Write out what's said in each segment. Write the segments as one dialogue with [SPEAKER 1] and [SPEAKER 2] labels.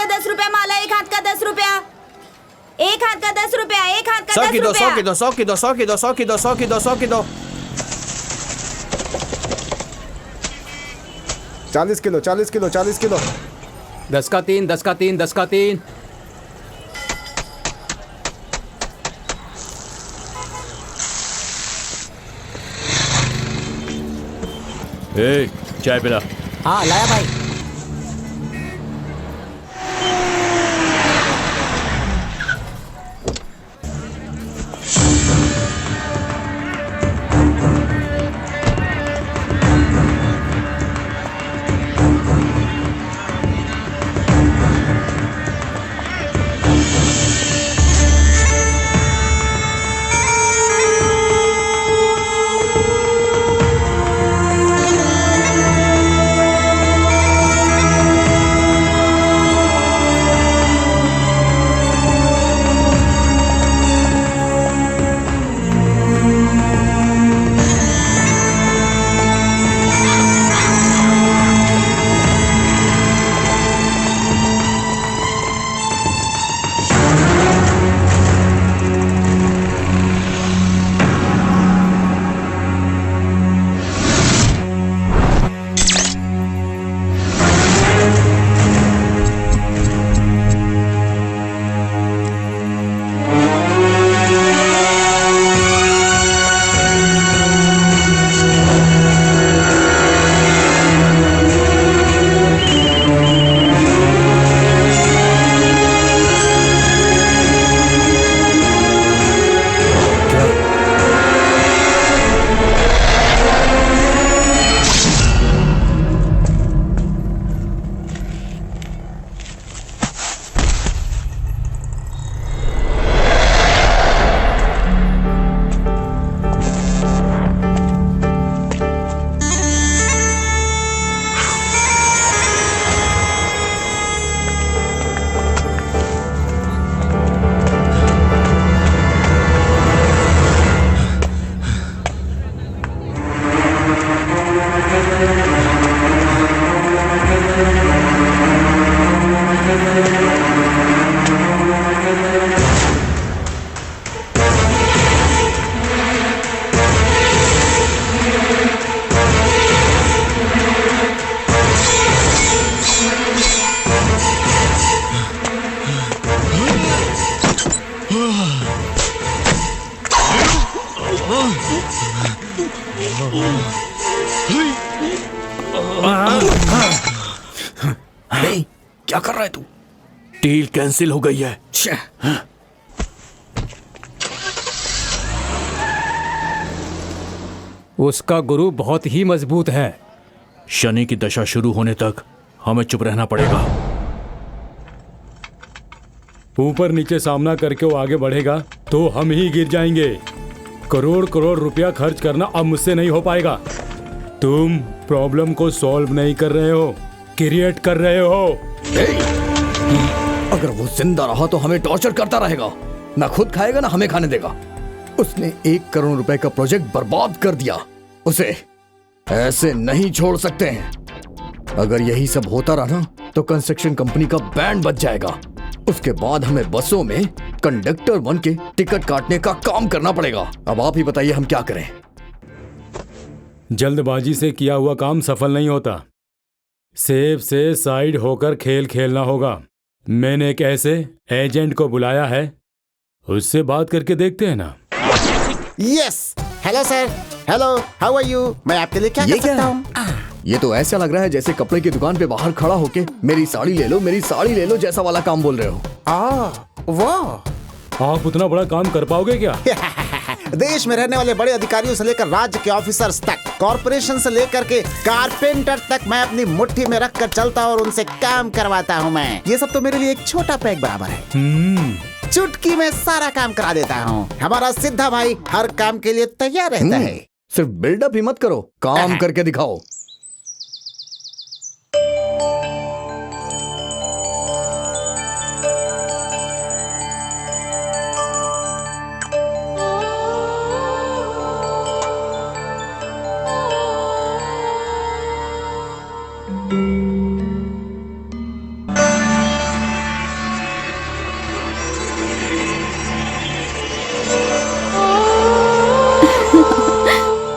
[SPEAKER 1] का 10 रुपया माला, एक हाथ का 10 रुपया, एक हाथ का 10 रुपया, एक हाथ का 10 रुपया।
[SPEAKER 2] 100 की दो, 100 की दो, 100 की दो, 100 की दो, 100 की दो, 100 की दो।
[SPEAKER 3] 40 किलो, 40 किलो, 40 किलो।
[SPEAKER 4] 10 का 3, 10 का 3, 10 का 3।
[SPEAKER 2] ए, चाय पिला।
[SPEAKER 5] हाँ लाया भाई।
[SPEAKER 4] क्या कर रहा है तू?
[SPEAKER 2] डील कैंसिल हो गई है।
[SPEAKER 4] उसका गुरु बहुत ही मजबूत है।
[SPEAKER 2] शनि की दशा शुरू होने तक हमें चुप रहना पड़ेगा।
[SPEAKER 6] ऊपर नीचे सामना करके वो आगे बढ़ेगा तो हम ही गिर जाएंगे। करोड़ करोड़ रुपया खर्च करना अब मुझसे नहीं हो पाएगा। तुम प्रॉब्लम को सॉल्व नहीं कर रहे हो, क्रिएट कर रहे हो।
[SPEAKER 4] अगर वो जिंदा रहा तो हमें टॉर्चर करता रहेगा, ना खुद खाएगा ना हमें खाने देगा। उसने 1 करोड़ रुपए का प्रोजेक्ट बर्बाद कर दिया। उसे ऐसे नहीं छोड़ सकते हैं। अगर यही सब होता रहा तो कंस्ट्रक्शन कंपनी का बैंड बच जाएगा। उसके बाद हमें बसों में कंडक्टर बन के टिकट काटने का काम करना पड़ेगा। अब आप ही बताइए हम क्या करें।
[SPEAKER 6] जल्दबाजी से किया हुआ काम सफल नहीं होता। सेफ से साइड होकर खेल खेलना होगा। मैंने एक ऐसे एजेंट को बुलाया है, उससे बात करके देखते हैं ना।
[SPEAKER 3] Yes, hello sir, hello, how are you? मैं आपके लिए क्या कर सकता हूँ?
[SPEAKER 4] ये तो ऐसा लग रहा है जैसे कपड़े की दुकान पे बाहर खड़ा होके मेरी साड़ी ले लो, मेरी साड़ी ले लो जैसा वाला काम बोल रहे हो।
[SPEAKER 3] वाह,
[SPEAKER 6] आप उतना बड़ा काम कर पाओगे क्या?
[SPEAKER 3] देश में रहने वाले बड़े अधिकारियों से लेकर राज्य के ऑफिसर्स तक, कॉर्पोरेशन से लेकर के कारपेंटर तक मैं अपनी मुट्ठी में रख कर चलता और उनसे काम करवाता हूँ। मैं ये सब तो मेरे लिए एक छोटा पैग बराबर है। चुटकी में सारा काम करा देता हूँ। हमारा सिद्धा भाई हर काम के लिए तैयार रहता है।
[SPEAKER 4] सिर्फ बिल्डअप ही मत करो, काम करके दिखाओ।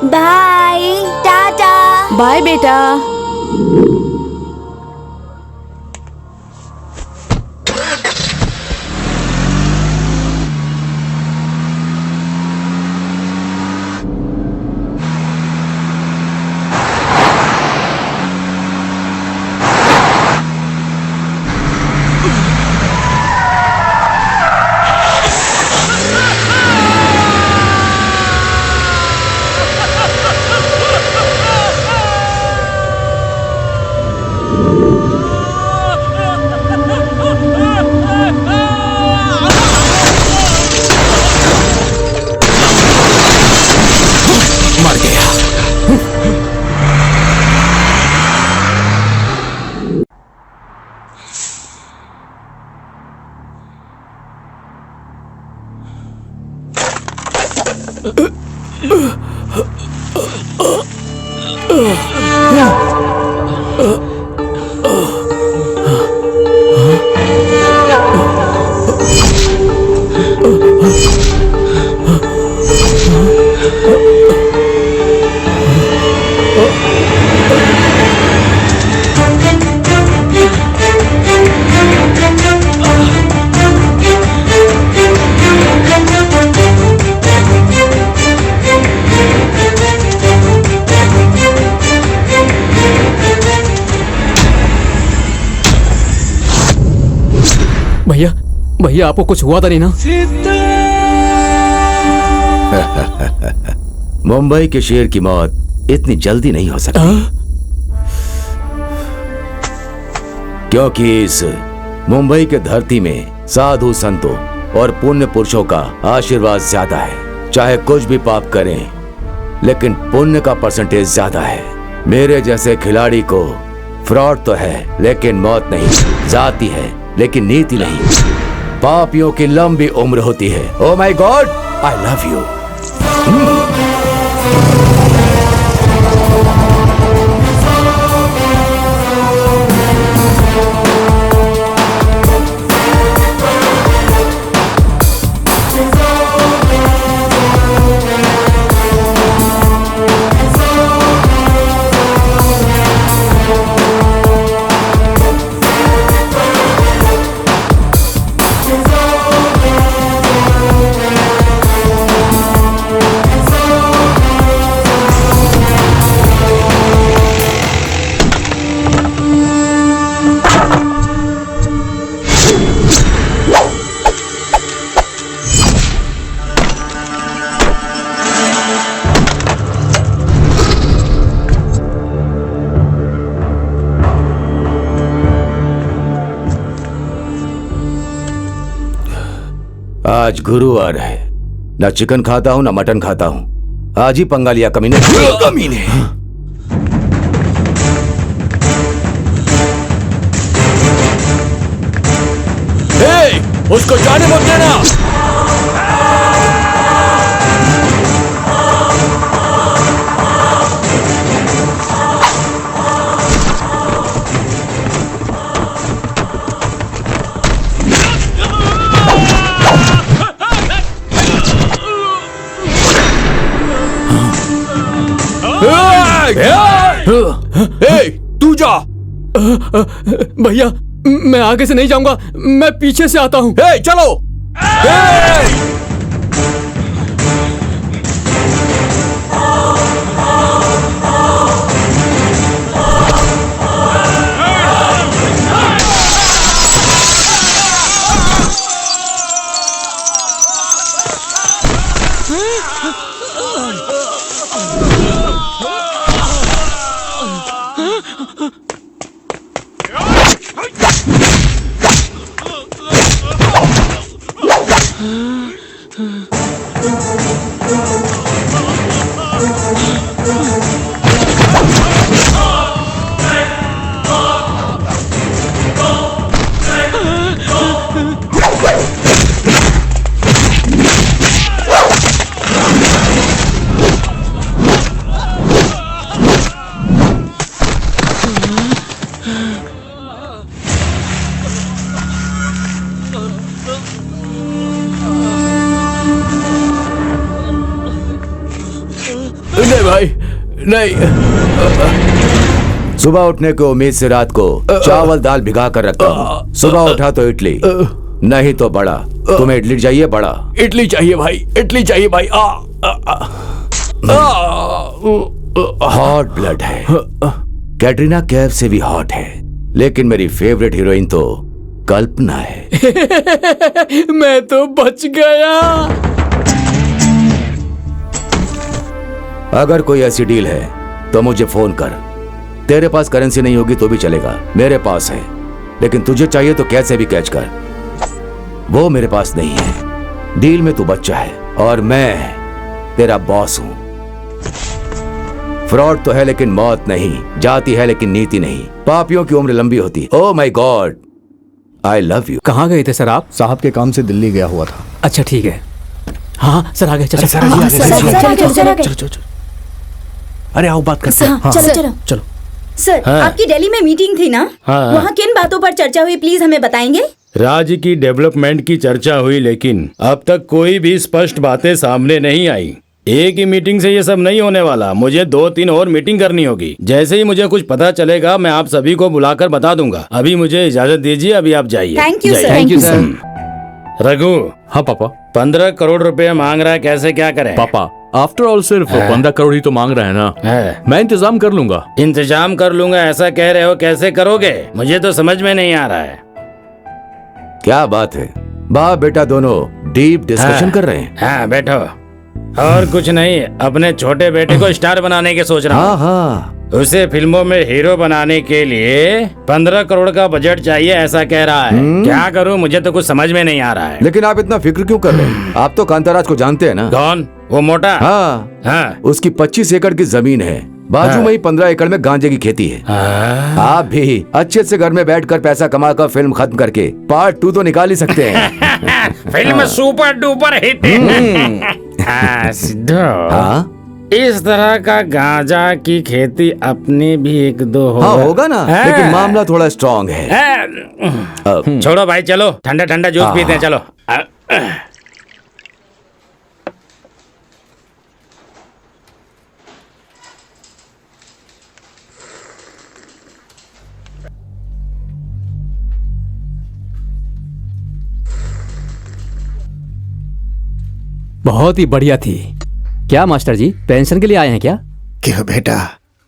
[SPEAKER 1] बाय टाटा।
[SPEAKER 5] बाय बेटा।
[SPEAKER 7] भैया भैया आपको कुछ हुआ था नहीं ना?
[SPEAKER 8] मुंबई के शेर की मौत इतनी जल्दी नहीं हो सकती, क्योंकि इस मुंबई के धरती में साधु संतों और पुण्य पुरुषों का आशीर्वाद ज्यादा है। चाहे कुछ भी पाप करें, लेकिन पुण्य का परसेंटेज ज्यादा है। मेरे जैसे खिलाड़ी को फ्रॉड तो है, लेकिन मौत नहीं। जाति है, लेकिन नीति नहीं। पापियों की लंबी उम्र होती है। Oh my god, I love you. आज गुरुवार है, ना चिकन खाता हूं ना मटन खाता हूं। आज ही पंगा लिया कमीने। कमीने
[SPEAKER 2] उसको जाने मत देना।
[SPEAKER 7] तू जा। भैया मैं आगे से नहीं जाऊंगा, मैं पीछे से आता हूं।
[SPEAKER 2] चलो।
[SPEAKER 7] नहीं।
[SPEAKER 8] सुबह उठने की उम्मीद से रात को चावल दाल भिगा कर रखता हूँ। सुबह उठा तो इडली, नहीं तो बड़ा। तुम्हें इडली चाहिए? बड़ा
[SPEAKER 7] इडली चाहिए भाई, इडली चाहिए भाई।
[SPEAKER 8] हॉट ब्लड है, कैटरीना कैफ से भी हॉट है, लेकिन मेरी फेवरेट हीरोइन तो कल्पना है।
[SPEAKER 7] मैं तो बच गया।
[SPEAKER 8] अगर कोई ऐसी डील है तो मुझे फोन कर। तेरे पास करेंसी नहीं होगी तो भी चलेगा, मेरे पास है। लेकिन तुझे चाहिए तो कैसे भी कैच कर, वो मेरे पास नहीं है। डील में तू बच्चा है और मैं तेरा बॉस हूं। फ्रॉड तो है लेकिन मौत नहीं, जाती है लेकिन नीति नहीं, पापियों की उम्र लंबी होती। ओह my god, I love you.
[SPEAKER 7] कहाँ गए थे सर आप?
[SPEAKER 4] साहब के काम से दिल्ली गया हुआ था।
[SPEAKER 7] अच्छा ठीक है। हाँ सर आ गए। चलो सर
[SPEAKER 1] चलो
[SPEAKER 2] अरे आओ बात करते हैं।
[SPEAKER 1] चलो चलो
[SPEAKER 7] चलो।
[SPEAKER 1] सर, आपकी दिल्ली में मीटिंग थी ना?
[SPEAKER 6] हाँ।
[SPEAKER 1] वहाँ किन बातों पर चर्चा हुई, प्लीज हमें बताएंगे?
[SPEAKER 6] राज्य की डेवलपमेंट की चर्चा हुई, लेकिन अब तक कोई भी स्पष्ट बातें सामने नहीं आई। एक ही मीटिंग से ये सब नहीं होने वाला, मुझे 2-3 और मीटिंग करनी होगी। जैसे ही मुझे कुछ पता चलेगा मैं आप सभी को बुलाकर बता दूंगा। अभी मुझे इजाजत दीजिए, अभी आप जाइए।
[SPEAKER 1] Thank you sir.
[SPEAKER 7] Thank you sir.
[SPEAKER 6] Raghu,
[SPEAKER 2] हाँ पापा।
[SPEAKER 6] 15 करोड़ रुपए मांग रहा है, कैसे क्या करें?
[SPEAKER 2] पापा आफ्टर ऑल सिर्फ 15 करोड़ ही तो मांग रहे हैं ना।
[SPEAKER 6] है।
[SPEAKER 2] मैं इंतजाम कर लूंगा।
[SPEAKER 6] इंतजाम कर लूंगा ऐसा कह रहे हो, कैसे करोगे? मुझे तो समझ में नहीं आ रहा है।
[SPEAKER 8] क्या बात है, बाप बेटा दोनों डीप डिस्कशन कर रहे हैं।
[SPEAKER 6] हाँ बैठो। और कुछ नहीं, अपने छोटे बेटे को स्टार बनाने के सोच रहा
[SPEAKER 8] हाँ
[SPEAKER 6] हूँ।
[SPEAKER 8] हाँ,
[SPEAKER 6] उसे फिल्मों में हीरो बनाने के लिए 15 करोड़ का बजट चाहिए ऐसा कह रहा है। क्या करूँ, मुझे तो कुछ समझ में नहीं आ रहा है।
[SPEAKER 8] लेकिन आप इतना फिक्र क्यों कर रहे हैं? आप तो कांताराज को जानते हैं ना?
[SPEAKER 6] कौन? वो मोटा?
[SPEAKER 8] हाँ,
[SPEAKER 6] हाँ।
[SPEAKER 8] उसकी 25 एकड़ की जमीन है, बाजू में ही 15 एकड़ में गांजे की खेती है। आप भी अच्छे से घर में बैठकर पैसा कमा कर फिल्म खत्म करके पार्ट 2 तो निकाल ही सकते हैं।
[SPEAKER 6] फिल्म सुपर डुपर हिट है। सिद्धू,
[SPEAKER 8] हाँ
[SPEAKER 6] इस तरह का गांजा की खेती अपने भी 1-2
[SPEAKER 8] हाँ होगा ना, लेकिन मामला थोड़ा स्ट्रॉन्ग है।
[SPEAKER 6] छोड़ो भाई, चलो ठंडा ठंडा जूस पीते हैं, चलो।
[SPEAKER 7] बहुत ही बढ़िया थी। क्या मास्टर जी, पेंशन के लिए आए हैं क्या?
[SPEAKER 3] क्यों बेटा,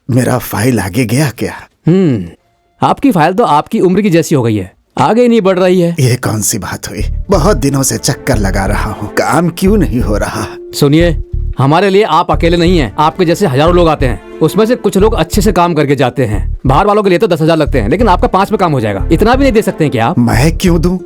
[SPEAKER 3] मेरा फाइल आगे गया क्या?
[SPEAKER 7] आपकी फाइल तो आपकी उम्र की जैसी हो गई है, आगे नहीं बढ़ रही है।
[SPEAKER 3] ये कौन सी बात हुई? बहुत दिनों से चक्कर लगा रहा हूँ, काम क्यों नहीं हो रहा?
[SPEAKER 7] सुनिए, हमारे लिए आप अकेले नहीं हैं, आपके जैसे हजारों लोग आते हैं। उसमें से कुछ लोग अच्छे से काम करके जाते हैं। बाहर वालों के लिए तो 10,000 लगते हैं, लेकिन आपका 5 में काम हो जाएगा। इतना भी नहीं दे सकते हैं क्या आप?
[SPEAKER 3] मैं क्यों दूं?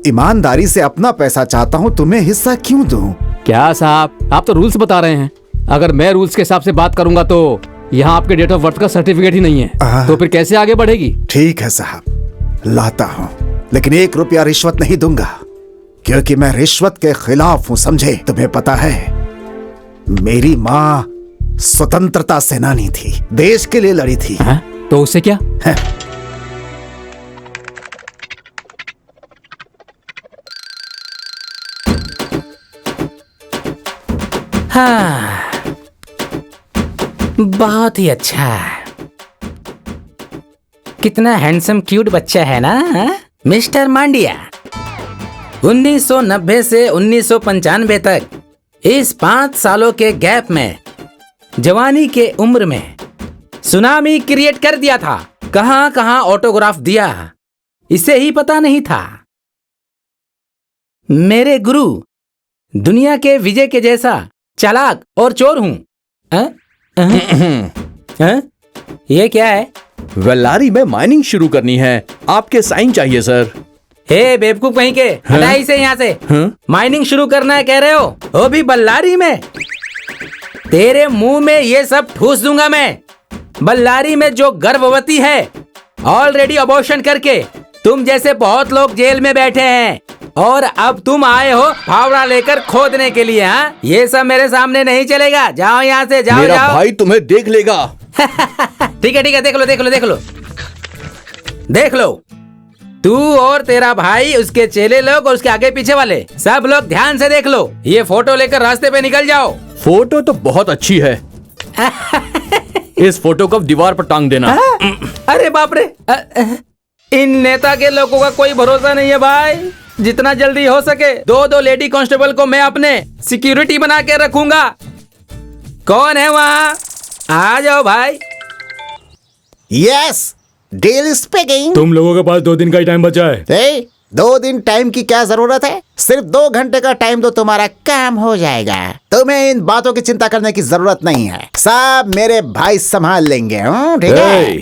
[SPEAKER 3] ईमानदारी से अपना पैसा चाहता हूँ, तुम्हें हिस्सा क्यों दूं?
[SPEAKER 7] क्या साहब, आप तो रूल्स बता रहे हैं। अगर मैं रूल्स के हिसाब से बात करूंगा तो यहाँ आपके डेट ऑफ बर्थ का सर्टिफिकेट ही नहीं है, तो फिर कैसे आगे बढ़ेगी?
[SPEAKER 3] ठीक है साहब, लाता हूँ, लेकिन 1 रुपया रिश्वत नहीं दूंगा, क्योंकि मैं रिश्वत के खिलाफ हूँ, समझे? तुम्हें पता है, मेरी माँ स्वतंत्रता सेनानी थी, देश के लिए लड़ी थी।
[SPEAKER 7] तो उससे क्या?
[SPEAKER 5] हाँ, बहुत ही अच्छा। कितना हैंडसम क्यूट बच्चा है ना, हा? मिस्टर मांडिया। 1990 से 1995 तक इस 5 सालों के गैप में जवानी के उम्र में सुनामी क्रिएट कर दिया था। कहां कहां ऑटोग्राफ दिया, इसे ही पता नहीं था। मेरे गुरु दुनिया के विजय के जैसा चालाक और चोर हूं। ये क्या है?
[SPEAKER 2] वेल्लारी में माइनिंग शुरू करनी है, आपके साइन चाहिए सर।
[SPEAKER 5] हे बेवकूफ कहीं के, हटा इसे यहाँ से। माइनिंग शुरू करना है कह रहे हो, वो भी बल्लारी में? तेरे मुंह में ये सब ठूस दूंगा मैं। बल्लारी में जो गर्भवती है, ऑलरेडी अबॉर्शन करके तुम जैसे बहुत लोग जेल में बैठे हैं, और अब तुम आए हो फावड़ा लेकर खोदने के लिए। हाँ, ये सब मेरे सामने नहीं चलेगा। जाओ यहाँ से, जाओ
[SPEAKER 2] मेरा
[SPEAKER 5] जाओ।
[SPEAKER 2] भाई तुम्हें देख लेगा।
[SPEAKER 5] ठीक है ठीक है, देख लो देख लो देख लो देख लो। तू और तेरा भाई, उसके चेले लोग और उसके आगे पीछे वाले सब लोग ध्यान से देख लो। ये फोटो लेकर रास्ते पे निकल जाओ।
[SPEAKER 2] फोटो तो बहुत अच्छी है। इस फोटो को दीवार पर टांग देना।
[SPEAKER 5] अरे बाप रे, इन नेता के लोगों का कोई भरोसा नहीं है भाई। जितना जल्दी हो सके दो लेडी कांस्टेबल को मैं अपने सिक्योरिटी बना के रखूंगा। कौन है वहाँ? आ जाओ भाई।
[SPEAKER 3] Yes, deal speaking.
[SPEAKER 6] तुम लोगों के पास 2 दिन का ही टाइम बचा है।
[SPEAKER 3] 2 दिन टाइम की क्या जरूरत है? सिर्फ 2 घंटे का टाइम दो, तुम्हारा काम हो जाएगा। तुम्हें इन बातों की चिंता करने की जरूरत नहीं है, सब मेरे भाई संभाल लेंगे। ठीक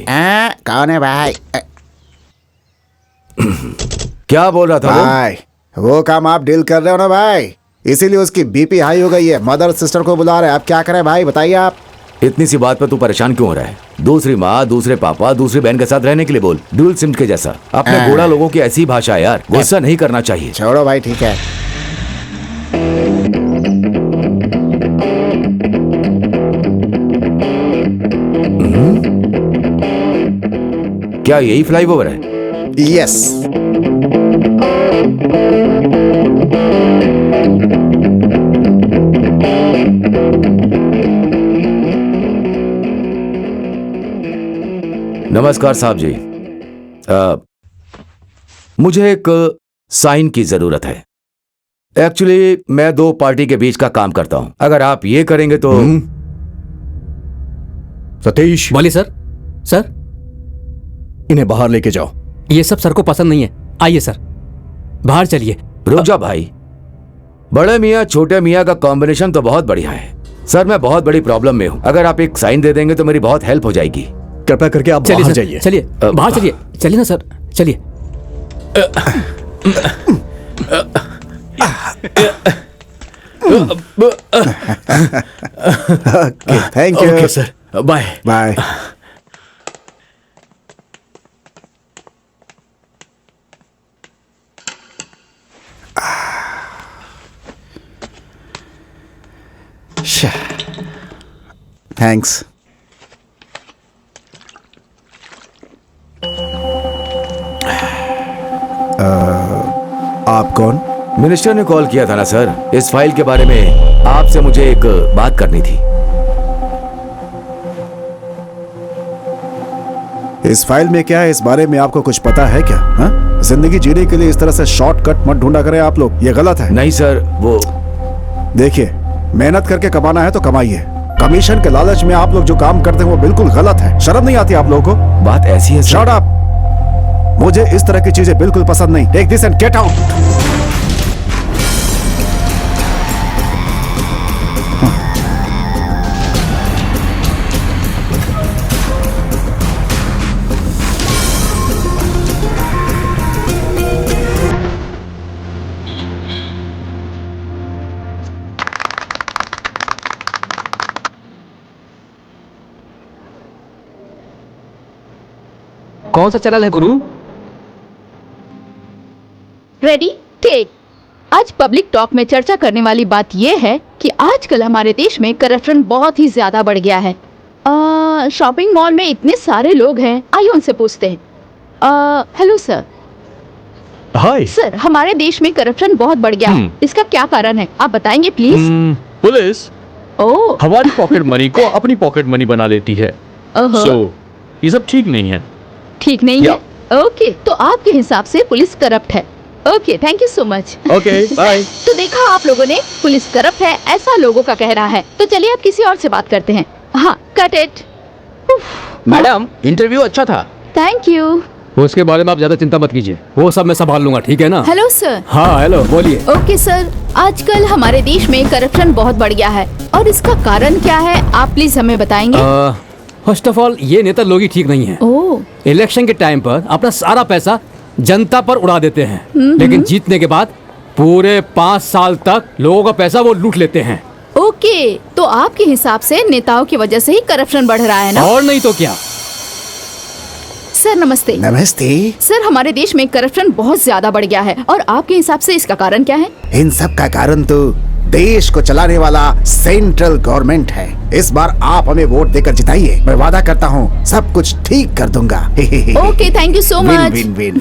[SPEAKER 3] है? कौन है भाई?
[SPEAKER 8] क्या बोल रहा था
[SPEAKER 3] भाई वो काम आप डील कर रहे हो ना भाई, इसीलिए उसकी बीपी हाई हो गई है। मदर सिस्टर को बुला रहे हैं, आप क्या करें भाई बताइए आप।
[SPEAKER 8] इतनी सी बात पर तू परेशान क्यों हो रहा है? दूसरी माँ, दूसरे पापा, दूसरी बहन के साथ रहने के लिए बोल। ड्यूल सिम के जैसा। अपने गोड़ा लोगों की ऐसी भाषा है यार, गुस्सा नहीं करना चाहिए।
[SPEAKER 3] छोड़ो भाई, ठीक है।
[SPEAKER 8] क्या यही फ्लाईओवर है?
[SPEAKER 3] यस।
[SPEAKER 8] नमस्कार साहब जी, मुझे एक साइन की जरूरत है। एक्चुअली मैं 2 पार्टी के बीच का काम करता हूं। अगर आप ये करेंगे तो।
[SPEAKER 4] सतीश।
[SPEAKER 7] बोलिए सर। सर,
[SPEAKER 4] इन्हें बाहर लेके जाओ।
[SPEAKER 7] ये सब सर को पसंद नहीं है। आइए सर, बाहर चलिए।
[SPEAKER 8] रुक जा भाई, बड़े मियाँ छोटे मियाँ का कॉम्बिनेशन तो बहुत बढ़िया है। सर मैं बहुत बड़ी प्रॉब्लम में हूँ, अगर आप एक साइन दे देंगे तो मेरी बहुत हेल्प हो जाएगी।
[SPEAKER 4] कृपया करके आप बाहर जाइए।
[SPEAKER 7] चलिए बाहर चलिए। चलिए ना सर, चलिए।
[SPEAKER 3] Thank you.
[SPEAKER 2] Okay sir, bye
[SPEAKER 3] bye. Thanks. आप कौन?
[SPEAKER 8] मिनिस्टर ने कॉल किया था ना सर, इस फाइल के बारे में आपसे मुझे एक बात करनी थी।
[SPEAKER 9] इस फाइल में क्या है, इस बारे में आपको कुछ पता है क्या? हा? जिंदगी जीने के लिए इस तरह से शॉर्टकट मत ढूंढा करें आप लोग, ये गलत है।
[SPEAKER 8] नहीं सर, वो
[SPEAKER 9] देखिए, मेहनत करके कमाना है तो कमाइए। कमीशन के लालच में आप लोग जो काम करते हैं वो बिल्कुल गलत है। शर्म नहीं आती आप लोगों को?
[SPEAKER 8] बात ऐसी है।
[SPEAKER 9] शट अप, मुझे इस तरह की चीजें बिल्कुल पसंद नहीं। Take this and get out.
[SPEAKER 7] कौन सा चैनल है गुरु?
[SPEAKER 10] Ready take. आज पब्लिक टॉक में चर्चा करने वाली बात यह है कि आजकल हमारे देश में करप्शन बहुत ही ज्यादा बढ़ गया है। शॉपिंग मॉल में इतने सारे लोग हैं, आइए उनसे पूछते हैं। Hello sir.
[SPEAKER 11] हाय
[SPEAKER 10] सर, हमारे देश में करप्शन बहुत बढ़ गया है, इसका क्या कारण है आप बताएंगे प्लीज?
[SPEAKER 11] पुलिस
[SPEAKER 10] ओह,
[SPEAKER 11] हमारी पॉकेट मनी को अपनी पॉकेट मनी बना लेती है। ये सब ठीक नहीं है।
[SPEAKER 10] ठीक नहीं है? ओके, तो आपके हिसाब से पुलिस करप्ट है। Okay, thank you so much.
[SPEAKER 11] Okay, bye.
[SPEAKER 10] तो देखा आप लोगों ने, पुलिस करप्ट है ऐसा लोगों का कहना है। तो चलिए अब किसी और से बात करते हैं। हाँ, कट इट।
[SPEAKER 7] मैडम, इंटरव्यू अच्छा था।
[SPEAKER 10] Thank you.
[SPEAKER 7] उसके बारे में आप ज्यादा चिंता मत कीजिए, वो सब मैं संभाल लूंगा, ठीक है ना?
[SPEAKER 10] Hello sir.
[SPEAKER 7] हाँ हेलो, बोलिए।
[SPEAKER 10] ओके सर, आजकल हमारे देश में करप्शन बहुत बढ़ गया है और इसका कारण क्या है आप प्लीज हमें बताएंगे?
[SPEAKER 7] फर्स्ट ऑफ ऑल, ये नेता लोग ही ठीक नहीं है। इलेक्शन के टाइम पर अपना सारा पैसा जनता पर उड़ा देते हैं, लेकिन जीतने के बाद पूरे 5 साल तक लोगों का पैसा वो लूट लेते हैं।
[SPEAKER 10] ओके, तो आपके हिसाब से नेताओं की वजह से ही करप्शन बढ़ रहा है ना?
[SPEAKER 7] और नहीं तो क्या।
[SPEAKER 10] सर नमस्ते।
[SPEAKER 3] नमस्ते।
[SPEAKER 10] सर, हमारे देश में करप्शन बहुत ज्यादा बढ़ गया है और आपके हिसाब से इसका कारण क्या है?
[SPEAKER 3] इन सब का कारण तो देश को चलाने वाला सेंट्रल गवर्नमेंट है। इस बार आप हमें वोट देकर जिताइए, मैं वादा करता हूँ सब कुछ ठीक कर दूंगा।
[SPEAKER 10] Okay, thank you so much.
[SPEAKER 3] Win win.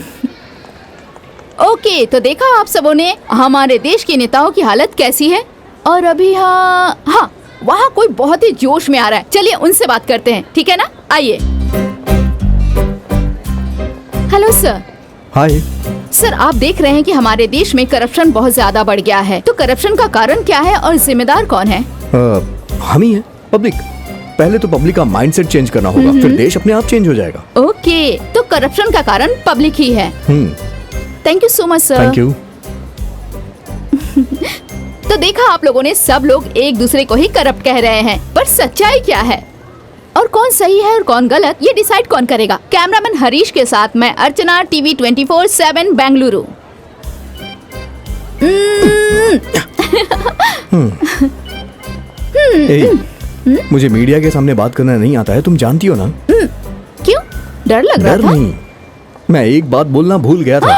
[SPEAKER 10] Okay, तो देखा आप सबों ने हमारे देश के नेताओं की हालत कैसी है। और अभी हाँ, वहाँ कोई बहुत ही जोश में आ रहा है, चलिए उनसे बात करते हैं, ठीक है ना? आइए। Hello sir.
[SPEAKER 4] हाय।
[SPEAKER 10] सर, आप देख रहे हैं कि हमारे देश में करप्शन बहुत ज्यादा बढ़ गया है, तो करप्शन का कारण क्या है और जिम्मेदार कौन है?
[SPEAKER 4] हम ही है, पब्लिक। पहले तो पब्लिक का माइंडसेट चेंज करना होगा, फिर देश अपने आप चेंज हो जाएगा।
[SPEAKER 10] ओके, तो करप्शन का कारण पब्लिक ही है। Thank you so much sir.
[SPEAKER 4] Thank you.
[SPEAKER 10] तो देखा आप लोगों ने, सब लोग एक दूसरे को ही करप्ट कह रहे हैं, पर सच्चाई क्या है और कौन सही है और कौन गलत, ये डिसाइड कौन करेगा? कैमरामैन हरीश के साथ मैं अर्चना, टीवी 24/7 बेंगलुरु।
[SPEAKER 4] मुझे मीडिया के सामने बात करना नहीं आता है, तुम जानती हो ना।
[SPEAKER 10] क्यों? डर लग रहा था?
[SPEAKER 4] नहीं, मैं एक बात बोलना भूल गया था।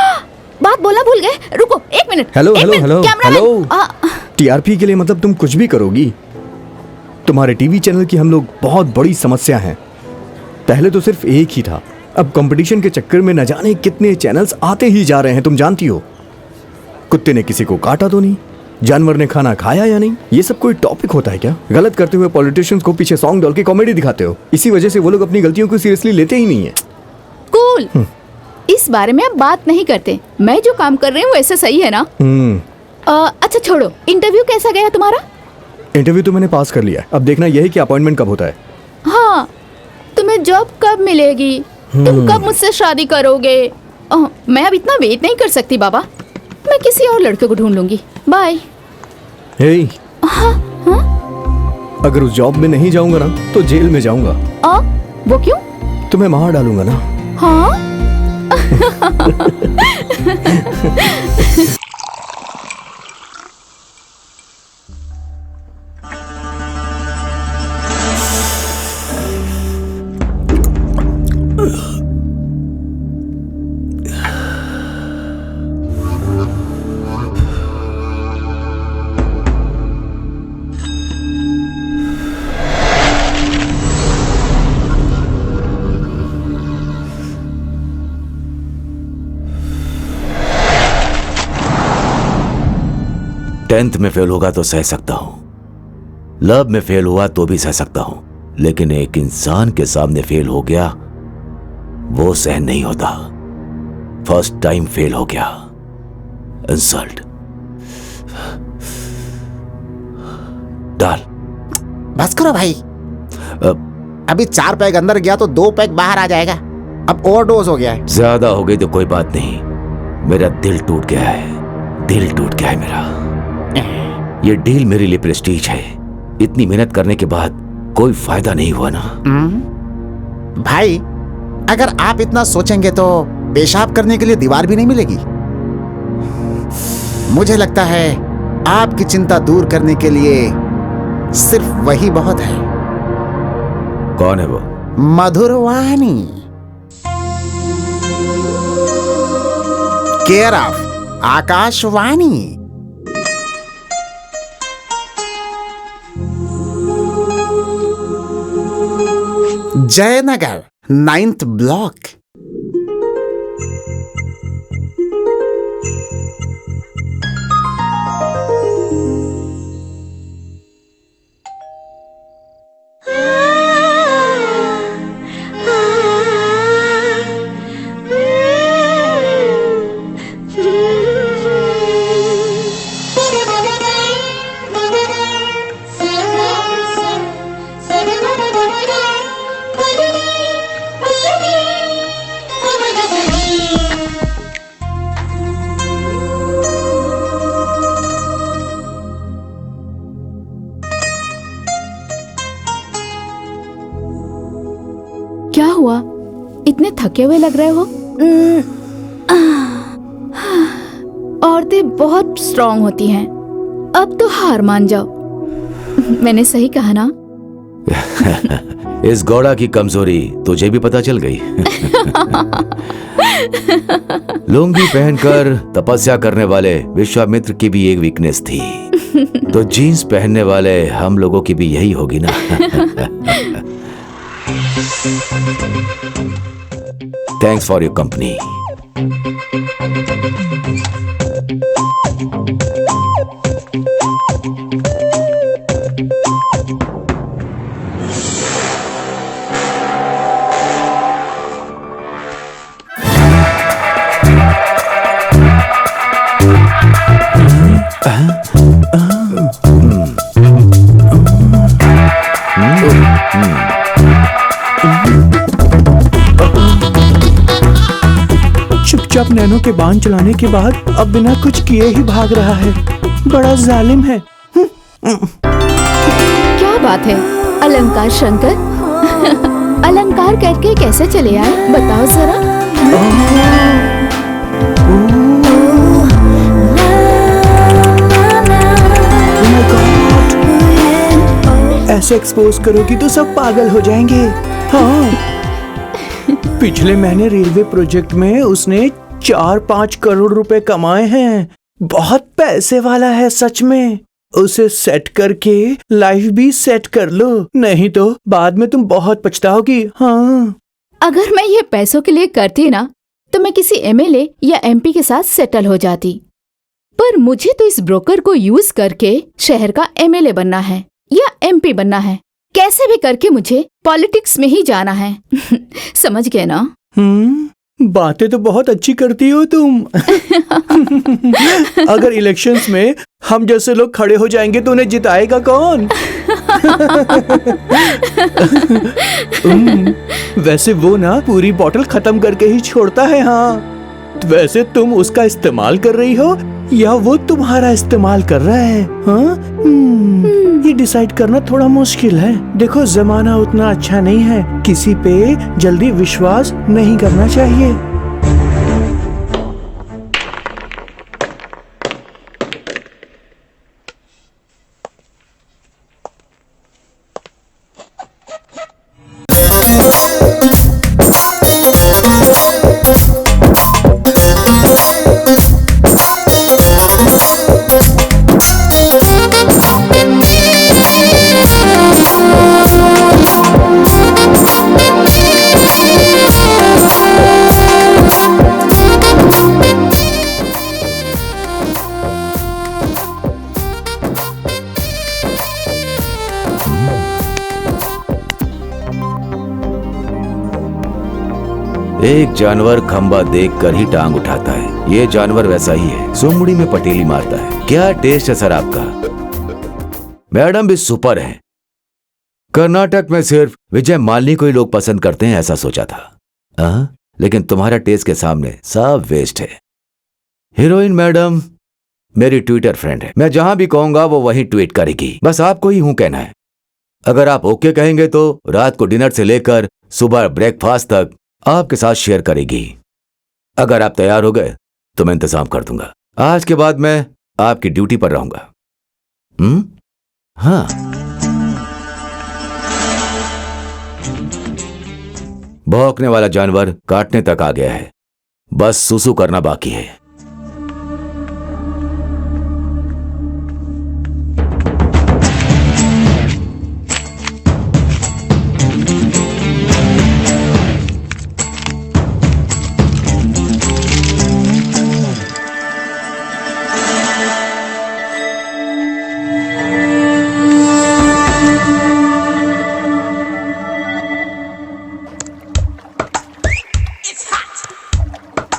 [SPEAKER 10] बात बोलना भूल गए? रुको एक minute.
[SPEAKER 4] Hello hello hello hello. TRP के लिए मतलब तुम कुछ भी करोगी? तुम्हारे टीवी चैनल की हम लोग बहुत बड़ी समस्या हैं। पहले तो सिर्फ एक ही था, अब कंपटीशन के चक्कर में न जाने कितने चैनल्स आते ही जा रहे हैं, तुम जानती हो। कुत्ते ने किसी को काटा तो नहीं, जानवर ने खाना खाया या नहीं, ये सब कोई टॉपिक होता है क्या? गलत करते हुए पॉलिटिशियंस को पीछे सॉन्ग डाल के कॉमेडी दिखाते हो, इसी वजह से वो लोग अपनी गलतियों को सीरियसली लेते ही नहीं है।
[SPEAKER 10] कूल। इस बारे में अब बात नहीं करते, मैं जो काम कर रही हूँ वैसे सही है ना? अच्छा छोड़ो, इंटरव्यू कैसा गया तुम्हारा?
[SPEAKER 4] इंटरव्यू तो मैंने पास कर लिया, अब देखना यह है कि अपॉइंटमेंट कब होता है।
[SPEAKER 10] हाँ, तुम्हें जॉब कब मिलेगी? तुम कब मुझसे शादी करोगे? मैं अब इतना वेट नहीं कर सकती बाबा, मैं किसी और लड़के को ढूंढ लूंगी। बाय।
[SPEAKER 4] हे, अगर उस जॉब में नहीं जाऊंगा ना तो जेल में जाऊंगा।
[SPEAKER 10] वो क्यों?
[SPEAKER 4] तुम्हें मार डालूंगा ना।
[SPEAKER 10] हाँ?
[SPEAKER 8] टेंथ में फेल होगा तो सह सकता हूं, लव में फेल हुआ तो भी सह सकता हूं, लेकिन एक इंसान के सामने फेल हो गया वो सहन नहीं होता। फर्स्ट टाइम फेल हो गया, इंसल्ट। डाल।
[SPEAKER 3] बस करो भाई, अभी 4 पैग अंदर गया तो 2 पैग बाहर आ जाएगा। अब ओवरडोज हो गया है।
[SPEAKER 8] ज्यादा हो गई तो कोई बात नहीं, मेरा दिल टूट गया है, दिल टूट गया है मेरा। ये डील मेरे लिए प्रेस्टीज है, इतनी मेहनत करने के बाद कोई फायदा नहीं हुआ ना।
[SPEAKER 3] भाई अगर आप इतना सोचेंगे तो पेशाब करने के लिए दीवार भी नहीं मिलेगी। मुझे लगता है आपकी चिंता दूर करने के लिए सिर्फ वही बहुत है।
[SPEAKER 8] कौन है वो?
[SPEAKER 3] Madhurvani, care of Akashvani. Jayanagar 9th block.
[SPEAKER 10] क्या हुआ? इतने थके हुए लग रहे हो। औरतें बहुत स्ट्रांग होती हैं, अब तो हार मान जाओ। मैंने सही कहा ना?
[SPEAKER 8] इस घोड़ा की कमजोरी तुझे भी पता चल गई। लुंगी पहनकर तपस्या करने वाले विश्वामित्र की भी एक वीकनेस थी, तो जीन्स पहनने वाले हम लोगों की भी यही होगी ना। Thanks for your company.
[SPEAKER 12] Nano के बाण चलाने के बाद अब बिना कुछ किए ही भाग रहा है। बड़ा जालिम है।
[SPEAKER 10] क्या बात है अलंकार शंकर। अलंकार करके कैसे चले आए बताओ जरा।
[SPEAKER 12] ऐसे एक्सपोज करोगी तो सब पागल हो जाएंगे। हाँ, पिछले महीने रेलवे प्रोजेक्ट में उसने 4-5 करोड़ रुपए कमाए हैं। बहुत पैसे वाला है सच में। उसे सेट करके लाइफ भी सेट कर लो, नहीं तो बाद में तुम बहुत पछताओगी। हाँ,
[SPEAKER 10] अगर मैं ये पैसों के लिए करती ना तो मैं किसी एमएलए या एमपी के साथ सेटल हो जाती। पर मुझे तो इस ब्रोकर को यूज करके शहर का एमएलए बनना है या एमपी बनना है। कैसे भी करके मुझे पॉलिटिक्स में ही जाना है। समझ गए ना?
[SPEAKER 12] बातें तो बहुत अच्छी करती हो तुम। अगर इलेक्शंस में हम जैसे लोग खड़े हो जाएंगे तो उन्हें जिताएगा कौन? वैसे वो ना पूरी बोतल खत्म करके ही छोड़ता है। हाँ, वैसे तुम उसका इस्तेमाल कर रही हो या वो तुम्हारा इस्तेमाल कर रहा है? हाँ, ये डिसाइड करना थोड़ा मुश्किल है। देखो, जमाना उतना अच्छा नहीं है, किसी पे जल्दी विश्वास नहीं करना चाहिए।
[SPEAKER 8] एक जानवर खंबा देखकर ही टांग उठाता है, ये जानवर वैसा ही है, सुमड़ी में पटेली मारता है। क्या टेस्ट है सर आपका? मैडम भी सुपर है। कर्नाटक में सिर्फ विजय मालिनी को ही लोग पसंद करते हैं ऐसा सोचा था, लेकिन तुम्हारा टेस्ट के सामने सब वेस्ट है। हीरोइन मैडम मेरी ट्विटर फ्रेंड है, मैं जहां भी कहूंगा वो वहीं ट्वीट करेगी, बस आपको ही हूं कहना है। अगर आप ओके कहेंगे तो रात को डिनर से लेकर सुबह ब्रेकफास्ट तक आपके साथ शेयर करेगी। अगर आप तैयार हो गए तो मैं इंतजाम कर दूंगा। आज के बाद मैं आपकी ड्यूटी पर रहूंगा। हाँ, भौंकने वाला जानवर काटने तक आ गया है, बस सुसु करना बाकी है।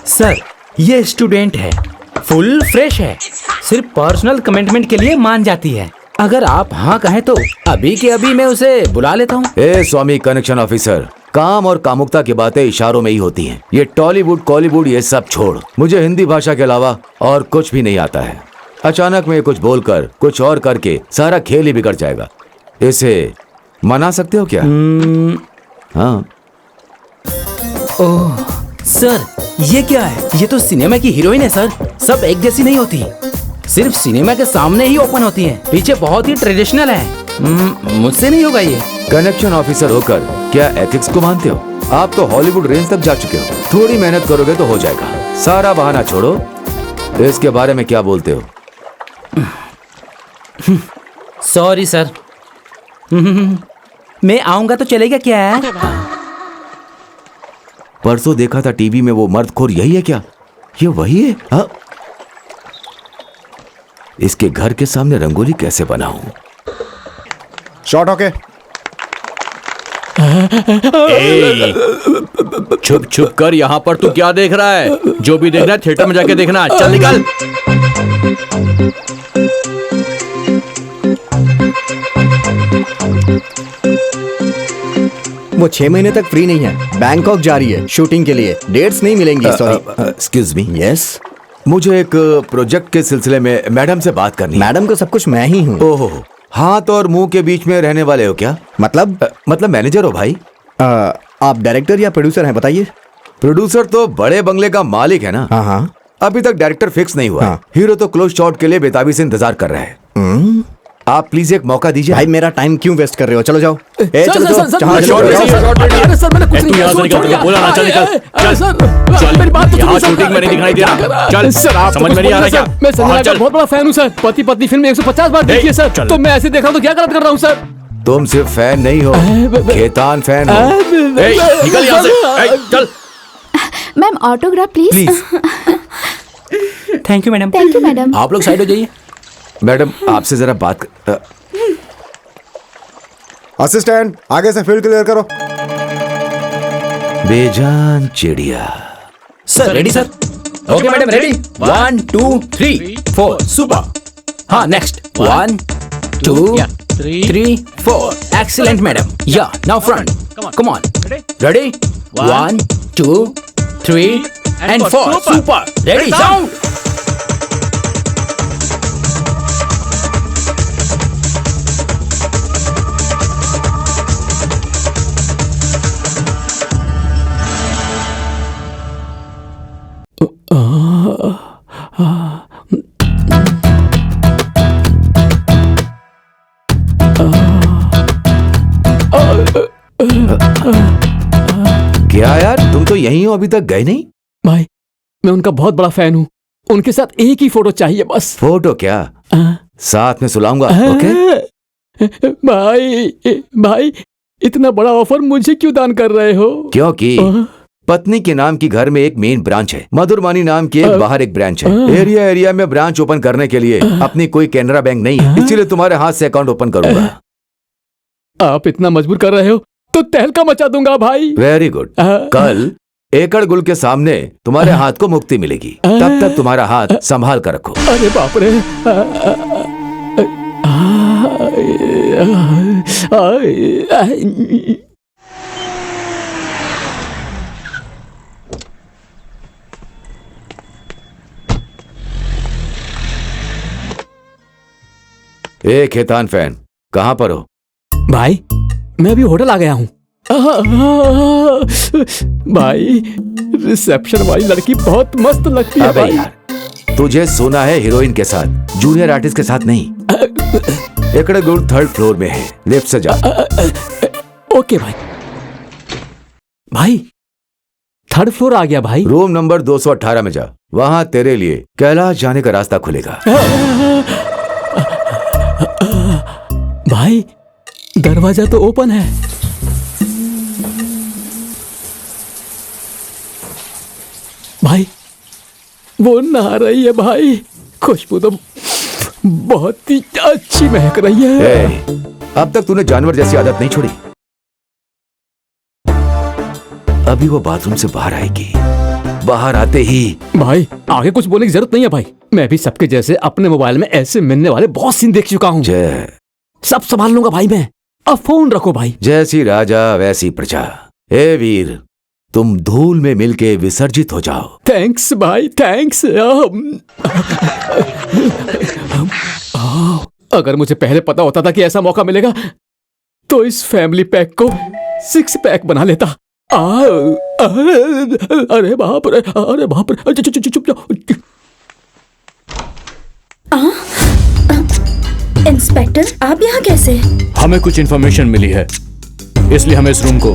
[SPEAKER 5] सर, ये स्टूडेंट है, फुल फ्रेश है, सिर्फ पर्सनल कमिटमेंट के लिए मान जाती है। अगर आप हाँ कहें तो अभी के अभी मैं उसे बुला लेता हूँ।
[SPEAKER 8] स्वामी कनेक्शन ऑफिसर, काम और कामुकता की बातें इशारों में ही होती हैं। ये टॉलीवुड कॉलीवुड ये सब छोड़, मुझे हिंदी भाषा के अलावा और कुछ भी नहीं आता है। अचानक में कुछ बोलकर कुछ और करके सारा खेल ही बिगड़ जाएगा। इसे मना सकते हो क्या? हाँ।
[SPEAKER 5] ओह सर, ये क्या है? ये तो सिनेमा की हीरोइन है सर। सब एक जैसी नहीं होती, सिर्फ सिनेमा के सामने ही ओपन होती है, पीछे बहुत ही ट्रेडिशनल है। मुझसे नहीं होगा ये।
[SPEAKER 8] कनेक्शन ऑफिसर होकर क्या एथिक्स को मानते हो? आप तो हॉलीवुड रेंज तक जा चुके हो, थोड़ी मेहनत करोगे तो हो जाएगा। सारा बहाना छोड़ो, इसके बारे में क्या बोलते हो?
[SPEAKER 5] Sorry sir. मैं आऊंगा तो चलेगा क्या है?
[SPEAKER 8] परसों देखा था टीवी में, वो मर्दखोर यही है क्या? ये वही है? हाँ? इसके घर के सामने रंगोली कैसे बनाऊं?
[SPEAKER 9] Shot okay.
[SPEAKER 2] छुप छुप कर यहाँ पर तू क्या देख रहा है? जो भी देखना है थिएटर में जाके देखना। चल निकल।
[SPEAKER 4] वो 6 महीने तक फ्री नहीं है, बैंकॉक जा रही है शूटिंग के लिए, डेट्स नहीं मिलेंगी। सॉरी।
[SPEAKER 8] Excuse me.
[SPEAKER 4] यस,
[SPEAKER 8] मुझे एक प्रोजेक्ट के सिलसिले में मैडम से बात करनी है।
[SPEAKER 4] मैडम को सब कुछ मैं ही हूँ।
[SPEAKER 8] ओहो, हाथ और मुंह के बीच में रहने वाले हो क्या? मतलब मैनेजर हो भाई?
[SPEAKER 4] आप डायरेक्टर या प्रोड्यूसर हैं, बताइए।
[SPEAKER 8] प्रोड्यूसर तो बड़े बंगले का मालिक है ना।
[SPEAKER 4] हाँ।
[SPEAKER 8] अभी तक डायरेक्टर फिक्स नहीं हुआ। हीरो तो क्लोज शॉट के लिए बेताबी से इंतजार कर रहे हैं। आप प्लीज एक मौका दीजिए।
[SPEAKER 4] भाई मेरा टाइम क्यों वेस्ट कर रहे हो? चलो जाओ। चलो
[SPEAKER 7] सर, मैंने कुछ नहीं किया।
[SPEAKER 2] बोला ना, चल निकल। चल,
[SPEAKER 7] मेरी बात तो
[SPEAKER 2] यहाँ
[SPEAKER 7] सुनो,
[SPEAKER 2] शूटिंग में नहीं दिखाई दे रहा। चल
[SPEAKER 7] सर, आप
[SPEAKER 2] समझ में नहीं आ रहा क्या?
[SPEAKER 7] मैं संजना का बहुत बड़ा फैन हूँ सर। पति पत्नी फिल्म 150 बार देखी है सर।
[SPEAKER 2] चल।
[SPEAKER 7] तो मैं ऐसे देख रहा हूँ तो क्या गलत कर रहा हूँ सर?
[SPEAKER 8] तुम सिर्फ फैन नहीं हो, खेतान फैन हो।
[SPEAKER 2] निकल यहाँ से। चल।
[SPEAKER 10] Ma'am autograph please.
[SPEAKER 5] Thank you madam.
[SPEAKER 10] Thank you madam.
[SPEAKER 5] आप लोग साइड हो जाइए।
[SPEAKER 8] मैडम आपसे जरा बात
[SPEAKER 9] असिस्टेंट, आगे से फील्ड क्लियर करो।
[SPEAKER 8] बेजान चिड़िया।
[SPEAKER 5] Sir ready sir? Okay madam ready. 1 2 3 4 super. हाँ नेक्स्ट 1 2 3 4 एक्सीलेंट मैडम। या now front come on. Ready 1 2 3 and 4 super. Ready sound.
[SPEAKER 8] क्या यार, तुम तो यहीं हो, अभी तक गए नहीं?
[SPEAKER 7] भाई मैं उनका बहुत बड़ा फैन हूँ, उनके साथ एक ही फोटो चाहिए बस।
[SPEAKER 8] फोटो क्या, साथ में सुलाऊंगा। ओके
[SPEAKER 7] भाई इतना बड़ा ऑफर मुझे क्यों दान कर रहे हो?
[SPEAKER 8] क्योंकि पत्नी के नाम की घर में एक मेन ब्रांच है, मधुरवानी नाम की एक बाहर एक ब्रांच है। एरिया में ब्रांच ओपन करने के लिए अपनी कोई कैनरा बैंक नहीं है, इसीलिए तुम्हारे हाथ से अकाउंट ओपन करूंगा।
[SPEAKER 7] आप इतना मजबूर कर रहे हो तो तहलका मचा दूंगा भाई।
[SPEAKER 8] Very good. कल एकड़ गुल के सामने तुम्हारे हाथ को मुक्ति मिलेगी, तब तक तुम्हारा हाथ संभाल कर रखो।
[SPEAKER 7] अरे बाप रे।
[SPEAKER 8] ए खेतान फैन, कहाँ पर हो?
[SPEAKER 7] भाई मैं अभी होटल आ गया हूँ। भाई रिसेप्शन वाली लड़की बहुत मस्त लगती है।
[SPEAKER 8] अबे
[SPEAKER 7] भाई
[SPEAKER 8] यार, तुझे सोना है हीरोइन के साथ, जूनियर आर्टिस्ट के साथ नहीं। एकड़ गुल 3rd फ्लोर में है, लिफ्ट से जा।
[SPEAKER 7] ओके भाई। भाई 3rd फ्लोर आ गया भाई।
[SPEAKER 8] रूम नंबर 218 में जा, वहां तेरे लिए कैलाश जाने का रास्ता खुलेगा।
[SPEAKER 7] भाई दरवाजा तो ओपन है। भाई वो नहा रही है भाई, खुशबू तो बहुत ही अच्छी महक रही है।
[SPEAKER 8] अब तक तूने जानवर जैसी आदत नहीं छोड़ी। अभी वो बाथरूम से बाहर आएगी, बाहर आते ही।
[SPEAKER 7] भाई आगे कुछ बोलने की जरूरत नहीं है भाई, मैं भी सबके जैसे अपने मोबाइल में ऐसे मिलने वाले बहुत सीन देख चुका हूँ। सब संभाल लूंगा भाई मैं, अब फोन रखो भाई।
[SPEAKER 8] जैसी राजा वैसी प्रजा। ए वीर, तुम धूल में मिलके विसर्जित हो जाओ।
[SPEAKER 7] थैंक्स भाई थैंक्स। अगर मुझे पहले पता होता था कि ऐसा मौका मिलेगा तो इस फैमिली पैक को 6 पैक बना लेता। अरे बाप रे, अरे बाप रे। चुप जाओ।
[SPEAKER 1] इंस्पेक्टर आप यहाँ कैसे?
[SPEAKER 2] हमें कुछ इन्फॉर्मेशन मिली है, इसलिए हमें इस रूम को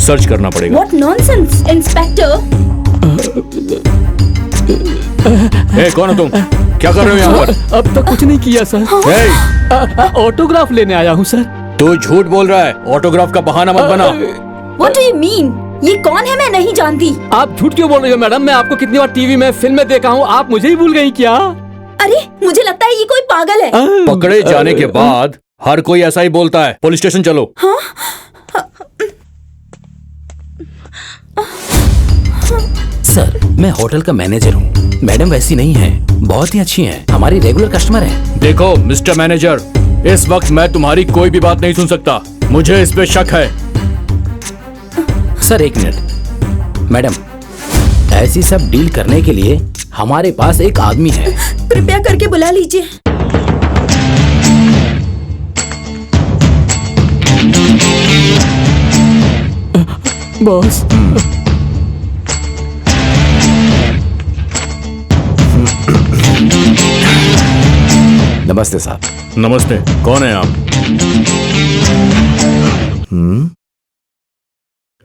[SPEAKER 2] सर्च करना पड़ेगा।
[SPEAKER 1] What nonsense, inspector.
[SPEAKER 2] कौन हो तुम? क्या कर रहे हो यहाँ पर?
[SPEAKER 7] अब तक कुछ नहीं किया सर। ऑटोग्राफ लेने आया हूँ सर।
[SPEAKER 2] तू झूठ बोल रहा है, ऑटोग्राफ का बहाना मत बना।
[SPEAKER 1] What do you mean? ये कौन है? मैं नहीं जानती।
[SPEAKER 7] आप झूठ क्यों बोल रही हो मैडम? मैं आपको कितनी बार टीवी में फिल्म में देखा हूँ, आप मुझे ही भूल गई क्या?
[SPEAKER 1] अरे मुझे लगता है ये कोई पागल है।
[SPEAKER 2] पकड़े जाने के बाद हर कोई ऐसा ही बोलता है। पुलिस स्टेशन चलो।
[SPEAKER 1] हाँ?
[SPEAKER 5] सर मैं होटल का मैनेजर हूँ, मैडम वैसी नहीं है, बहुत ही अच्छी हैं, हमारी रेगुलर कस्टमर है।
[SPEAKER 2] देखो मिस्टर मैनेजर, इस वक्त मैं तुम्हारी कोई भी बात नहीं सुन सकता, मुझे इस पे शक है।
[SPEAKER 5] सर एक मिनट। मैडम, ऐसी सब डील करने के लिए हमारे पास एक आदमी है।
[SPEAKER 1] कृपया करके बुला लीजिए।
[SPEAKER 7] बॉस,
[SPEAKER 8] नमस्ते साहब।
[SPEAKER 2] नमस्ते, कौन है आप?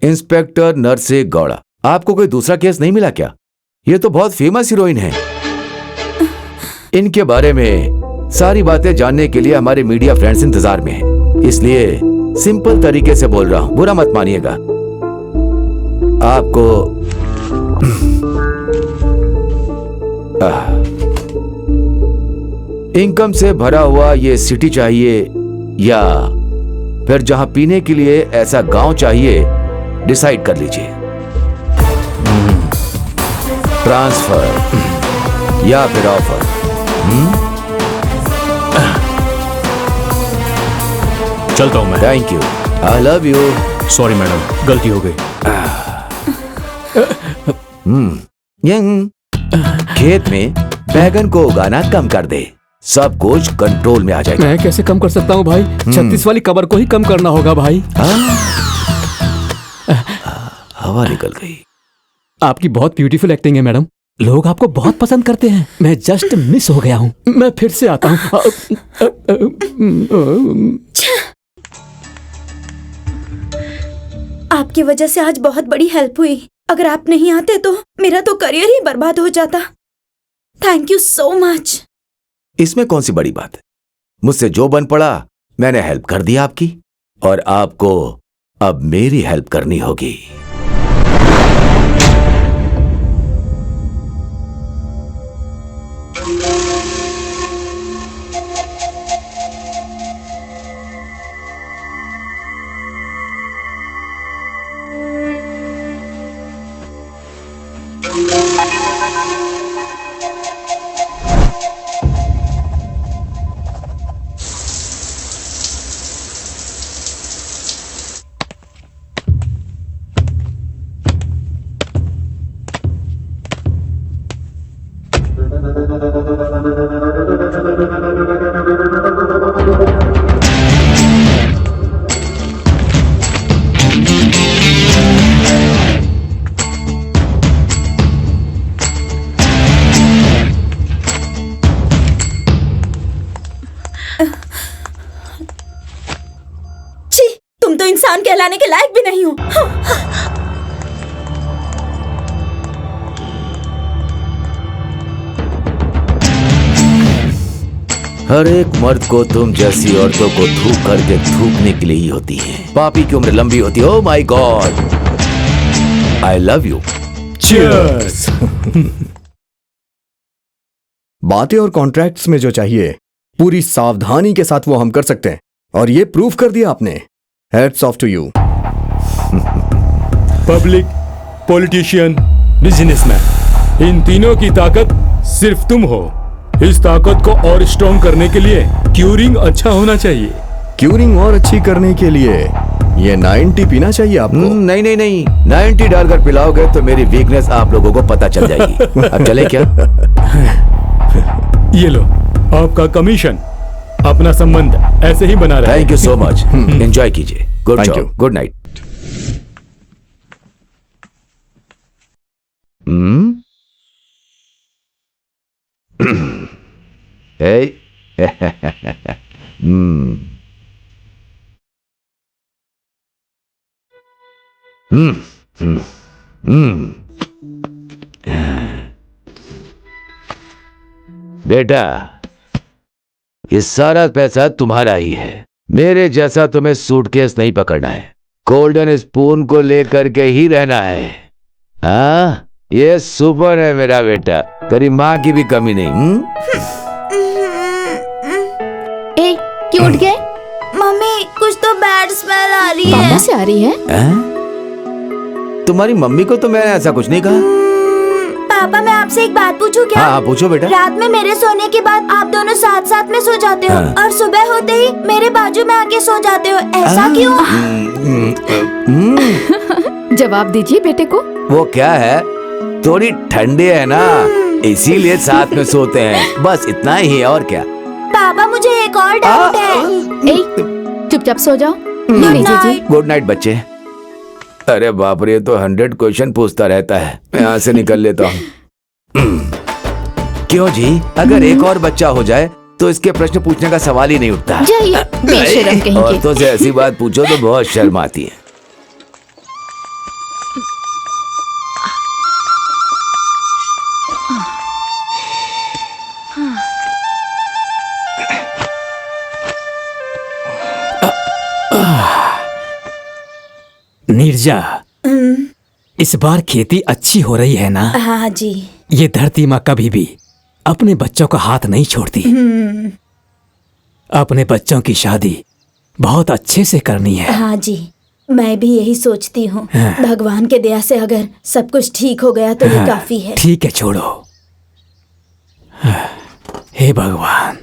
[SPEAKER 8] इंस्पेक्टर नरसे गौड़ा। आपको कोई दूसरा केस नहीं मिला क्या? ये तो बहुत फेमस हीरोइन है। इनके बारे में सारी बातें जानने के लिए हमारे मीडिया फ्रेंड्स इंतजार में हैं। इसलिए सिंपल तरीके से बोल रहा हूं, बुरा मत मानिएगा। आपको इनकम से भरा हुआ ये सिटी चाहिए या फिर जहां पीने के लिए ऐसा गांव चाहिए, डिसाइड कर लीजिए। ट्रांसफर या फिर ऑफर?
[SPEAKER 2] चलता हूं मैं।
[SPEAKER 8] Thank you, I love you.
[SPEAKER 2] Sorry madam, गलती हो गई।
[SPEAKER 8] खेत में बैगन को उगाना कम कर दे, सब कुछ कंट्रोल में आ जाएगा।
[SPEAKER 7] मैं कैसे कम कर सकता हूँ भाई? 36 वाली कबर को ही कम करना होगा भाई।
[SPEAKER 8] हवा निकल गई।
[SPEAKER 7] आपकी बहुत ब्यूटीफुल एक्टिंग है मैडम, लोग आपको बहुत पसंद करते हैं। मैं जस्ट मिस हो गया हूँ, मैं फिर से आता हूँ।
[SPEAKER 1] आपकी वजह से आज बहुत बड़ी हेल्प हुई। अगर आप नहीं आते तो मेरा तो करियर ही बर्बाद हो जाता। Thank you so much.
[SPEAKER 8] इसमें कौन सी बड़ी बात है? मुझसे जो बन पड़ा मैंने हेल्प कर दी आपकी, और आपको अब मेरी हेल्प करनी होगी।
[SPEAKER 1] तुम तो इंसान कहलाने के लायक भी नहीं हो।
[SPEAKER 8] हर एक मर्द को तुम जैसी औरतों को थूक करके थूकने के लिए ही होती है। पापी की उम्र लंबी होती है। Oh my god, I love you.
[SPEAKER 4] Cheers. बातें और कॉन्ट्रैक्ट्स में जो चाहिए पूरी सावधानी के साथ वो हम कर सकते हैं, और ये प्रूफ कर दिया आपने। Hats off to you.
[SPEAKER 6] Public, politician, businessman, इन तीनों की ताकत सिर्फ तुम हो। इस ताकत को और स्ट्रॉन्ग करने के लिए क्यूरिंग अच्छा होना चाहिए।
[SPEAKER 4] क्यूरिंग और अच्छी करने के लिए ये 90 पीना चाहिए आपको।
[SPEAKER 8] नहीं नहीं नहीं, 90 डालकर पिलाओगे तो मेरी वीकनेस आप लोगों को पता चल जाएगी। अब चले क्या?
[SPEAKER 6] ये लो आपका कमीशन। अपना संबंध ऐसे ही बना रहे।
[SPEAKER 8] Thank you so much. Enjoy कीजिए। Good
[SPEAKER 4] Thank you.
[SPEAKER 8] Job, good night. Hey. बेटा, ये सारा पैसा तुम्हारा ही है। मेरे जैसा तुम्हें सूटकेस नहीं पकड़ना है, गोल्डन स्पून को लेकर के ही रहना है। हाँ, ये सुपर है मेरा बेटा, तेरी माँ की भी कमी नहीं।
[SPEAKER 10] ए, क्यों उठ गए?
[SPEAKER 1] मम्मी, कुछ तो बैड स्मेल आ रही है।
[SPEAKER 10] कहाँ से आ रही है?
[SPEAKER 8] तुम्हारी मम्मी को तो मैंने ऐसा कुछ नहीं कहा।
[SPEAKER 1] पापा, मैं आपसे एक बात पूछूं क्या?
[SPEAKER 8] हाँ, पूछो बेटा।
[SPEAKER 1] रात में मेरे सोने के बाद आप दोनों साथ साथ में सो जाते हो, और सुबह होते ही मेरे बाजू में आके सो जाते हो, ऐसा क्यों?
[SPEAKER 10] जवाब दीजिए बेटे को।
[SPEAKER 8] वो क्या है, थोड़ी ठंडी है ना, इसीलिए साथ में सोते हैं, बस इतना ही, और क्या।
[SPEAKER 1] पापा मुझे एक और डाउट है।
[SPEAKER 10] ए, चुपचाप सो जाओ। लीजिए जी।
[SPEAKER 8] गुड नाइट बच्चे। अरे बाप रे, तो 100 क्वेश्चन पूछता रहता है, मैं यहाँ से निकल लेता हूँ। क्यों जी, अगर एक और बच्चा हो जाए तो इसके प्रश्न पूछने का सवाल ही नहीं उठता।
[SPEAKER 10] जाइए, बेशरम कहीं के।
[SPEAKER 8] औरतों से ऐसी बात पूछो तो बहुत शर्म आती है।
[SPEAKER 7] नीरजा, इस बार खेती अच्छी हो रही है ना?
[SPEAKER 1] हाँ जी।
[SPEAKER 7] ये धरती माँ कभी भी अपने बच्चों का हाथ नहीं छोड़ती। अपने बच्चों की शादी बहुत अच्छे से करनी है।
[SPEAKER 1] हाँ जी, मैं भी यही सोचती हूँ। भगवान के दया से अगर सब कुछ ठीक हो गया तो ये काफी है।
[SPEAKER 7] ठीक है, छोड़ो। हे भगवान।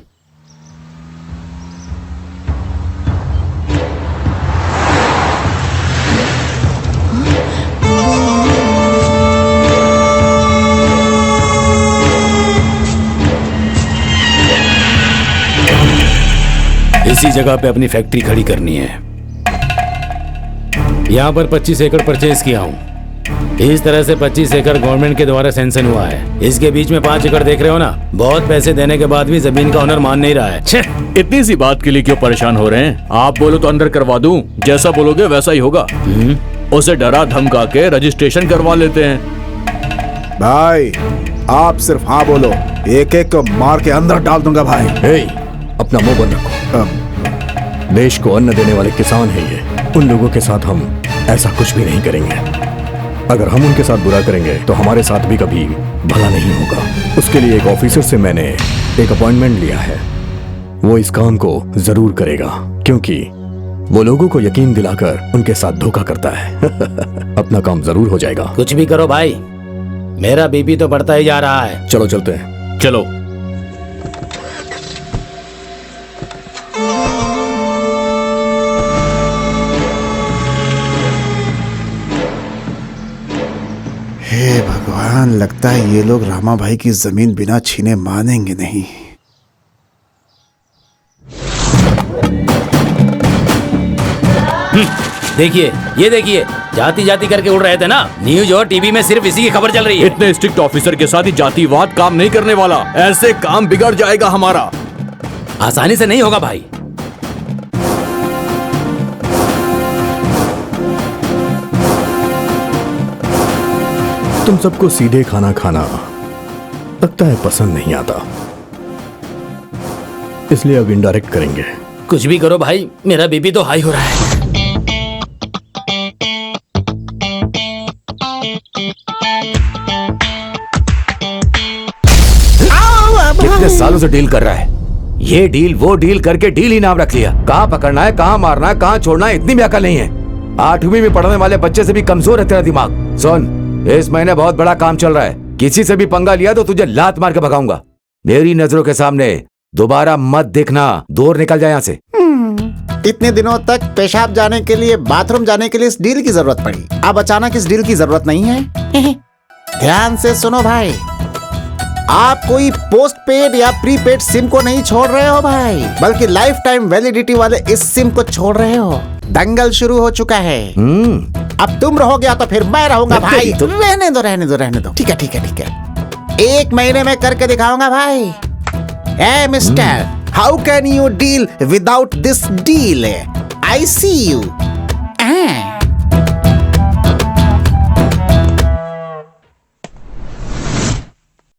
[SPEAKER 6] इसी जगह पे अपनी फैक्ट्री खड़ी करनी है। यहाँ पर 25 एकड़ परचेज किया हूँ। इस तरह से 25 एकड़ गवर्नमेंट के द्वारा सैंक्शन हुआ है। इसके बीच में 5 एकड़ देख रहे हो ना, बहुत पैसे देने के बाद भी जमीन का ओनर मान नहीं रहा है।
[SPEAKER 2] इतनी सी बात के लिए क्यों परेशान हो रहे हैं? आप बोलो तो अंदर करवा दूं, जैसा बोलोगे वैसा ही होगा। उसे डरा धमका के रजिस्ट्रेशन करवा लेते हैं।
[SPEAKER 9] भाई आप सिर्फ हाँ बोलो, एक एक को मार के अंदर डाल दूंगा भाई।
[SPEAKER 4] अपना मुंह बंद रखो। देश को अन्न देने वाले किसान हैं ये, उन लोगों के साथ हम ऐसा कुछ भी नहीं करेंगे। अगर हम उनके साथ बुरा करेंगे तो हमारे साथ भी कभी भला नहीं होगा। उसके लिए एक ऑफिसर से मैंने एक अपॉइंटमेंट लिया है, वो इस काम को जरूर करेगा, क्योंकि वो लोगों को यकीन दिलाकर उनके साथ धोखा करता है। अपना काम जरूर हो जाएगा।
[SPEAKER 5] कुछ भी करो भाई, मेरा बीपी तो बढ़ता ही जा रहा है।
[SPEAKER 4] चलो चलते हैं।
[SPEAKER 2] चलो।
[SPEAKER 9] हे भगवान, लगता है ये लोग रामा भाई की जमीन बिना छीने मानेंगे नहीं।
[SPEAKER 5] देखिए, ये देखिए, जाति जाति करके उड़ रहे थे ना, न्यूज और टीवी में सिर्फ इसी की खबर चल रही है।
[SPEAKER 2] इतने स्ट्रिक्ट ऑफिसर के साथ ही जातिवाद काम नहीं करने वाला, ऐसे काम बिगड़ जाएगा हमारा।
[SPEAKER 5] आसानी से नहीं होगा भाई।
[SPEAKER 4] तुम सबको सीधे खाना खाना लगता है पसंद नहीं आता, इसलिए अब इनडायरेक्ट करेंगे।
[SPEAKER 5] कुछ भी करो भाई, मेरा बीपी तो हाई हो रहा है।
[SPEAKER 8] कितने सालों से डील कर रहा है, ये डील वो डील करके डील ही नाम रख लिया। कहाँ पकड़ना है, कहाँ मारना है, कहाँ छोड़ना है, इतनी भी अकल नहीं है। 8वीं में पढ़ने वाले बच्चे से भी कमजोर है तेरा दिमाग। सुन, इस महीने बहुत बड़ा काम चल रहा है, किसी से भी पंगा लिया तो तुझे लात मार के भगाऊंगा। मेरी नजरों के सामने दोबारा मत देखना, दूर निकल जाए यहाँ से।
[SPEAKER 3] इतने दिनों तक पेशाब जाने के लिए, बाथरूम जाने के लिए इस डील की जरूरत पड़ी, अब अचानक इस डील की जरूरत नहीं है। ध्यान से सुनो भाई, आप कोई पोस्ट पेड या प्रीपेड सिम को नहीं छोड़ रहे हो भाई, बल्कि लाइफ टाइम वैलिडिटी वाले इस सिम को छोड़ रहे हो। दंगल शुरू हो चुका है। अब तुम रहोगे या तो फिर मैं रहूंगा भाई। रहने दो रहने दो रहने दो। ठीक है ठीक है ठीक है, 1 महीने में करके दिखाऊंगा भाई। ए mister, how can you deal without this deal? I see you.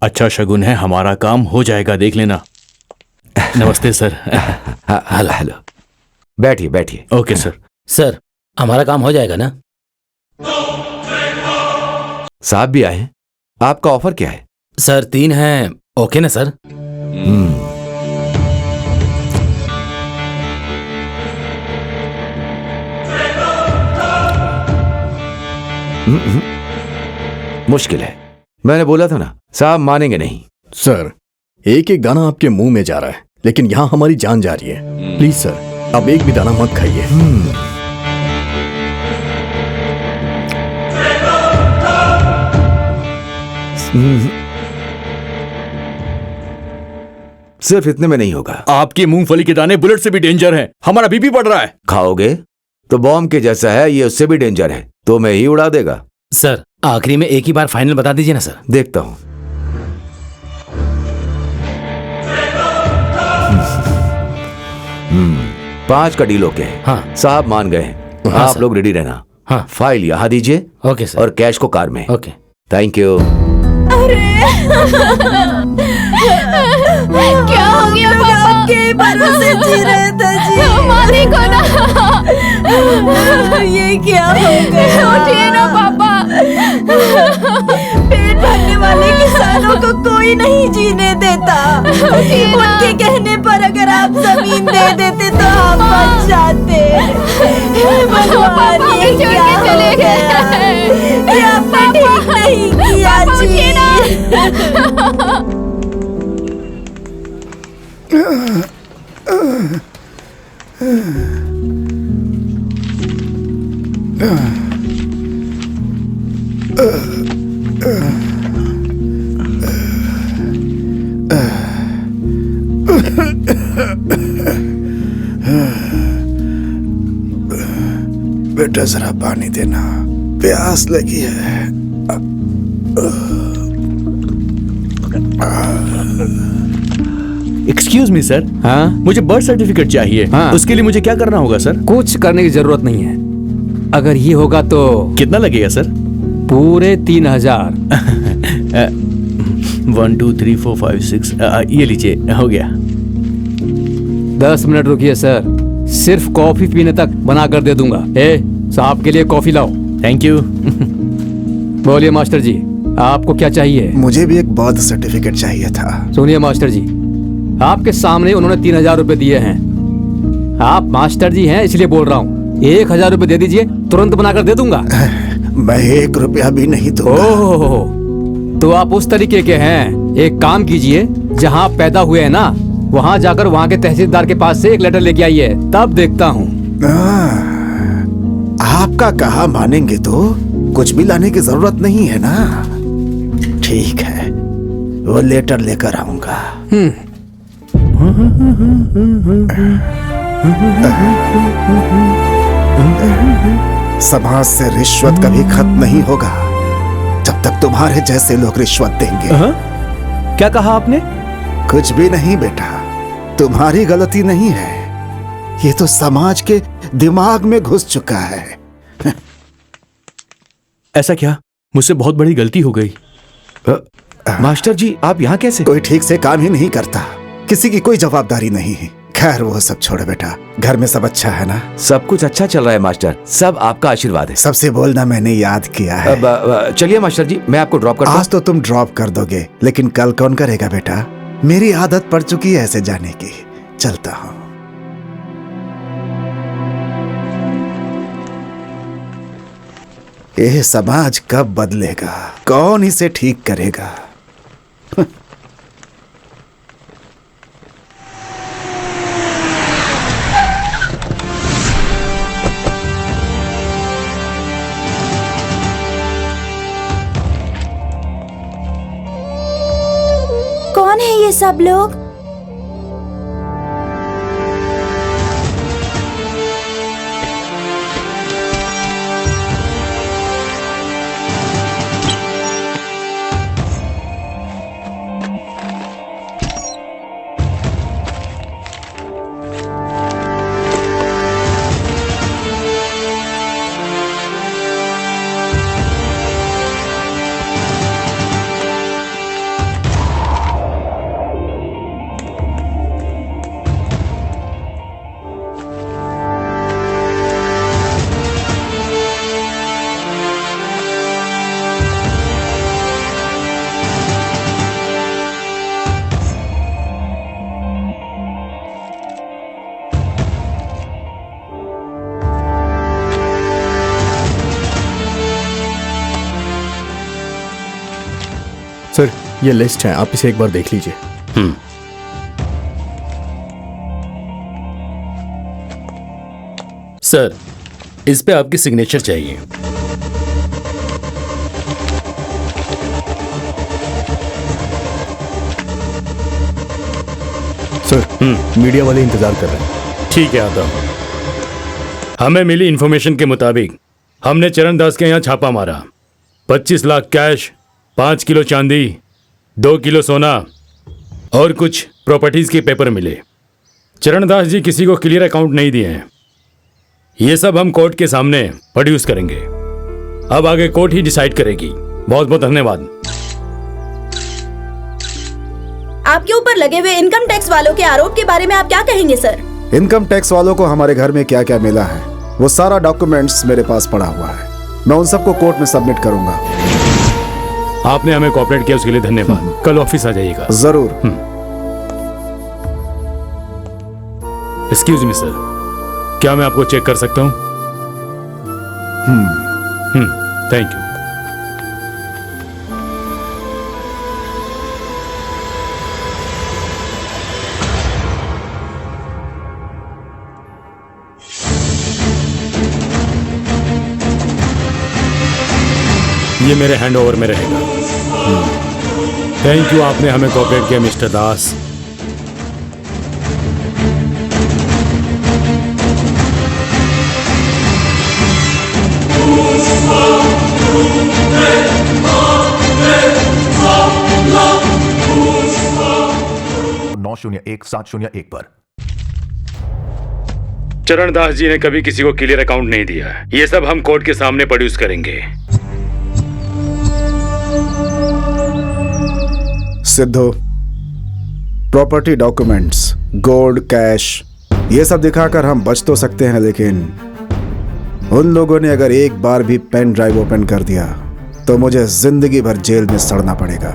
[SPEAKER 2] अच्छा शगुन है, हमारा काम हो जाएगा, देख लेना। नमस्ते सर।
[SPEAKER 8] हेलो हेलो, बैठिए बैठिए।
[SPEAKER 2] Okay sir.
[SPEAKER 5] सर, हमारा काम हो जाएगा ना?
[SPEAKER 8] साहब भी आए, आपका ऑफर क्या है?
[SPEAKER 5] सर 3 हैं, ओके ना सर?
[SPEAKER 8] मुश्किल है, मैंने बोला था ना, साहब मानेंगे नहीं।
[SPEAKER 4] सर, एक एक दाना आपके मुंह में जा रहा है, लेकिन यहाँ हमारी जान जा रही है। प्लीज सर, अब एक भी दाना मत खाइए।
[SPEAKER 8] सिर्फ इतने में नहीं होगा।
[SPEAKER 2] आपकी मूंगफली के दाने बुलेट से भी डेंजर हैं। हमारा बीपी बढ़ रहा है।
[SPEAKER 8] खाओगे तो बॉम्ब के जैसा है, ये उससे भी डेंजर है, तो मैं ही उड़ा देगा।
[SPEAKER 5] सर आखिरी में एक ही बार फाइनल बता दीजिए ना सर।
[SPEAKER 8] देखता हूं। पांच का डील ओके।
[SPEAKER 5] हाँ
[SPEAKER 8] साहब मान गए।
[SPEAKER 5] हाँ,
[SPEAKER 8] आप लोग रेडी रहना।
[SPEAKER 5] हाँ
[SPEAKER 8] फाइल यहाँ दीजिए।
[SPEAKER 5] Okay sir.
[SPEAKER 8] और कैश को कार में।
[SPEAKER 5] Okay
[SPEAKER 8] thank you.
[SPEAKER 10] क्या हो गया पापा?
[SPEAKER 1] आपके भरोसे जी रहे थे जी।
[SPEAKER 10] मालिक हो ना।
[SPEAKER 1] ये क्या हो गया?
[SPEAKER 10] उठिए ना पापा।
[SPEAKER 1] पेट भरने वाले किसानों को कोई नहीं जीने देता। उनके कहने पर अगर आप जमीन दे देते तो आप बच जाते। भगवान ये क्या
[SPEAKER 10] चले गए?
[SPEAKER 1] ये आपने ठीक नहीं किया जी।
[SPEAKER 9] बेटा जरा पानी देना, प्यास लगी है।
[SPEAKER 2] Excuse me sir.
[SPEAKER 7] हाँ
[SPEAKER 2] मुझे बर्थ सर्टिफिकेट चाहिए।
[SPEAKER 7] हाँ।
[SPEAKER 2] उसके लिए मुझे क्या करना होगा सर?
[SPEAKER 7] कुछ करने की जरूरत नहीं है। अगर ये होगा तो
[SPEAKER 2] कितना लगेगा सर?
[SPEAKER 7] पूरे 3000।
[SPEAKER 2] 1 2 3 4 5 6 ये लीजिए, हो गया।
[SPEAKER 7] 10 मिनट रुकिए सर, सिर्फ कॉफी पीने तक बना कर दे दूंगा। साहब के लिए कॉफी लाओ।
[SPEAKER 2] Thank you.
[SPEAKER 7] बोलिए मास्टर जी, आपको क्या चाहिए?
[SPEAKER 9] मुझे भी एक बर्थ सर्टिफिकेट चाहिए था।
[SPEAKER 7] सुनिए मास्टर जी, आपके सामने उन्होंने 3000 रुपए दिए हैं। आप मास्टर जी हैं इसलिए बोल रहा हूँ। 1000 रुपए दे दीजिए, तुरंत बनाकर दे दूंगा।
[SPEAKER 9] मैं 1 रुपया भी नहीं दूंगा।
[SPEAKER 7] ओह, तो आप उस तरीके के हैं। एक काम कीजिए, जहाँ आप पैदा हुए हैं ना, वहाँ जाकर वहाँ के तहसीलदार के पास से एक लेटर लेके आइए, तब देखता हूँ।
[SPEAKER 9] आपका कहा मानेंगे तो कुछ भी लाने की जरूरत नहीं है ना। ठीक है, वो लेटर लेकर आऊंगा। समाज से रिश्वत कभी खत्म नहीं होगा जब तक तुम्हारे जैसे लोग रिश्वत देंगे।
[SPEAKER 12] क्या कहा आपने?
[SPEAKER 9] कुछ भी नहीं बेटा, तुम्हारी गलती नहीं है, ये तो समाज के दिमाग में घुस चुका है।
[SPEAKER 2] ऐसा क्या? मुझसे बहुत बड़ी गलती हो गई।
[SPEAKER 8] मास्टर जी आप यहाँ कैसे?
[SPEAKER 9] कोई ठीक से काम ही नहीं करता, किसी की कोई जवाबदारी नहीं है। खैर वो सब छोड़ो बेटा, घर में सब अच्छा है ना?
[SPEAKER 8] सब कुछ अच्छा चल रहा है मास्टर, सब आपका आशीर्वाद है।
[SPEAKER 9] सबसे बोलना मैंने याद किया है।
[SPEAKER 8] चलिए मास्टर जी, मैं आपको ड्रॉप करता हूं।
[SPEAKER 9] आज तो तुम ड्रॉप कर दोगे, लेकिन कल कौन करेगा बेटा? मेरी आदत पड़ चुकी है ऐसे जाने की। चलता हूँ। यह समाज कब बदलेगा? कौन इसे ठीक करेगा?
[SPEAKER 1] कौन है ये सब लोग?
[SPEAKER 12] सर ये लिस्ट है, आप इसे एक बार देख लीजिए।
[SPEAKER 13] सर इस पे आपकी सिग्नेचर चाहिए।
[SPEAKER 4] मीडिया वाले इंतजार कर रहे हैं।
[SPEAKER 6] ठीक है, आता हूँ। हमें मिली इन्फॉर्मेशन के मुताबिक हमने चरण दास के यहाँ छापा मारा। 25 लाख कैश, 5 किलो चांदी, 2 किलो सोना और कुछ प्रॉपर्टीज के पेपर मिले। चरण दास जी किसी को क्लियर अकाउंट नहीं दिए हैं। ये सब हम कोर्ट के सामने प्रोड्यूस करेंगे। अब आगे कोर्ट ही डिसाइड करेगी। बहुत बहुत धन्यवाद।
[SPEAKER 1] आपके ऊपर लगे हुए इनकम टैक्स वालों के आरोप के बारे में आप क्या कहेंगे सर?
[SPEAKER 9] इनकम टैक्स वालों को हमारे घर में क्या क्या मिला है वो सारा डॉक्यूमेंट्स मेरे पास पड़ा हुआ है। मैं उन सबको कोर्ट में सबमिट करूंगा।
[SPEAKER 6] आपने हमें कोऑपरेट किया उसके लिए धन्यवाद। कल ऑफिस आ जाइएगा।
[SPEAKER 9] जरूर।
[SPEAKER 6] एक्सक्यूज मी सर, क्या मैं आपको चेक कर सकता हूँ? Thank you. ये मेरे हैंडओवर में रहेगा। थैंक यू, आपने हमें कोऑपरेट किया मिस्टर दास। चरण दास जी ने कभी किसी को क्लियर अकाउंट नहीं दिया। ये सब हम कोर्ट के सामने प्रोड्यूस करेंगे।
[SPEAKER 9] Sidhu, property documents, gold, cash, ये सब दिखाकर हम बच तो सकते हैं, लेकिन उन लोगों ने अगर एक बार भी पेन ड्राइव ओपन कर दिया तो मुझे जिंदगी भर जेल में सड़ना पड़ेगा।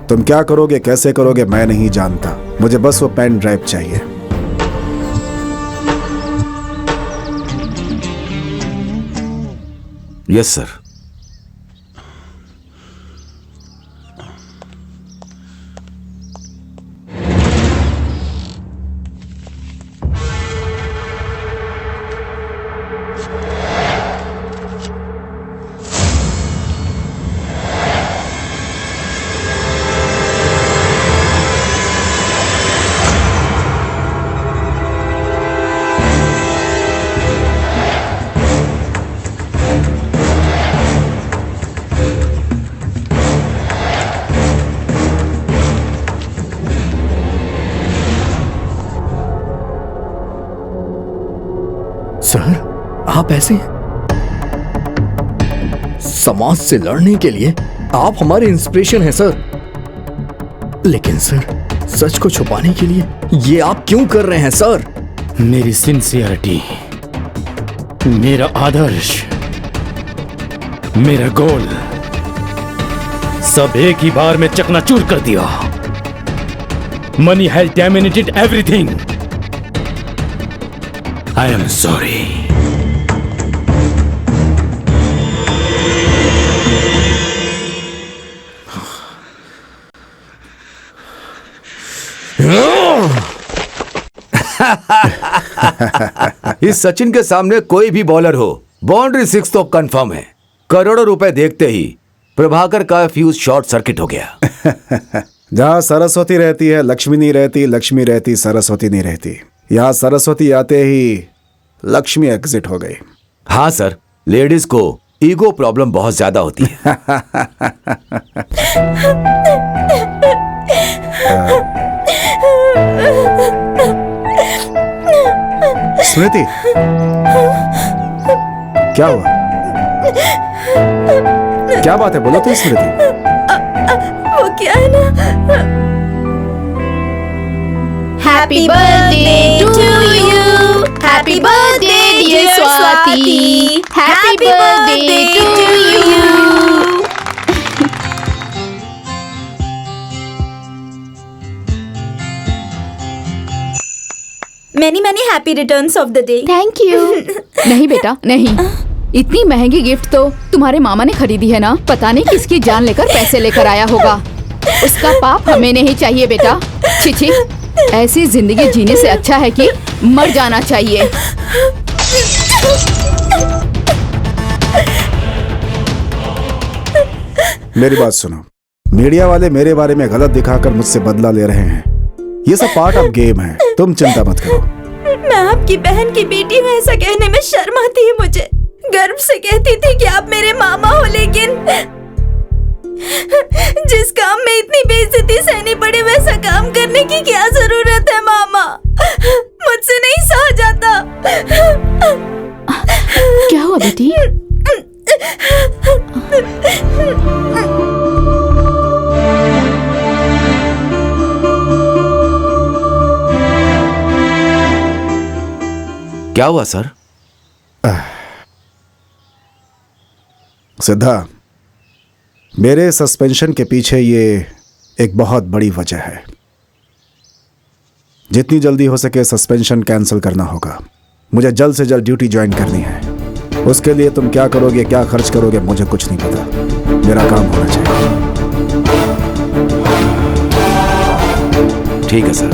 [SPEAKER 9] तुम क्या करोगे, कैसे करोगे, मैं नहीं जानता। मुझे बस वो पेन ड्राइव चाहिए।
[SPEAKER 8] Yes sir.
[SPEAKER 4] सर, आप ऐसे समाज से लड़ने के लिए आप हमारे इंस्पिरेशन हैं सर। लेकिन सर, सच को छुपाने के लिए ये आप क्यों कर रहे हैं सर?
[SPEAKER 6] मेरी सिंसियरिटी, मेरा आदर्श, मेरा गोल सब एक ही बार में चकनाचूर कर दिया। Money has dominated everything. I am sorry.
[SPEAKER 8] इस सचिन के सामने कोई भी बॉलर हो, बाउंड्री 6 तो कंफर्म है। करोड़ों रुपए देखते ही प्रभाकर का फ्यूज शॉर्ट सर्किट हो गया।
[SPEAKER 9] जहाँ सरस्वती रहती है लक्ष्मी नहीं रहती, लक्ष्मी रहती सरस्वती नहीं रहती। यहाँ सरस्वती आते ही लक्ष्मी एग्जिट हो गई।
[SPEAKER 8] हाँ सर, लेडीज को ईगो प्रॉब्लम बहुत ज्यादा होती है।
[SPEAKER 9] स्मृति, क्या हुआ? क्या बात है, बोलो तो स्मृति।
[SPEAKER 1] वो क्या है ना,
[SPEAKER 10] happy birthday to you, happy birthday dear Swati, happy birthday to you.
[SPEAKER 1] Many many happy returns of the day.
[SPEAKER 10] Thank you. नहीं बेटा नहीं, इतनी महंगी गिफ्ट तो तुम्हारे मामा ने खरीदी है ना। पता नहीं किसकी जान लेकर पैसे लेकर आया होगा। उसका पाप हमें नहीं चाहिए बेटा। छी छी, ऐसी जिंदगी जीने से अच्छा है कि मर जाना चाहिए।
[SPEAKER 9] मेरी बात सुनो, मीडिया वाले मेरे बारे में गलत दिखाकर मुझसे बदला ले रहे हैं। ये सब पार्ट ऑफ गेम है, तुम चिंता मत करो।
[SPEAKER 1] मैं आपकी बहन की बेटी हूँ, ऐसा कहने में शर्म आती है मुझे। गर्व से कहती थी कि आप मेरे मामा हो, लेकिन जिस काम में इतनी बेइज्जती सहनी पड़े वैसा काम करने की क्या जरूरत है मामा? मुझसे नहीं सहा जाता।
[SPEAKER 10] क्या हुआ बेटी?
[SPEAKER 8] क्या हुआ सर?
[SPEAKER 9] सिद्धा, मेरे सस्पेंशन के पीछे ये एक बहुत बड़ी वजह है। जितनी जल्दी हो सके सस्पेंशन कैंसिल करना होगा। मुझे जल्द से जल्द ड्यूटी ज्वाइन करनी है। उसके लिए तुम क्या करोगे, क्या खर्च करोगे, मुझे कुछ नहीं पता। मेरा काम होना चाहिए।
[SPEAKER 8] ठीक है सर।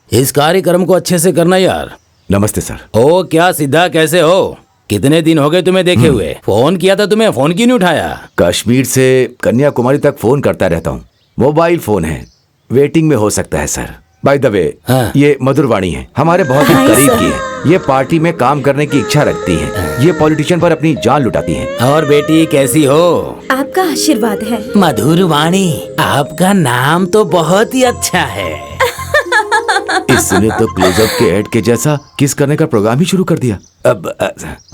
[SPEAKER 5] इस कार्यक्रम को अच्छे से करना यार।
[SPEAKER 8] नमस्ते सर।
[SPEAKER 5] ओ क्या सिद्धा, कैसे हो? कितने दिन हो गए तुम्हें देखे हुए? फोन किया था तुम्हें, फोन क्यों नहीं उठाया?
[SPEAKER 8] कश्मीर से कन्याकुमारी तक फोन करता रहता हूँ। मोबाइल फोन है, वेटिंग में हो सकता है सर। बाय द वे, ये मधुरवाणी है, हमारे बहुत ही करीब की है। ये पार्टी में काम करने की इच्छा रखती है। ये पॉलिटिशियन पर अपनी जान लुटाती है।
[SPEAKER 5] और बेटी कैसी हो?
[SPEAKER 1] आपका आशीर्वाद है।
[SPEAKER 5] मधुरवाणी, आपका नाम तो बहुत ही अच्छा है।
[SPEAKER 8] इसने तो क्लोजअप के ऐड के जैसा किस करने का प्रोग्राम ही शुरू कर दिया। अब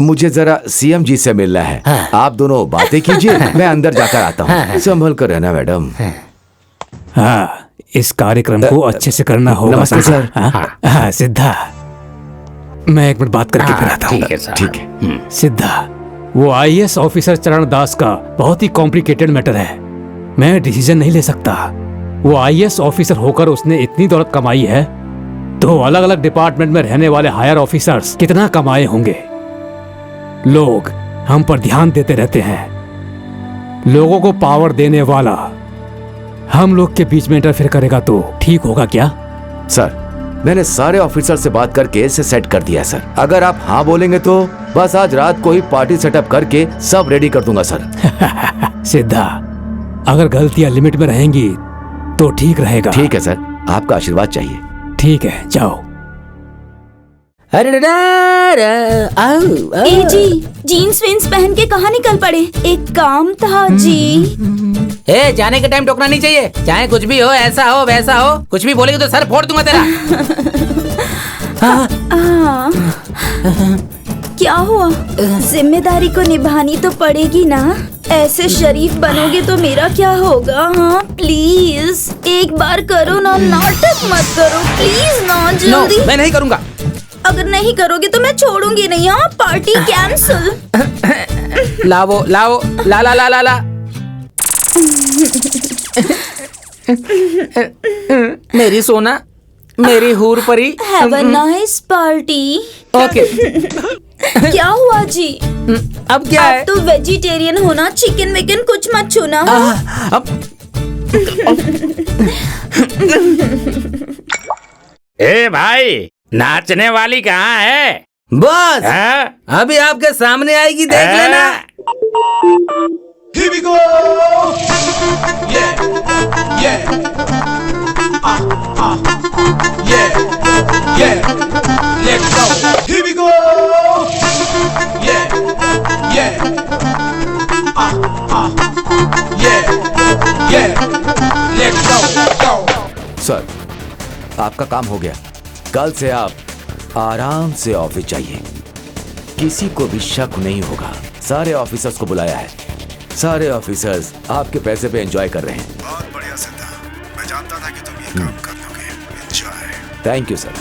[SPEAKER 8] मुझे जरा सीएम जी से मिलना है। आप दोनों बातें कीजिए, मैं अंदर जाकर आता हूँ। संभल कर रहना मैडम।
[SPEAKER 7] हाँ, इस कार्यक्रम को अच्छे से करना होगा।
[SPEAKER 8] नमस्ते सर।
[SPEAKER 7] हाँ, सिद्धा, मैं एक मिनट बात करके फिर आता हूँ।
[SPEAKER 5] ठीक है सर।
[SPEAKER 8] ठीक है।
[SPEAKER 7] सिद्धा, वो आईएएस ऑफिसर चरण दास का बहुत ही कॉम्प्लिकेटेड मैटर है। मैं डिसीजन नहीं ले सकता। वो आईएएस ऑफिसर होकर उसने इतनी दौलत कमाई है, तो अलग अलग डिपार्टमेंट में रहने वाले हायर ऑफिसर्स कितना कमाए होंगे। लोग हम पर ध्यान देते रहते हैं। लोगों को पावर देने वाला हम लोग के बीच में इंटरफेयर करेगा तो ठीक होगा क्या?
[SPEAKER 8] सर, मैंने सारे ऑफिसर से बात करके इसे सेट कर दिया सर। अगर आप हाँ बोलेंगे तो बस आज रात को ही पार्टी सेटअप करके सब रेडी कर दूंगा सर।
[SPEAKER 7] सिद्धा, अगर गलतियां लिमिट में रहेंगी तो ठीक रहेगा।
[SPEAKER 8] ठीक है सर, आपका आशीर्वाद चाहिए।
[SPEAKER 7] ठीक है, जाओ।
[SPEAKER 5] अरे
[SPEAKER 1] ए जी, जीन्स वीन्स पहन के कहाँ निकल पड़े? एक काम था जी।
[SPEAKER 5] ए, जाने के टाइम टोकना नहीं चाहिए। चाहे कुछ भी हो, ऐसा हो वैसा हो, कुछ भी बोलेगी तो सर फोड़ दूंगा तेरा।
[SPEAKER 1] क्या हुआ? जिम्मेदारी को निभानी तो पड़ेगी ना। ऐसे शरीफ बनोगे तो मेरा क्या होगा? हाँ प्लीज एक बार करो ना, नाटक मत करो प्लीज ना, जल्दी।
[SPEAKER 5] मैं नहीं करूँगा।
[SPEAKER 1] अगर नहीं करोगे तो मैं छोड़ूंगी नहीं। हाँ, पार्टी कैंसिल।
[SPEAKER 5] लाओ लाओ, ला ला ला ला ला। मेरी सोना, मेरी हूर परी।
[SPEAKER 1] Have a nice party.
[SPEAKER 5] Okay.
[SPEAKER 1] क्या हुआ जी?
[SPEAKER 5] अब क्या है?
[SPEAKER 1] आप तो वेजिटेरियन हो ना, चिकन विकन कुछ मत छूना।
[SPEAKER 5] ए भाई, नाचने वाली कहाँ है? बस अभी आपके सामने आएगी, देख लेना।
[SPEAKER 14] Here we go. Yeah, yeah. Yeah, yeah. Let's go. Here we go. Yeah, yeah. Yeah, yeah. Let's go. Go.
[SPEAKER 8] Sir, आपका काम हो गया। कल से आप आराम से ऑफिस जाइए। किसी को भी शक नहीं होगा। सारे ऑफिसर्स को बुलाया है। सारे ऑफिसर्स आपके पैसे पे एंजॉय कर रहे हैं।
[SPEAKER 9] बहुत बढ़िया सिद्धा, मैं जानता था कि तुम ये काम कर लोगे। Enjoy.
[SPEAKER 8] Thank you sir.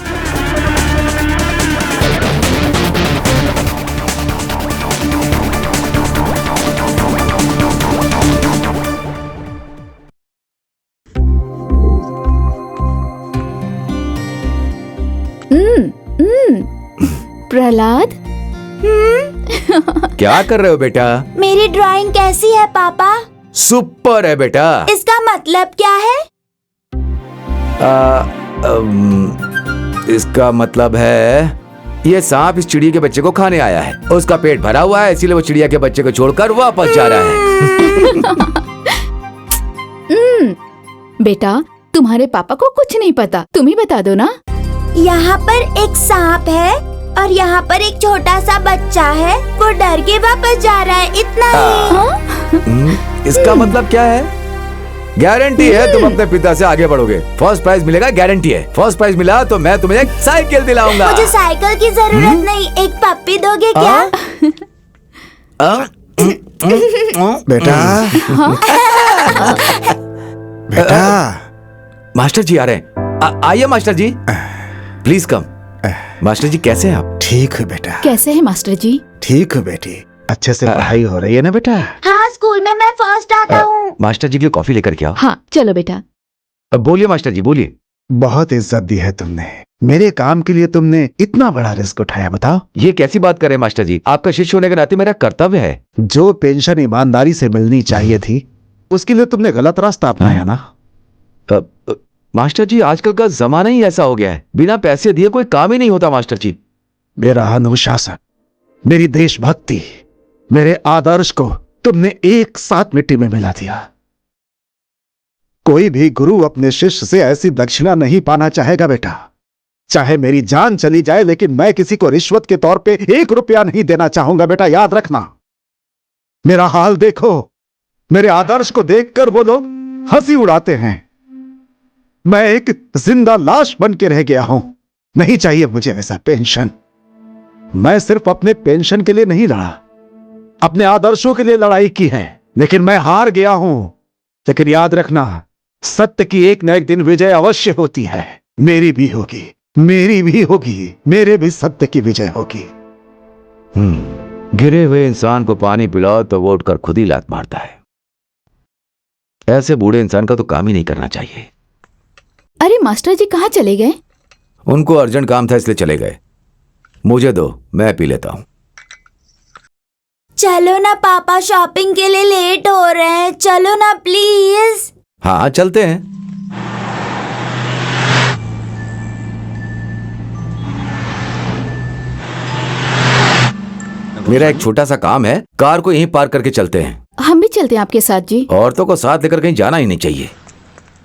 [SPEAKER 10] Prahlad,
[SPEAKER 8] क्या कर रहे हो बेटा?
[SPEAKER 1] मेरी ड्राइंग कैसी है पापा?
[SPEAKER 8] सुपर है बेटा।
[SPEAKER 1] इसका मतलब क्या है?
[SPEAKER 8] इसका मतलब है ये सांप इस चिड़िया के बच्चे को खाने आया है। उसका पेट भरा हुआ है, इसीलिए वो चिड़िया के बच्चे को छोड़कर वापस जा रहा है।
[SPEAKER 10] बेटा, तुम्हारे पापा को कुछ नहीं पता, तुम ही बता दो ना।
[SPEAKER 1] यहाँ पर एक सांप है और यहाँ पर एक छोटा सा बच्चा है, वो डर के वापस जा रहा है, इतना ही।
[SPEAKER 8] इसका मतलब क्या है? गारंटी है तुम अपने पिता से आगे बढ़ोगे। फर्स्ट प्राइज मिलेगा, गारंटी है। फर्स्ट प्राइज मिला तो मैं तुम्हें एक साइकिल दिलाऊंगा।
[SPEAKER 1] मुझे साइकिल की जरूरत नहीं, एक पप्पी दोगे क्या?
[SPEAKER 9] बेटा बेटा,
[SPEAKER 8] मास्टर जी आ रहे हैं। आइए master ji, please come. Master ji कैसे हैं आप?
[SPEAKER 9] ठीक है बेटा।
[SPEAKER 10] कैसे है मास्टर जी?
[SPEAKER 9] ठीक है बेटी, अच्छे से पढ़ाई हो रही है ना बेटा?
[SPEAKER 1] हाँ, स्कूल में मैं फर्स्ट आता हूँ।
[SPEAKER 8] मास्टर जी के लिए कॉफी लेकर के आओ।
[SPEAKER 10] हाँ चलो बेटा।
[SPEAKER 8] अब बोलिए मास्टर जी, बोलिए।
[SPEAKER 9] बहुत इज्जत दी है तुमने, मेरे काम के लिए तुमने इतना बड़ा रिस्क उठाया। बताओ
[SPEAKER 8] ये कैसी बात कर रहे हैं मास्टर जी? आपका शिष्य होने के नाते मेरा कर्तव्य है।
[SPEAKER 9] जो पेंशन ईमानदारी से मिलनी चाहिए थी, उसके लिए तुमने गलत रास्ता अपनाया ना।
[SPEAKER 8] मास्टर जी आजकल का जमाना ही ऐसा हो गया है, बिना पैसे दिए कोई काम ही नहीं होता मास्टर जी।
[SPEAKER 9] मेरा अनुशासन, मेरी देशभक्ति, मेरे आदर्श को तुमने एक साथ मिट्टी में मिला दिया। कोई भी गुरु अपने शिष्य से ऐसी दक्षिणा नहीं पाना चाहेगा बेटा। चाहे मेरी जान चली जाए, लेकिन मैं किसी को रिश्वत के तौर पे 1 रुपया नहीं देना चाहूंगा बेटा, याद रखना। मेरा हाल देखो, मेरे आदर्श को देखकर वो लोग हंसी उड़ाते हैं। मैं एक जिंदा लाश बन के रह गया हूं। नहीं चाहिए मुझे ऐसा पेंशन। मैं सिर्फ अपने पेंशन के लिए नहीं लड़ा, अपने आदर्शों के लिए लड़ाई की है, लेकिन मैं हार गया हूं। लेकिन याद रखना, सत्य की एक न एक दिन विजय अवश्य होती है। मेरी भी होगी, मेरी भी होगी, मेरे भी सत्य की विजय होगी।
[SPEAKER 8] गिरे हुए इंसान को पानी पिलाओ तो वो उठकर खुद ही लात मारता है। ऐसे बूढ़े इंसान का तो काम ही नहीं करना चाहिए।
[SPEAKER 10] अरे मास्टर जी कहाँ चले गए?
[SPEAKER 8] उनको अर्जेंट काम था इसलिए चले गए। मुझे दो, मैं पी लेता हूं।
[SPEAKER 1] चलो ना पापा, शॉपिंग के लिए लेट हो रहे हैं, चलो ना प्लीज।
[SPEAKER 8] हाँ चलते हैं। मेरा एक छोटा सा काम है, कार को यहीं पार्क करके चलते हैं।
[SPEAKER 10] हम भी चलते हैं आपके साथ जी।
[SPEAKER 8] औरतों को साथ लेकर कहीं जाना ही नहीं चाहिए।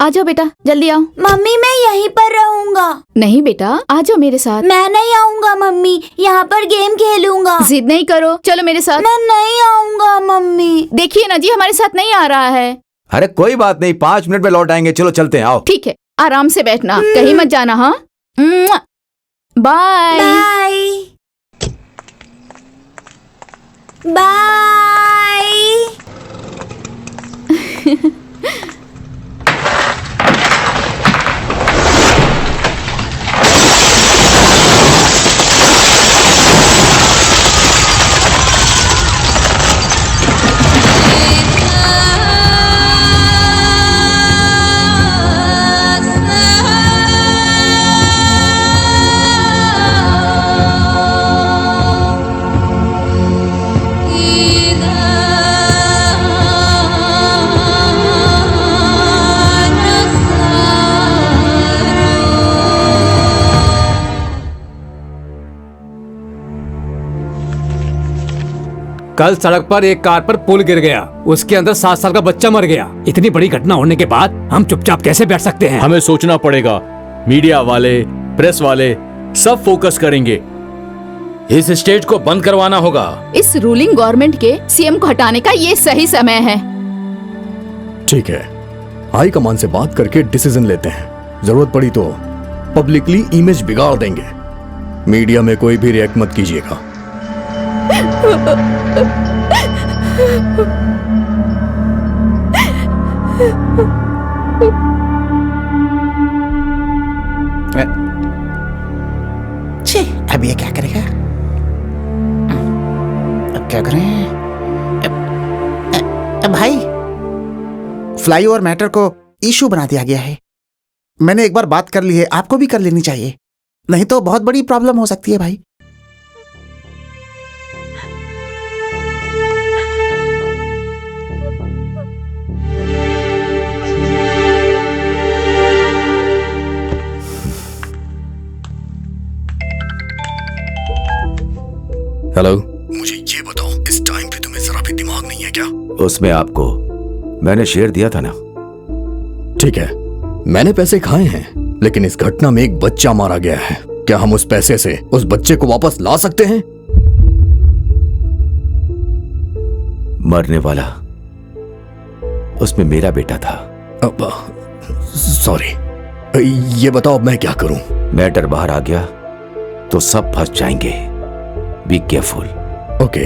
[SPEAKER 10] आ जाओ बेटा, जल्दी आओ।
[SPEAKER 1] मम्मी मैं यहीं पर रहूंगा।
[SPEAKER 10] नहीं बेटा, आ जाओ मेरे साथ।
[SPEAKER 1] मैं नहीं आऊंगा मम्मी, यहाँ पर गेम खेलूंगा।
[SPEAKER 10] जिद नहीं करो, चलो मेरे साथ।
[SPEAKER 1] मैं नहीं आऊंगा मम्मी।
[SPEAKER 10] देखिए ना जी, हमारे साथ नहीं आ रहा है।
[SPEAKER 8] अरे कोई बात नहीं, 5 मिनट में लौट आएंगे। चलो चलते हैं, आओ।
[SPEAKER 10] ठीक है, आराम से बैठना, कहीं मत जाना। हाँ, बाय
[SPEAKER 1] बाय।
[SPEAKER 7] कल सड़क पर एक कार पर पुल गिर गया, उसके अंदर 7 साल का बच्चा मर गया। इतनी बड़ी घटना होने के बाद हम चुपचाप कैसे बैठ सकते हैं?
[SPEAKER 2] हमें सोचना पड़ेगा। मीडिया वाले, प्रेस वाले सब फोकस करेंगे।
[SPEAKER 13] इस स्टेट को बंद करवाना होगा।
[SPEAKER 10] इस रूलिंग गवर्नमेंट के सीएम को हटाने का ये सही समय है।
[SPEAKER 4] ठीक है, हाई कमान से बात करके डिसीजन लेते हैं। जरूरत पड़ी तो पब्लिकली इमेज बिगाड़ देंगे। मीडिया में कोई भी रिएक्ट मत कीजिएगा।
[SPEAKER 3] छे, अब ये क्या करेगा? अब क्या करें? भाई, फ्लाईओवर मैटर को इशू बना दिया गया है। मैंने एक बार बात कर ली है, आपको भी कर लेनी चाहिए, नहीं तो बहुत बड़ी प्रॉब्लम हो सकती है भाई।
[SPEAKER 8] हेलो,
[SPEAKER 4] मुझे ये बताओ, इस टाइम पे तुम्हें जरा भी दिमाग नहीं है क्या?
[SPEAKER 8] उसमें आपको मैंने शेयर दिया था ना।
[SPEAKER 4] ठीक है, मैंने पैसे खाए हैं, लेकिन इस घटना में एक बच्चा मारा गया है। क्या हम उस पैसे से उस बच्चे को वापस ला सकते हैं?
[SPEAKER 8] मरने वाला उसमें मेरा बेटा था।
[SPEAKER 4] सॉरी, ये बताओ अब मैं क्या करूं?
[SPEAKER 8] मैटर बाहर आ गया तो सब फंस जाएंगे। Be careful.
[SPEAKER 4] ओके।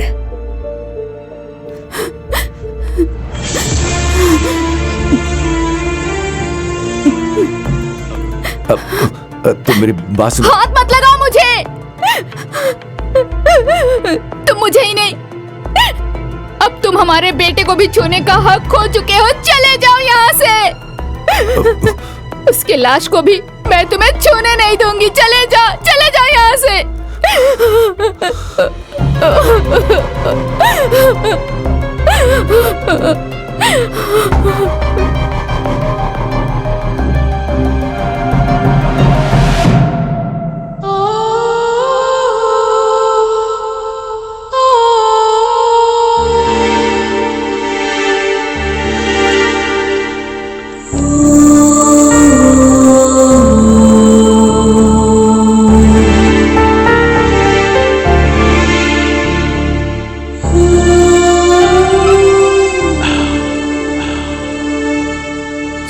[SPEAKER 8] तुम मेरी बात सुनो।
[SPEAKER 10] हाथ मत लगाओ मुझे। तुम मुझे ही नहीं, अब तुम हमारे बेटे को भी छूने का हक खो चुके हो। चले जाओ यहाँ से। उसके लाश को भी मैं तुम्हें छूने नहीं दूंगी। चले जाओ यहाँ से।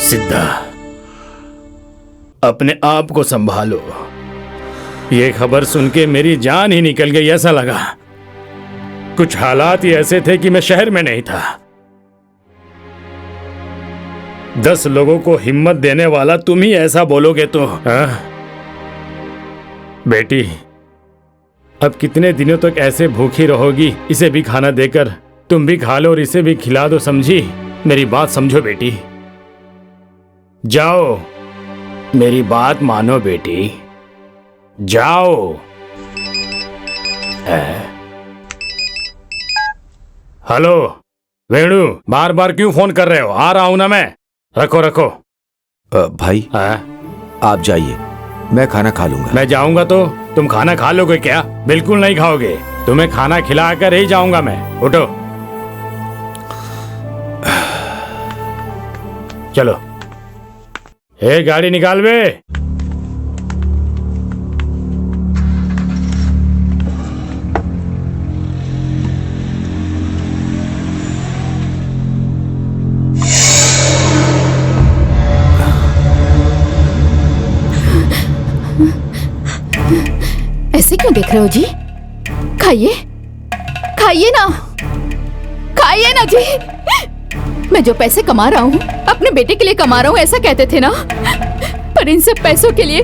[SPEAKER 13] सिद्धा, अपने आप को संभालो। ये खबर सुन के मेरी जान ही निकल गई। ऐसा लगा कुछ हालात ही ऐसे थे कि मैं शहर में नहीं था। 10 लोगों को हिम्मत देने वाला तुम ही ऐसा बोलोगे तो? बेटी, अब कितने दिनों तक ऐसे भूखी रहोगी? इसे भी खाना देकर तुम भी खा लो और इसे भी खिला दो, समझी? मेरी बात समझो बेटी। जाओ, मेरी बात मानो बेटी, जाओ। हेलो वेणु, बार बार क्यों फोन कर रहे हो? आ रहा हूं ना मैं। रखो।
[SPEAKER 8] भाई आप जाइए, मैं खाना खा लूंगा।
[SPEAKER 13] मैं जाऊंगा तो तुम खाना खा लोगे क्या? बिल्कुल नहीं खाओगे। तुम्हें खाना खिलाकर ही जाऊंगा मैं। उठो, चलो। गाड़ी निकाल बे।
[SPEAKER 10] ऐसे क्यों देख रहे हो जी? खाइए ना जी। मैं जो पैसे कमा रहा हूँ अपने बेटे के लिए कमा रहा हूँ, ऐसा कहते थे ना। पर इन सब पैसों के लिए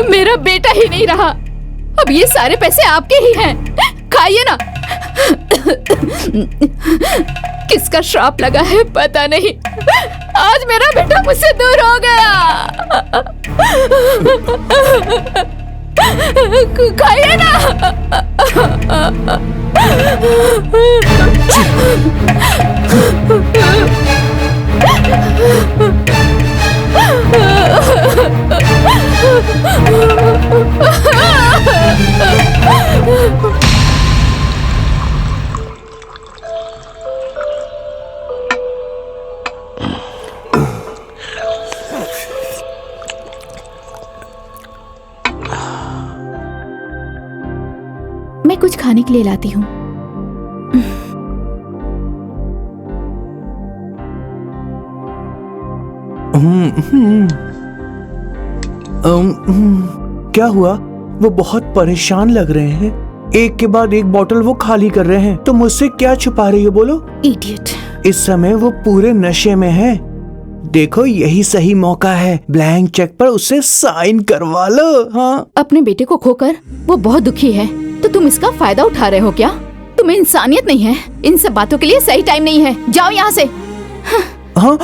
[SPEAKER 10] मेरा बेटा ही नहीं रहा। अब ये सारे पैसे आपके ही हैं। खाइए ना। किसका श्राप लगा है पता नहीं, आज मेरा बेटा मुझसे दूर हो गया। खाइए ना। मैं कुछ खाने के लिए लाती हूँ।
[SPEAKER 12] क्या हुआ? वो बहुत परेशान लग रहे हैं। एक के बाद एक बोतल वो खाली कर रहे हैं। तो मुझसे क्या छुपा रही हो? बोलो।
[SPEAKER 10] इडियट।
[SPEAKER 12] इस समय वो पूरे नशे में है। देखो, यही सही मौका है। ब्लैंक चेक पर उससे साइन करवा लो। हाँ,
[SPEAKER 10] अपने बेटे को खोकर वो बहुत दुखी है, तो तुम इसका फायदा उठा रहे हो क्या? तुम्हें इंसानियत नहीं है। इन सब बातों के लिए सही टाइम नहीं है। जाओ यहाँ से।
[SPEAKER 12] हाँ,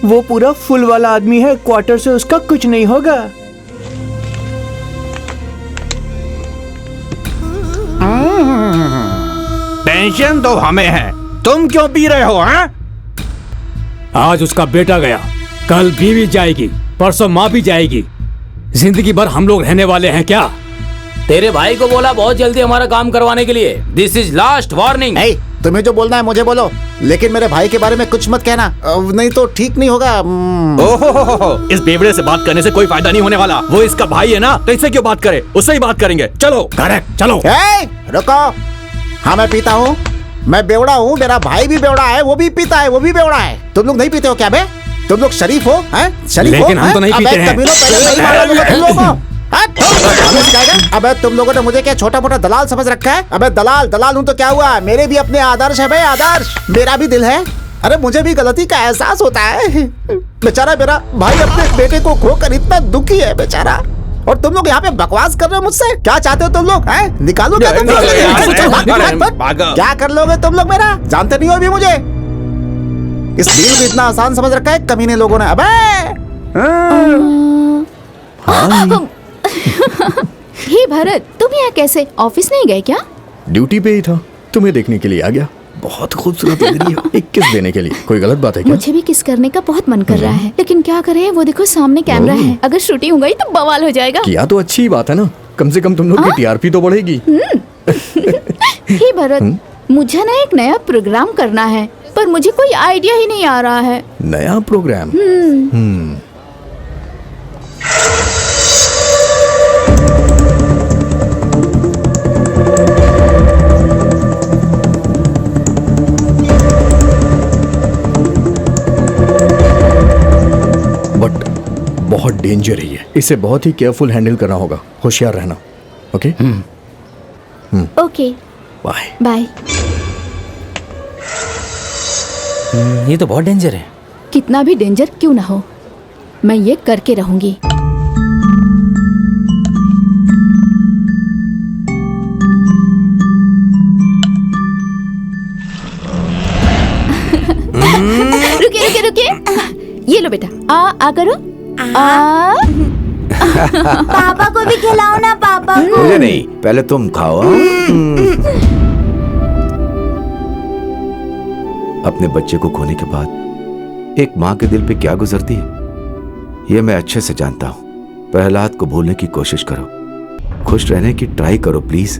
[SPEAKER 12] वो पूरा फुल वाला आदमी है। क्वार्टर से उसका कुछ नहीं होगा।
[SPEAKER 15] टेंशन तो हमें है, तुम क्यों पी रहे हो?
[SPEAKER 7] आज उसका बेटा गया, कल बीवी जाएगी, परसों माँ भी जाएगी। जिंदगी भर हम लोग रहने वाले हैं क्या?
[SPEAKER 5] तेरे भाई को बोला बहुत जल्दी हमारा काम करवाने के लिए। This is last warning.
[SPEAKER 3] तुम्हें जो बोलना है मुझे बोलो, लेकिन मेरे भाई के बारे में कुछ मत कहना, नहीं तो ठीक नहीं होगा।
[SPEAKER 2] ओहो, इस बेवड़े से बात करने से कोई फायदा नहीं होने वाला। वो इसका भाई है ना, तो इससे क्यों बात करे, उससे ही बात करेंगे। चलो करेक्ट, चलो।
[SPEAKER 3] रुको, हाँ मैं पीता हूँ, मैं बेवड़ा हूँ, मेरा भाई भी बेवड़ा है, वो भी पीता है, वो भी बेवड़ा है। तुम लोग नहीं पीते हो क्या बे? तुम लोग शरीफ हो, हैं? शरीफ हो?
[SPEAKER 2] लेकिन हम तो नहीं पीते हैं।
[SPEAKER 3] अबे तुम लोगों ने मुझे क्या छोटा मोटा दलाल समझ रखा है? अबे दलाल हूँ तो क्या हुआ, मेरे भी अपने आदर्श है बे, आदर्श। मेरा भी दिल है, अरे मुझे भी गलती का एहसास होता है। बेचारा मेरा भाई अपने बेटे को खोकर इतना दुखी है बेचारा, और तुम लोग यहाँ पे बकवास कर रहे हो मुझसे। क्या चाहते हो तुम लोग, हैं? निकालो क्या तुम लोग? क्या कर लोगे तुम लोग मेरा? जानते नहीं हो अभी मुझे। इस डील को इतना आसान समझ रखा है कमीने लोगों ने। अबे
[SPEAKER 10] हे भरत, तुम यहाँ कैसे? ऑफिस नहीं गए क्या?
[SPEAKER 4] ड्यूटी पे ही था, तुम्हें देखने के लिए आ गया। बहुत खूबसूरत लग रही हो। एक किस देने के लिए कोई गलत बात है क्या?
[SPEAKER 10] मुझे भी किस करने का बहुत मन कर रहा है, लेकिन क्या करें, वो देखो सामने कैमरा है, अगर शूटिंग हो गई तो बवाल हो जाएगा।
[SPEAKER 4] किया तो अच्छी बात है ना, कम से कम तुम लोग की टीआरपी तो बढ़ेगी।
[SPEAKER 10] हे भरत, मुझे ना एक नया प्रोग्राम करना है, पर मुझे कोई आइडिया ही नहीं आ रहा है।
[SPEAKER 4] नया प्रोग्राम? बट बहुत डेंजर ही है, इसे बहुत ही केयरफुल हैंडल करना होगा, होशियार रहना। ओके?
[SPEAKER 10] Okay,
[SPEAKER 4] bye
[SPEAKER 10] bye.
[SPEAKER 5] ये तो बहुत डेंजर है।
[SPEAKER 10] कितना भी डेंजर क्यों ना हो, मैं ये करके रहूंगी। रुकिए, ये लो बेटा, आ करो।
[SPEAKER 1] पापा को भी खिलाओ ना, पापा को।
[SPEAKER 8] मुझे नहीं, पहले तुम खाओ। अपने बच्चे को खोने के बाद एक माँ के दिल पे क्या गुजरती है, ये मैं अच्छे से जानता हूँ। प्रहलाद को भूलने की कोशिश करो, खुश रहने की ट्राई करो, प्लीज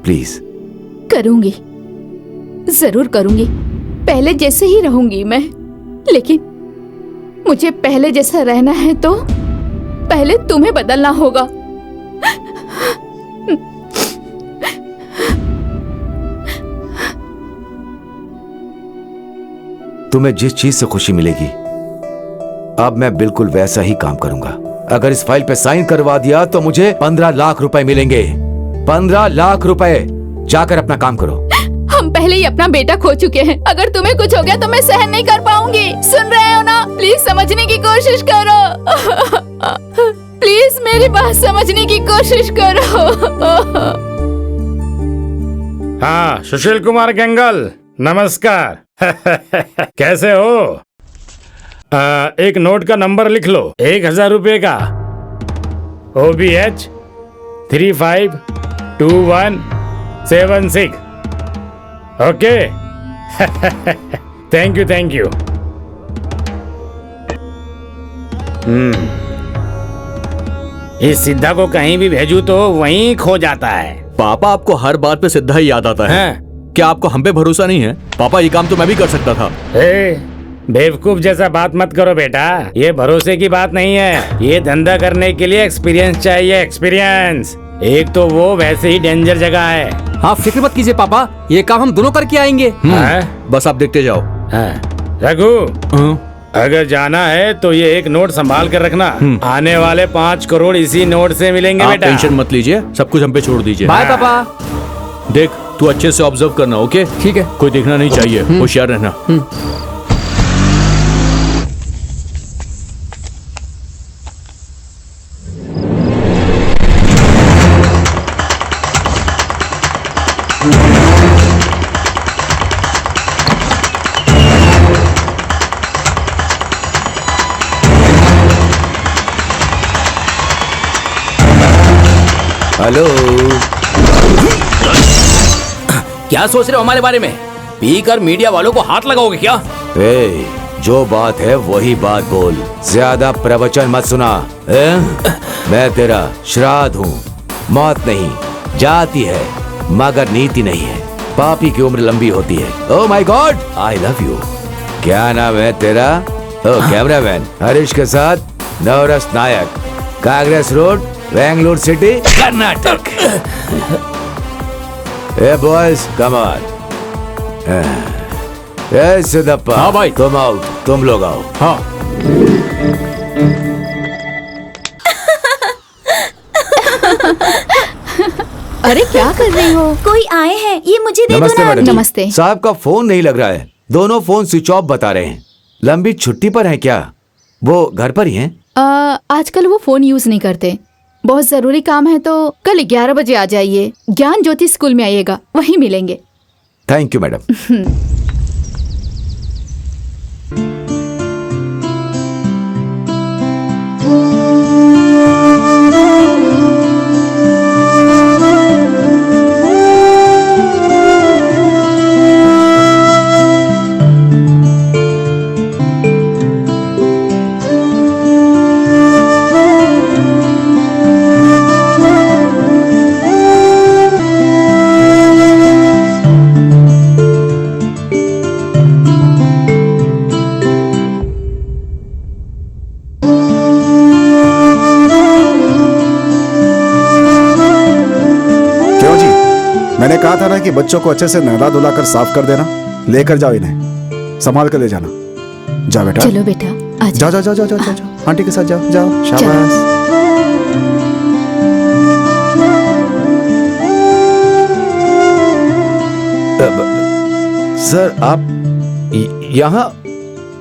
[SPEAKER 8] प्लीज।
[SPEAKER 10] करूंगी, जरूर करूंगी। पहले जैसे ही रहूंगी मैं, लेकिन मुझे पहले जैसा रहना है तो पहले तुम्हें बदलना होगा।
[SPEAKER 8] तुम्हें जिस चीज से खुशी मिलेगी, अब मैं बिल्कुल वैसा ही काम करूंगा। अगर इस फाइल पे साइन करवा दिया तो मुझे 15 लाख रुपए मिलेंगे। 15 लाख रुपए। जाकर अपना काम करो।
[SPEAKER 10] हम पहले ही अपना बेटा खो चुके हैं, अगर तुम्हें कुछ हो गया तो मैं सहन नहीं कर पाऊंगी। सुन रहे हो ना? प्लीज समझने की कोशिश करो। प्लीज मेरी बात समझने की कोशिश करो।
[SPEAKER 13] हाँ, सुशील कुमार गंगल, नमस्कार। कैसे हो? एक नोट का नंबर लिख लो, 1000 रुपए का। OBH 352176। ओके। Thank you. इस सिद्धा को कहीं भी भेजू तो वहीं खो जाता है।
[SPEAKER 2] पापा, आपको हर बात पे सिद्धा ही याद आता है। क्या आपको हम पे भरोसा नहीं है? पापा, ये काम तो मैं भी कर सकता था।
[SPEAKER 13] बेवकूफ जैसा बात मत करो बेटा, ये भरोसे की बात नहीं है। ये धंधा करने के लिए एक्सपीरियंस चाहिए, एक्सपीरियंस। एक तो वो वैसे ही डेंजर जगह है।
[SPEAKER 7] हाँ, फिक्र मत कीजिए पापा, ये काम हम दोनों करके आएंगे।
[SPEAKER 2] बस आप देखते जाओ।
[SPEAKER 13] रघु, अगर जाना है तो ये एक नोट संभाल कर रखना। आने वाले 5 करोड़ इसी नोट से मिलेंगे बेटा।
[SPEAKER 2] टेंशन मत लीजिए, सब कुछ हम पे छोड़ दीजिए।
[SPEAKER 7] बाय पापा।
[SPEAKER 2] देख, तू अच्छे से ऑब्जर्व करना। ओके?
[SPEAKER 7] ठीक है।
[SPEAKER 2] कोई देखना नहीं चाहिए, होशियार रहना।
[SPEAKER 8] हेलो।
[SPEAKER 5] क्या सोच रहे हो हमारे बारे में? पीकर मीडिया वालों को हाथ लगाओगे क्या?
[SPEAKER 8] जो बात है वही बात बोल, ज्यादा प्रवचन मत सुना। मैं तेरा श्राद्ध हूँ, मौत नहीं, जाती है मगर नीति नहीं है। पापी की उम्र लंबी होती है। Oh my god, I love you. क्या नाम है तेरा? ओह, कैमरामैन हरीश के साथ Navaras Nayak, Congress Road, Bengaluru city, Karnataka. ए बॉयज कम ऑन। ए सिद्धप्पा।
[SPEAKER 2] हाँ भाई।
[SPEAKER 8] तुम आओ, तुम लोग आओ।
[SPEAKER 2] हाँ।
[SPEAKER 10] अरे क्या कर रही हो?
[SPEAKER 1] कोई आए हैं, ये मुझे दे दो
[SPEAKER 8] नमस्ते
[SPEAKER 1] ना।
[SPEAKER 8] मैडम जी।
[SPEAKER 10] नमस्ते।
[SPEAKER 8] साहब का फोन नहीं लग रहा है, दोनों फोन स्विच ऑफ बता रहे हैं। लंबी छुट्टी पर हैं क्या? वो घर पर ही हैं?
[SPEAKER 10] आजकल वो फोन यूज नहीं करते। बहुत जरूरी काम है तो कल 11 बजे आ जाइए। ज्ञान ज्योति स्कूल में आइएगा, वहीं मिलेंगे।
[SPEAKER 8] Thank you madam.
[SPEAKER 9] मैंने कहा था ना कि बच्चों को अच्छे से नहला धुला कर साफ कर देना। लेकर जाओ इन्हें, संभाल कर ले जाना। जा बेटा।
[SPEAKER 10] चलो बेटा,
[SPEAKER 9] जाओ जाओ जाओ जाओ जाओ जाओ, आंटी के साथ जाओ जाओ। शाबाश।
[SPEAKER 8] सर आप यहाँ,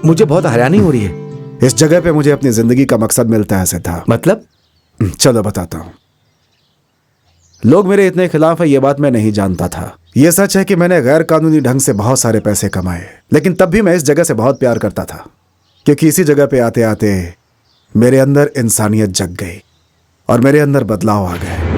[SPEAKER 8] मुझे बहुत हैरानी हो रही है।
[SPEAKER 9] इस जगह पे मुझे अपनी जिंदगी का मकसद मिलता है सिद्धा।
[SPEAKER 8] मतलब?
[SPEAKER 9] चलो बताता हूँ। लोग मेरे इतने खिलाफ है ये बात मैं नहीं जानता था। ये सच है कि मैंने गैर कानूनी ढंग से बहुत सारे पैसे कमाए, लेकिन तब भी मैं इस जगह से बहुत प्यार करता था, क्योंकि इसी जगह पे आते आते मेरे अंदर इंसानियत जग गई और मेरे अंदर बदलाव आ गए।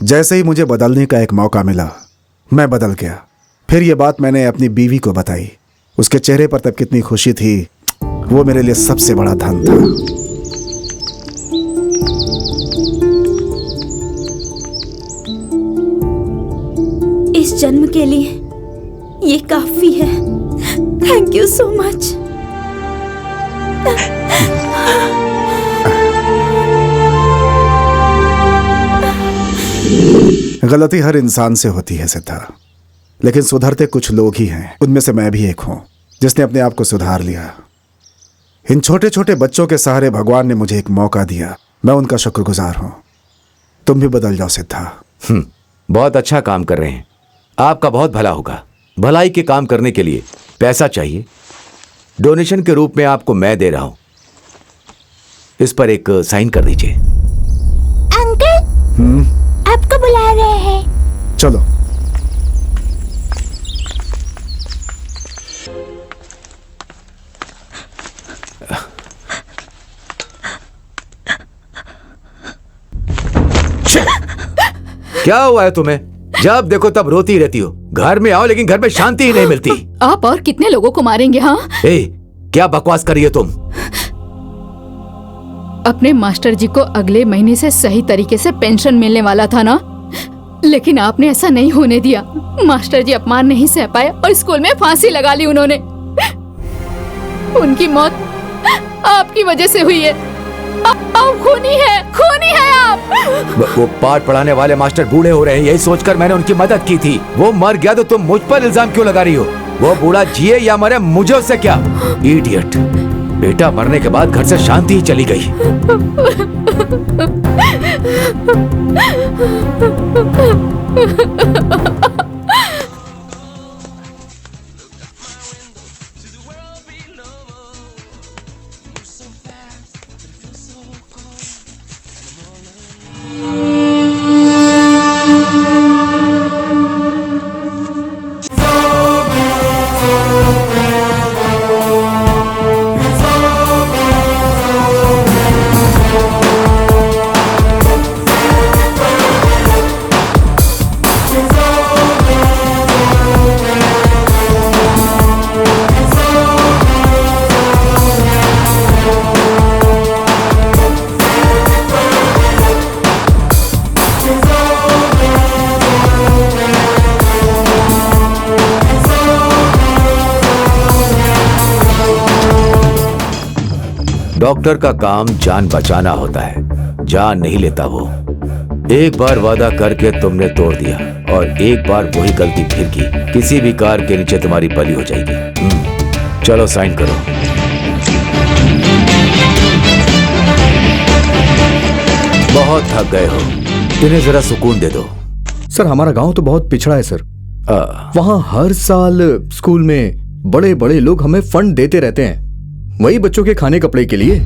[SPEAKER 9] जैसे ही मुझे बदलने का एक मौका मिला, मैं बदल गया। फिर ये बात मैंने अपनी बीवी को बताई। उसके चेहरे पर तब कितनी खुशी थी, वो मेरे लिए सबसे बड़ा धन था।
[SPEAKER 1] इस जन्म के लिए ये काफी है। Thank you so much.
[SPEAKER 9] गलती हर इंसान से होती है सिद्धा, लेकिन सुधरते कुछ लोग ही हैं। उनमें से मैं भी एक हूं जिसने अपने आप को सुधार लिया। इन छोटे छोटे बच्चों के सहारे भगवान ने मुझे एक मौका दिया। मैं उनका शुक्रगुजार हूं। तुम भी बदल जाओ सिद्धा।
[SPEAKER 8] बहुत अच्छा काम कर रहे हैं, आपका बहुत भला होगा। भलाई के काम करने के लिए पैसा चाहिए, डोनेशन के रूप में आपको मैं दे रहा हूं। इस पर एक साइन कर दीजिए।
[SPEAKER 1] अंकल, आपको बुला रहे हैं।
[SPEAKER 9] चलो।
[SPEAKER 8] क्या हुआ है तुम्हें? जब देखो तब रोती रहती हो। घर में आओ लेकिन घर में शांति ही नहीं मिलती।
[SPEAKER 10] आप और कितने लोगों को मारेंगे? हाँ,
[SPEAKER 8] क्या बकवास कर रही हो तुम?
[SPEAKER 10] अपने मास्टर जी को अगले महीने से सही तरीके से पेंशन मिलने वाला था ना, लेकिन आपने ऐसा नहीं होने दिया। मास्टर जी अपमान नहीं सह पाए और स्कूल में फांसी लगा ली उन्होंने। उनकी मौत आपकी वजह से हुई है। आप खूनी है आप।
[SPEAKER 8] वो पाठ पढ़ाने वाले मास्टर बूढ़े हो रहे हैं, यही सोचकर मैंने उनकी मदद की थी। वो मर गया तो तुम मुझ पर इल्जाम क्यों लगा रही हो? वो बूढ़ा जिए या मरे, मुझे उससे क्या? इडियट। बेटा मरने के बाद घर से शांति ही चली गई। डॉक्टर का काम जान बचाना होता है, जान नहीं लेता वो। एक बार वादा करके तुमने तोड़ दिया और एक बार वही गलती फिर की, किसी भी कार के नीचे तुम्हारी बलि हो जाएगी। चलो साइन करो। बहुत थक गए हो, इन्हें जरा सुकून दे दो।
[SPEAKER 4] सर हमारा गांव तो बहुत पिछड़ा है सर। वहाँ हर साल स्कूल में बड़े बड़े लोग हमें फंड देते रहते हैं, वही बच्चों के खाने कपड़े के लिए।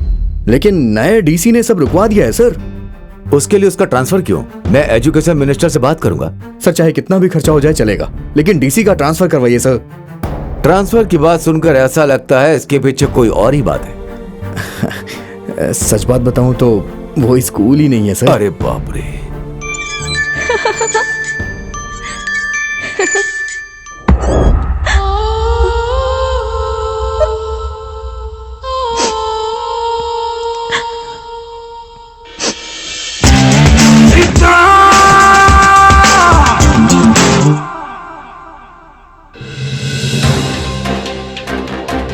[SPEAKER 4] लेकिन नए डीसी ने सब रुकवा दिया है सर।
[SPEAKER 8] उसके लिए उसका ट्रांसफर क्यों? मैं एजुकेशन मिनिस्टर से बात करूंगा।
[SPEAKER 4] सर चाहे कितना भी खर्चा हो जाए चलेगा, लेकिन डीसी का ट्रांसफर करवाइए सर।
[SPEAKER 8] ट्रांसफर की बात सुनकर ऐसा लगता है इसके पीछे कोई और ही बात है।
[SPEAKER 4] सच बात बताऊं तो वो स्कूल ही नहीं है सर।
[SPEAKER 8] अरे बाप रे।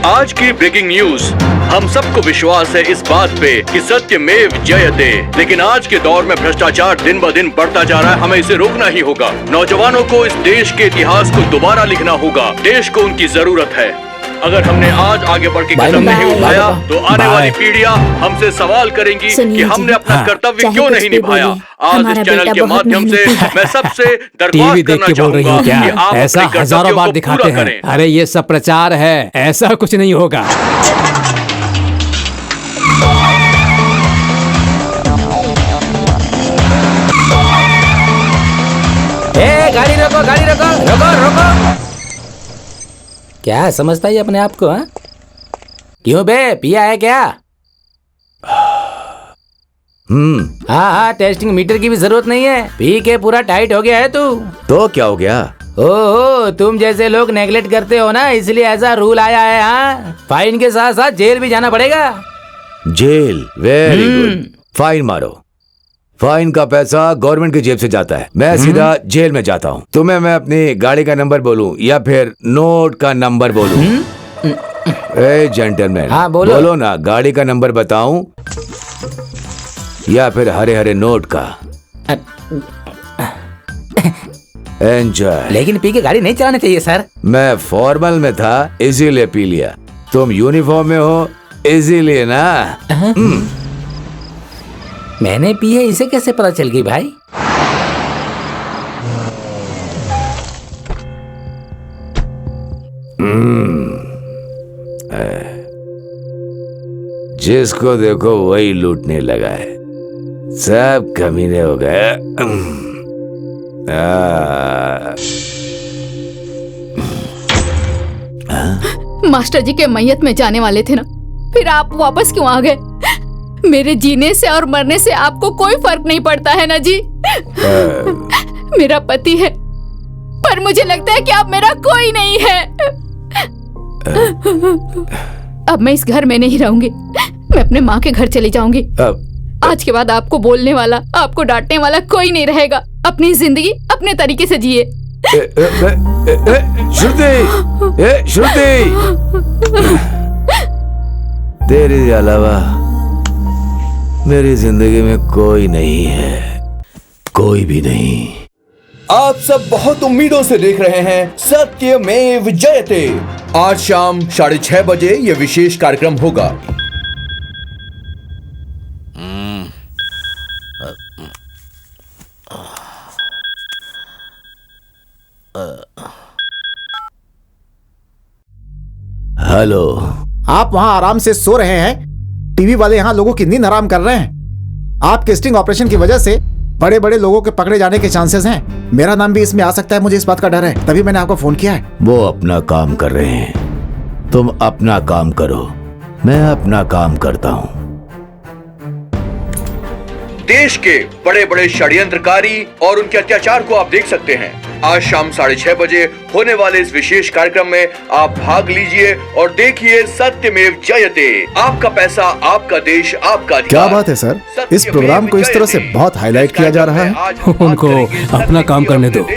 [SPEAKER 2] आज की ब्रेकिंग न्यूज। हम सबको विश्वास है इस बात पे कि सत्यमेव जयते, लेकिन आज के दौर में भ्रष्टाचार दिन ब दिन बढ़ता जा रहा है। हमें इसे रोकना ही होगा। नौजवानों को इस देश के इतिहास को दोबारा लिखना होगा। देश को उनकी जरूरत है। अगर हमने आज आगे बढ़ के कदम नहीं उठाया तो आने वाली पीढ़ियां हमसे सवाल करेंगी कि हमने अपना कर्तव्य क्यों नहीं निभाया। आज इस चैनल के माध्यम से मैं सबसे दरख्वास्त करना चाहूंगा कि आप
[SPEAKER 7] ऐसा हजारों बार दिखाते हैं। अरे ये सब प्रचार है, ऐसा कुछ नहीं होगा।
[SPEAKER 5] गाड़ी रोको, गाड़ी रोको, रोको रोको। क्या समझता है अपने आप को? क्यों बे, पिया है क्या? हाँ, टेस्टिंग मीटर की भी जरूरत नहीं है। पी के पूरा टाइट हो गया है तू।
[SPEAKER 8] तो क्या हो गया?
[SPEAKER 5] ओहो, तुम जैसे लोग नेगलेक्ट करते हो ना, इसलिए ऐसा रूल आया है। हाँ, फाइन के साथ साथ जेल भी जाना पड़ेगा।
[SPEAKER 8] जेल? वेरी गुड, फाइन मारो। फाइन का पैसा गवर्नमेंट की जेब से जाता है, मैं सीधा जेल में जाता हूँ। तुम्हें मैं अपनी गाड़ी का नंबर बोलूं या फिर नोट का नंबर बोलूं? ए जेंटलमैन,
[SPEAKER 5] हाँ, बोलो
[SPEAKER 8] ना, गाड़ी का नंबर बताऊं या फिर हरे हरे नोट का? एंजॉय।
[SPEAKER 5] लेकिन पी के गाड़ी नहीं चलानी चाहिए सर।
[SPEAKER 8] मैं फॉर्मल में था इसीलिए पी लिया, तुम यूनिफॉर्म में हो इसीलिए ना।
[SPEAKER 5] मैंने पी है, इसे कैसे पता चल गई भाई?
[SPEAKER 8] जिसको देखो वही लूटने लगा है, सब कमीने हो गए।
[SPEAKER 10] मास्टर जी के मैयत में जाने वाले थे ना, फिर आप वापस क्यों आ गए? मेरे जीने से और मरने से आपको कोई फर्क नहीं पड़ता है ना जी? मेरा पति है, पर मुझे लगता है कि आप मेरा कोई नहीं है। अब मैं इस घर में नहीं रहूंगी, मैं अपने माँ के घर चली जाऊंगी। आज के बाद आपको बोलने वाला, आपको डांटने वाला कोई नहीं रहेगा। अपनी जिंदगी अपने तरीके से जिए।
[SPEAKER 8] श्रुति, तेरे अलावा मेरी जिंदगी में कोई नहीं है, कोई भी नहीं।
[SPEAKER 12] आप सब बहुत उम्मीदों से देख रहे हैं सत्यमेव जयते। आज शाम 6:30 बजे यह विशेष कार्यक्रम होगा।
[SPEAKER 8] हेलो,
[SPEAKER 3] आप वहाँ आराम से सो रहे हैं, टीवी वाले यहाँ लोगों की नींद हराम कर रहे हैं। आपके स्टिंग ऑपरेशन की वजह से बड़े बड़े लोगों के पकड़े जाने के चांसेस हैं। मेरा नाम भी इसमें आ सकता है, मुझे इस बात का डर है, तभी मैंने आपको फोन किया है।
[SPEAKER 8] वो अपना काम कर रहे हैं, तुम अपना काम करो, मैं अपना काम करता हूँ।
[SPEAKER 2] देश के बड़े बड़े षड्यंत्रकारी और उनके अत्याचार को आप देख सकते हैं। आज शाम 6:30 बजे होने वाले इस विशेष कार्यक्रम में आप भाग लीजिए और देखिए सत्यमेव जयते। आपका पैसा, आपका देश, आपका अधिकार।
[SPEAKER 9] क्या बात है सर, इस प्रोग्राम को इस तरह से बहुत हाईलाइट किया जा रहा है।
[SPEAKER 7] उनको अपना काम करने दो।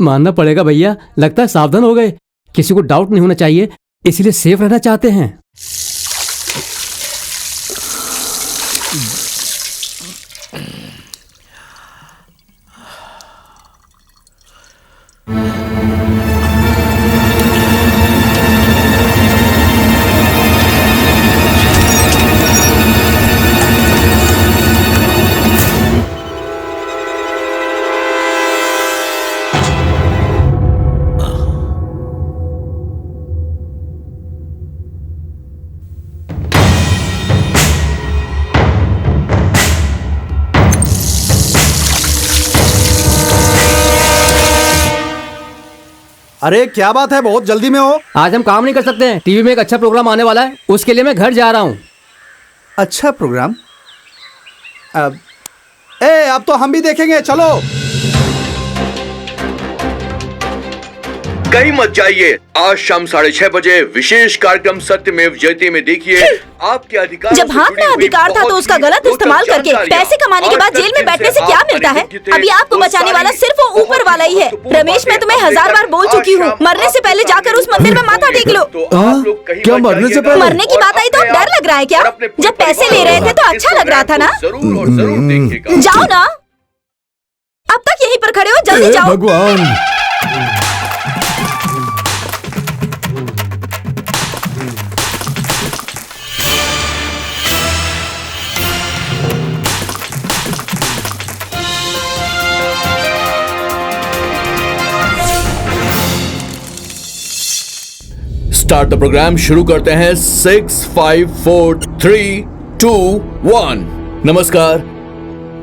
[SPEAKER 7] मानना पड़ेगा भैया, लगता है सावधान हो गए। किसी को डाउट नहीं होना चाहिए, इसलिए सेफ रहना चाहते हैं।
[SPEAKER 9] अरे क्या बात है, बहुत जल्दी में हो।
[SPEAKER 7] आज हम काम नहीं कर सकते हैं, टीवी में एक अच्छा प्रोग्राम आने वाला है, उसके लिए मैं घर जा रहा हूँ।
[SPEAKER 9] अच्छा प्रोग्राम? अब तो हम भी देखेंगे, चलो।
[SPEAKER 2] कहीं मत जाइए। आज शाम 6:30 बजे विशेष कार्यक्रम सत्यमेव जयते में देखिए आपके अधिकार।
[SPEAKER 1] जब हाथ में अधिकार था तो उसका गलत इस्तेमाल करके पैसे कमाने के बाद जेल में बैठने से क्या मिलता है? अभी आपको बचाने वाला सिर्फ वो ऊपर वाला ही है। रमेश, मैं तुम्हें 1000 बार बोल चुकी हूँ, मरने से पहले जाकर उस मंदिर में माथा टेक लो।
[SPEAKER 9] क्या मरने से पहले?
[SPEAKER 1] मरने की बात आई तो डर लग रहा है क्या? जब पैसे ले रहे थे तो अच्छा लग रहा था ना? जाओ ना, अब तक यहीं पर खड़े हो, जल्दी जाओ।
[SPEAKER 9] भगवान,
[SPEAKER 2] स्टार्ट द प्रोग्राम। शुरू करते हैं। 6, 5, 4, 3, 2, 1। नमस्कार।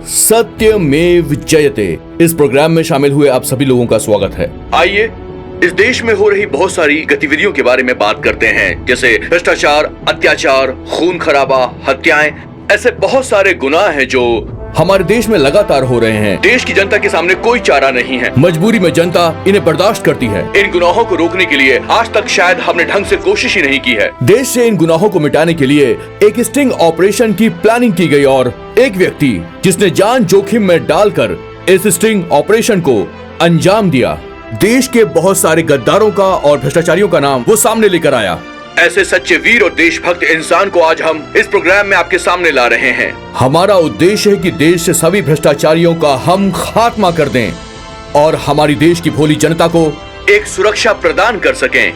[SPEAKER 2] सत्यमेव जयते इस प्रोग्राम में शामिल हुए आप सभी लोगों का स्वागत है। आइए इस देश में हो रही बहुत सारी गतिविधियों के बारे में बात करते हैं, जैसे भ्रष्टाचार, अत्याचार, खून खराबा, हत्याएं। ऐसे बहुत सारे गुनाह हैं जो हमारे देश में लगातार हो रहे हैं। देश की जनता के सामने कोई चारा नहीं है। मजबूरी में जनता इन्हें बर्दाश्त करती है। इन गुनाहों को रोकने के लिए आज तक शायद हमने ढंग से कोशिश ही नहीं की है। देश से इन गुनाहों को मिटाने के लिए एक स्टिंग ऑपरेशन की प्लानिंग की गई और एक व्यक्ति जिसने जान जोखिम में डालकर इस स्टिंग ऑपरेशन को अंजाम दिया, देश के बहुत सारे गद्दारों का और भ्रष्टाचारियों का नाम वो सामने लेकर आया। ऐसे सच्चे वीर और देशभक्त इंसान को आज हम इस प्रोग्राम में आपके सामने ला रहे हैं। हमारा उद्देश्य है कि देश से सभी भ्रष्टाचारियों का हम खात्मा कर दें और हमारी देश की भोली जनता को एक सुरक्षा प्रदान कर सकें।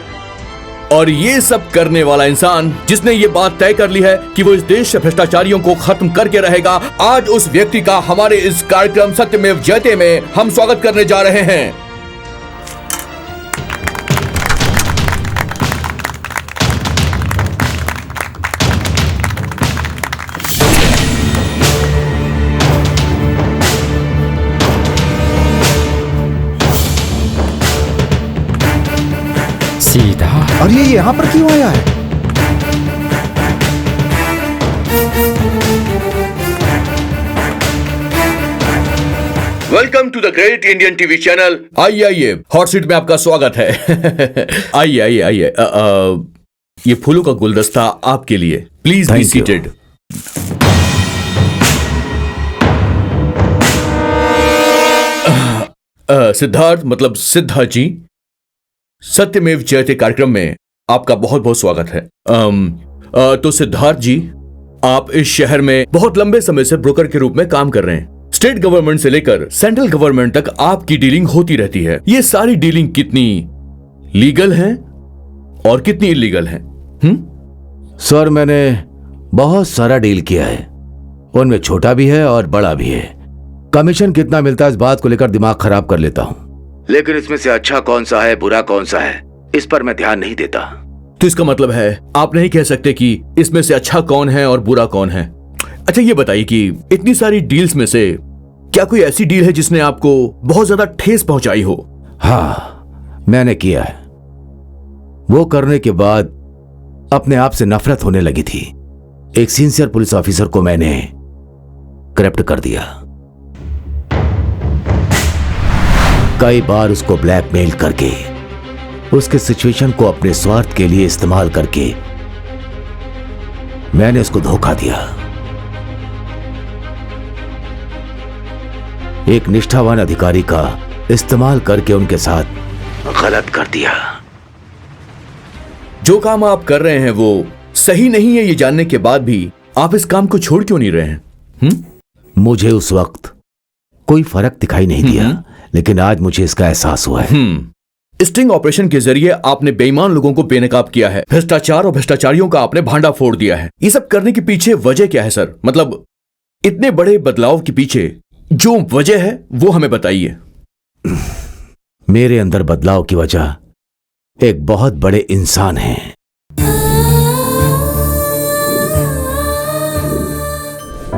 [SPEAKER 2] और ये सब करने वाला इंसान जिसने ये बात तय कर ली है कि वो इस देश से भ्रष्टाचारियों को खत्म करके रहेगा, आज उस व्यक्ति का हमारे इस कार्यक्रम सत्यमेव जयते में हम स्वागत करने जा रहे हैं।
[SPEAKER 7] सीधा।
[SPEAKER 9] और ये यहाँ पर क्यों आया है?
[SPEAKER 2] Welcome to the great Indian TV channel. आइए हॉट सीट में आपका स्वागत है। आइए। ये फूलों का गुलदस्ता आपके लिए। Please be seated. सिद्धार्थ मतलब सिद्धा जी, सत्यमेव जयते कार्यक्रम में आपका बहुत बहुत स्वागत है। तो सिद्धार्थ जी, आप इस शहर में बहुत लंबे समय से ब्रोकर के रूप में काम कर रहे हैं। स्टेट गवर्नमेंट से लेकर सेंट्रल गवर्नमेंट तक आपकी डीलिंग होती रहती है। ये सारी डीलिंग कितनी लीगल है और कितनी इलीगल है?
[SPEAKER 8] सर, मैंने बहुत सारा डील किया है, उनमें छोटा भी है और बड़ा भी है। कमीशन कितना मिलता है इस बात को लेकर दिमाग खराब कर लेता हूँ, लेकिन इसमें से अच्छा कौन सा है, बुरा कौन सा है, इस पर मैं ध्यान नहीं देता।
[SPEAKER 2] तो इसका मतलब है आप नहीं कह सकते कि इसमें से अच्छा कौन है और बुरा कौन है। अच्छा ये बताइए कि इतनी सारी डील्स में से क्या कोई ऐसी डील है जिसने आपको बहुत ज्यादा ठेस पहुंचाई हो?
[SPEAKER 8] हाँ, मैंने किया है। वो करने के बाद अपने आप से नफरत होने लगी थी। एक सिंसियर पुलिस ऑफिसर को मैंने करप्ट कर दिया। कई बार उसको ब्लैकमेल करके, उसके सिचुएशन को अपने स्वार्थ के लिए इस्तेमाल करके मैंने उसको धोखा दिया। एक निष्ठावान अधिकारी का इस्तेमाल करके उनके साथ गलत कर दिया।
[SPEAKER 2] जो काम आप कर रहे हैं वो सही नहीं है, ये जानने के बाद भी आप इस काम को छोड़ क्यों नहीं रहे हैं?
[SPEAKER 8] मुझे उस वक्त कोई फर्क दिखाई नहीं दिया, लेकिन आज मुझे इसका एहसास हुआ है।
[SPEAKER 2] स्टिंग ऑपरेशन के जरिए आपने बेईमान लोगों को बेनकाब किया है, भ्रष्टाचार और भ्रष्टाचारियों का आपने भांडा फोड़ दिया है। ये सब करने के पीछे वजह क्या है सर? मतलब इतने बड़े बदलाव के पीछे जो वजह है वो हमें बताइए।
[SPEAKER 8] मेरे अंदर बदलाव की वजह एक बहुत बड़े इंसान हैं।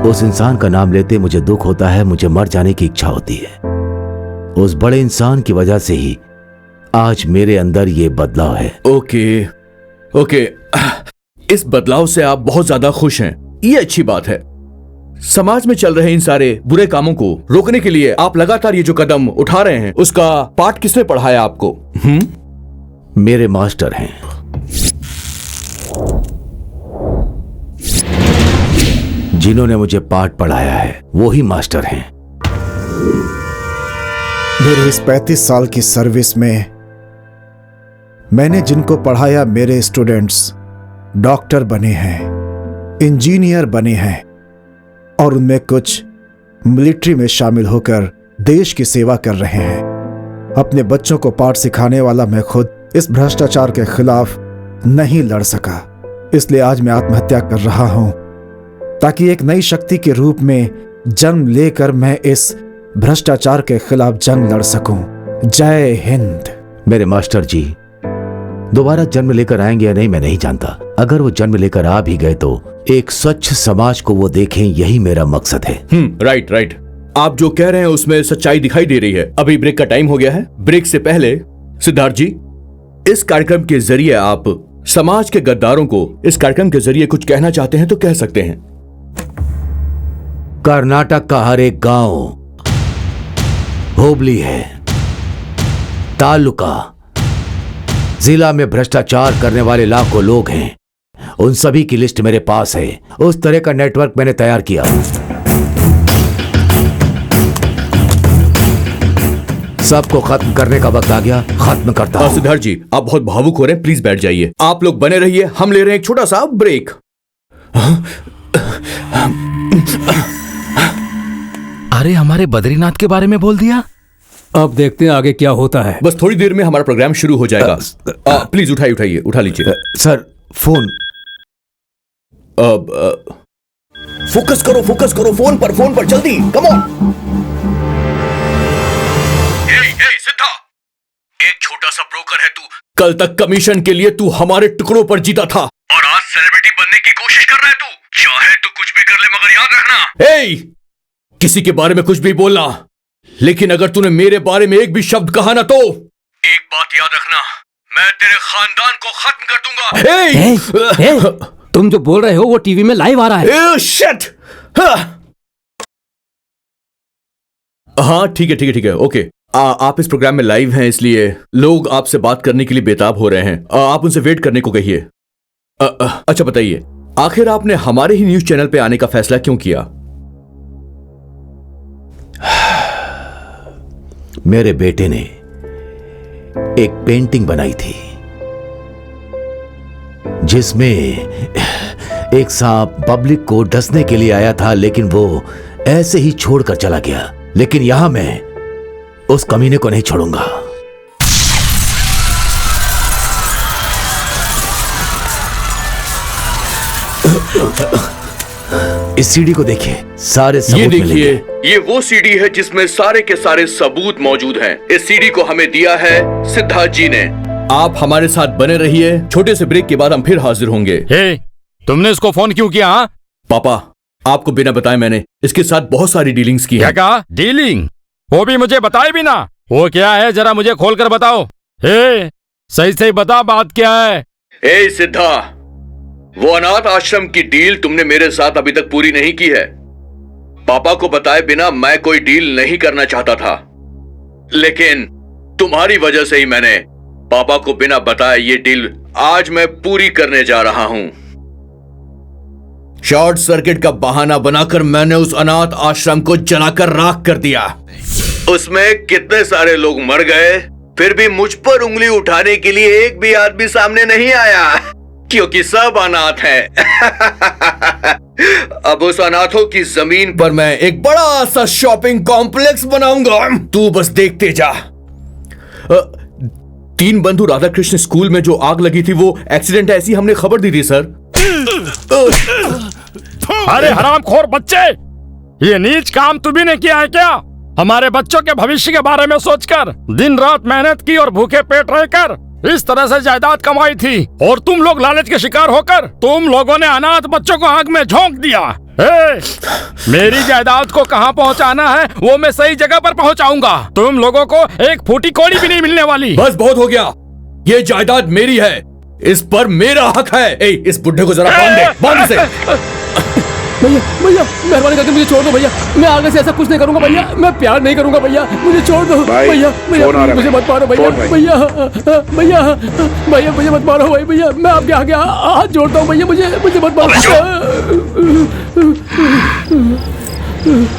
[SPEAKER 8] उस इंसान का नाम लेते मुझे दुख होता है, मुझे मर जाने की इच्छा होती है। उस बड़े इंसान की वजह से ही आज मेरे अंदर ये बदलाव है।
[SPEAKER 2] ओके, इस बदलाव से आप बहुत ज्यादा खुश हैं, ये अच्छी बात है। समाज में चल रहे इन सारे बुरे कामों को रोकने के लिए आप लगातार ये जो कदम उठा रहे हैं, उसका पाठ किसने पढ़ाया आपको?
[SPEAKER 8] मेरे मास्टर हैं। जिन्होंने मुझे पाठ पढ़ाया है वो ही मास्टर हैं।
[SPEAKER 9] मेरे इस 35 साल की सर्विस में मैंने जिनको पढ़ाया, मेरे स्टूडेंट्स डॉक्टर बने हैं, इंजीनियर बने हैं और उनमें कुछ मिलिट्री में शामिल होकर देश की सेवा कर रहे हैं। अपने बच्चों को पाठ सिखाने वाला मैं खुद इस भ्रष्टाचार के खिलाफ नहीं लड़ सका, इसलिए आज मैं आत्महत्या कर रहा हूं ताकि एक नई शक्ति के रूप में जन्म लेकर मैं इस भ्रष्टाचार के खिलाफ जंग लड़ सकूं। जय हिंद।
[SPEAKER 8] मेरे मास्टर जी दोबारा जन्म लेकर आएंगे या नहीं मैं नहीं जानता। अगर वो जन्म लेकर आ भी गए तो एक स्वच्छ समाज को वो देखें, यही मेरा मकसद है।
[SPEAKER 2] राइट। आप जो कह रहे हैं उसमें सच्चाई दिखाई दे रही है। अभी ब्रेक का टाइम हो गया है। ब्रेक से पहले सिद्धार्थ जी, इस कार्यक्रम के जरिए आप समाज के गद्दारों को इस कार्यक्रम के जरिए कुछ कहना चाहते हैं तो कह सकते हैं।
[SPEAKER 8] कर्नाटक का हर एक गांव, होबली है, तालुका, जिला में भ्रष्टाचार करने वाले लाखों लोग हैं। उन सभी की लिस्ट मेरे पास है। उस तरह का नेटवर्क मैंने तैयार किया। सबको खत्म करने का वक्त आ गया, खत्म करता हूं।
[SPEAKER 2] सिद्धार्थ जी, आप बहुत भावुक हो रहे हैं, प्लीज बैठ जाइए। आप लोग बने रहिए, हम ले रहे हैं एक छोटा सा ब्रेक।
[SPEAKER 15] अरे हमारे बद्रीनाथ के बारे में बोल दिया।
[SPEAKER 7] अब देखते हैं आगे क्या होता है।
[SPEAKER 2] बस थोड़ी देर में हमारा प्रोग्राम शुरू हो जाएगा। प्लीज उठाइए, उठा लीजिए।
[SPEAKER 8] Sir phone.
[SPEAKER 2] फोकस करो फोन पर जल्दी, कम ऑन। सिद्धा, एक छोटा सा ब्रोकर है तू। कल तक कमीशन के लिए तू हमारे टुकड़ों पर जीता था और आज सेलिब्रिटी बनने की कोशिश कर रहा है तू। चाहे तो कुछ भी कर ले, मगर याद रखना, किसी के बारे में कुछ भी बोलना, लेकिन अगर तूने मेरे बारे में एक भी शब्द कहा ना तो एक बात याद रखना, मैं तेरे खानदान को खत्म कर दूंगा।
[SPEAKER 7] तुम जो बोल रहे हो वो टीवी में लाइव आ रहा है।
[SPEAKER 2] शिट। हाँ ठीक है, ओके। आप इस प्रोग्राम में लाइव हैं, इसलिए लोग आपसे बात करने के लिए बेताब हो रहे हैं। आप उनसे वेट करने को कहिए। अच्छा बताइए, आखिर आपने हमारे ही न्यूज चैनल पे आने का फैसला क्यों किया?
[SPEAKER 8] मेरे बेटे ने एक पेंटिंग बनाई थी जिसमें एक सांप पब्लिक को डसने के लिए आया था, लेकिन वो ऐसे ही छोड़कर चला गया। लेकिन यहां मैं उस कमीने को नहीं छोड़ूंगा। इस सीडी को देखिए, सारे सबूत
[SPEAKER 2] ये
[SPEAKER 8] मिलेंगे।
[SPEAKER 2] देखिए, ये वो सीडी है जिसमें सारे के सारे सबूत मौजूद हैं। इस सीडी को हमें दिया है सिद्धार्थ जी ने। आप हमारे साथ बने रहिए, छोटे से ब्रेक के बाद हम फिर हाजिर होंगे।
[SPEAKER 15] तुमने इसको फोन क्यों किया?
[SPEAKER 2] पापा, आपको बिना बताए मैंने इसके साथ बहुत सारी डीलिंग्स की
[SPEAKER 15] क्या
[SPEAKER 2] है।
[SPEAKER 15] कहा? डीलिंग? वो भी मुझे बताए भी ना। वो क्या है, जरा मुझे खोल कर बताओ। सही सही बता, बात क्या है?
[SPEAKER 2] सिद्धा, वो अनाथ आश्रम की डील तुमने मेरे साथ अभी तक पूरी नहीं की है। पापा को बताए बिना मैं कोई डील नहीं करना चाहता था, लेकिन तुम्हारी वजह से ही मैंने पापा को बिना बताए ये डील आज मैं पूरी करने जा रहा हूं। शॉर्ट सर्किट का बहाना बनाकर मैंने उस अनाथ आश्रम को जलाकर राख कर दिया। उसमें कितने सारे लोग मर गए, फिर भी मुझ पर उंगली उठाने के लिए एक भी आदमी सामने नहीं आया, क्योंकि सब अनाथ हैं। अब उस अनाथों की जमीन
[SPEAKER 4] पर मैं एक बड़ा सा शॉपिंग कॉम्प्लेक्स बनाऊंगा, तू बस देखते जा। 3 बंधु राधा कृष्ण स्कूल में जो आग लगी थी वो एक्सीडेंट है, ऐसी हमने खबर दी थी सर।
[SPEAKER 15] अरे हरामखोर बच्चे, ये नीच काम तू भी ने किया है क्या? हमारे बच्चों के भविष्य के बारे में सोचकर दिन रात मेहनत की और भूखे पेट रहकर इस तरह से जायदाद कमाई थी, और तुम लोग लालच के शिकार होकर तुम लोगों ने अनाथ बच्चों को आग में झोंक दिया। मेरी जायदाद को कहाँ पहुँचाना है वो मैं सही जगह पर पहुँचाऊंगा। तुम लोगों को एक फूटी कौड़ी भी नहीं मिलने वाली।
[SPEAKER 4] बस बहुत हो गया, ये जायदाद मेरी है, इस पर मेरा हक है। इस बुढ़े को जरा बांध दे, बांध इसे।
[SPEAKER 7] भैया भैया मेहरबानी करके मुझे छोड़ दो भैया, मैं आगे से ऐसा कुछ नहीं करूंगा भैया, मैं प्यार नहीं करूंगा भैया, मुझे छोड़ दो भैया। भैया मुझे मत मारो भैया, भैया भैया भैया मुझे मत मारो भाई, भैया मैं आपके आगे हाथ जोड़ता हूँ भैया, मुझे मत मारो।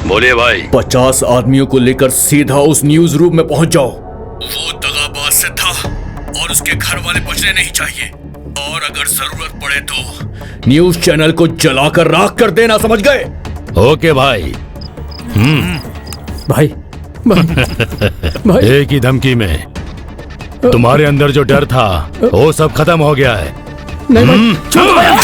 [SPEAKER 2] बोलिए भाई।
[SPEAKER 4] 50 आदमियों को लेकर सीधा उस न्यूज रूम में पहुंच जाओ। वो दगाबाज से था और उसके घर वाले बचने नहीं चाहिए, और अगर जरूरत पड़े तो न्यूज चैनल को जलाकर राख कर देना, समझ गए?
[SPEAKER 15] ओके भाई।
[SPEAKER 7] भाई, भाई।
[SPEAKER 15] एक ही धमकी में तुम्हारे अंदर जो डर था वो सब खत्म हो गया है।
[SPEAKER 7] नहीं भाई, छोड़ो भैया।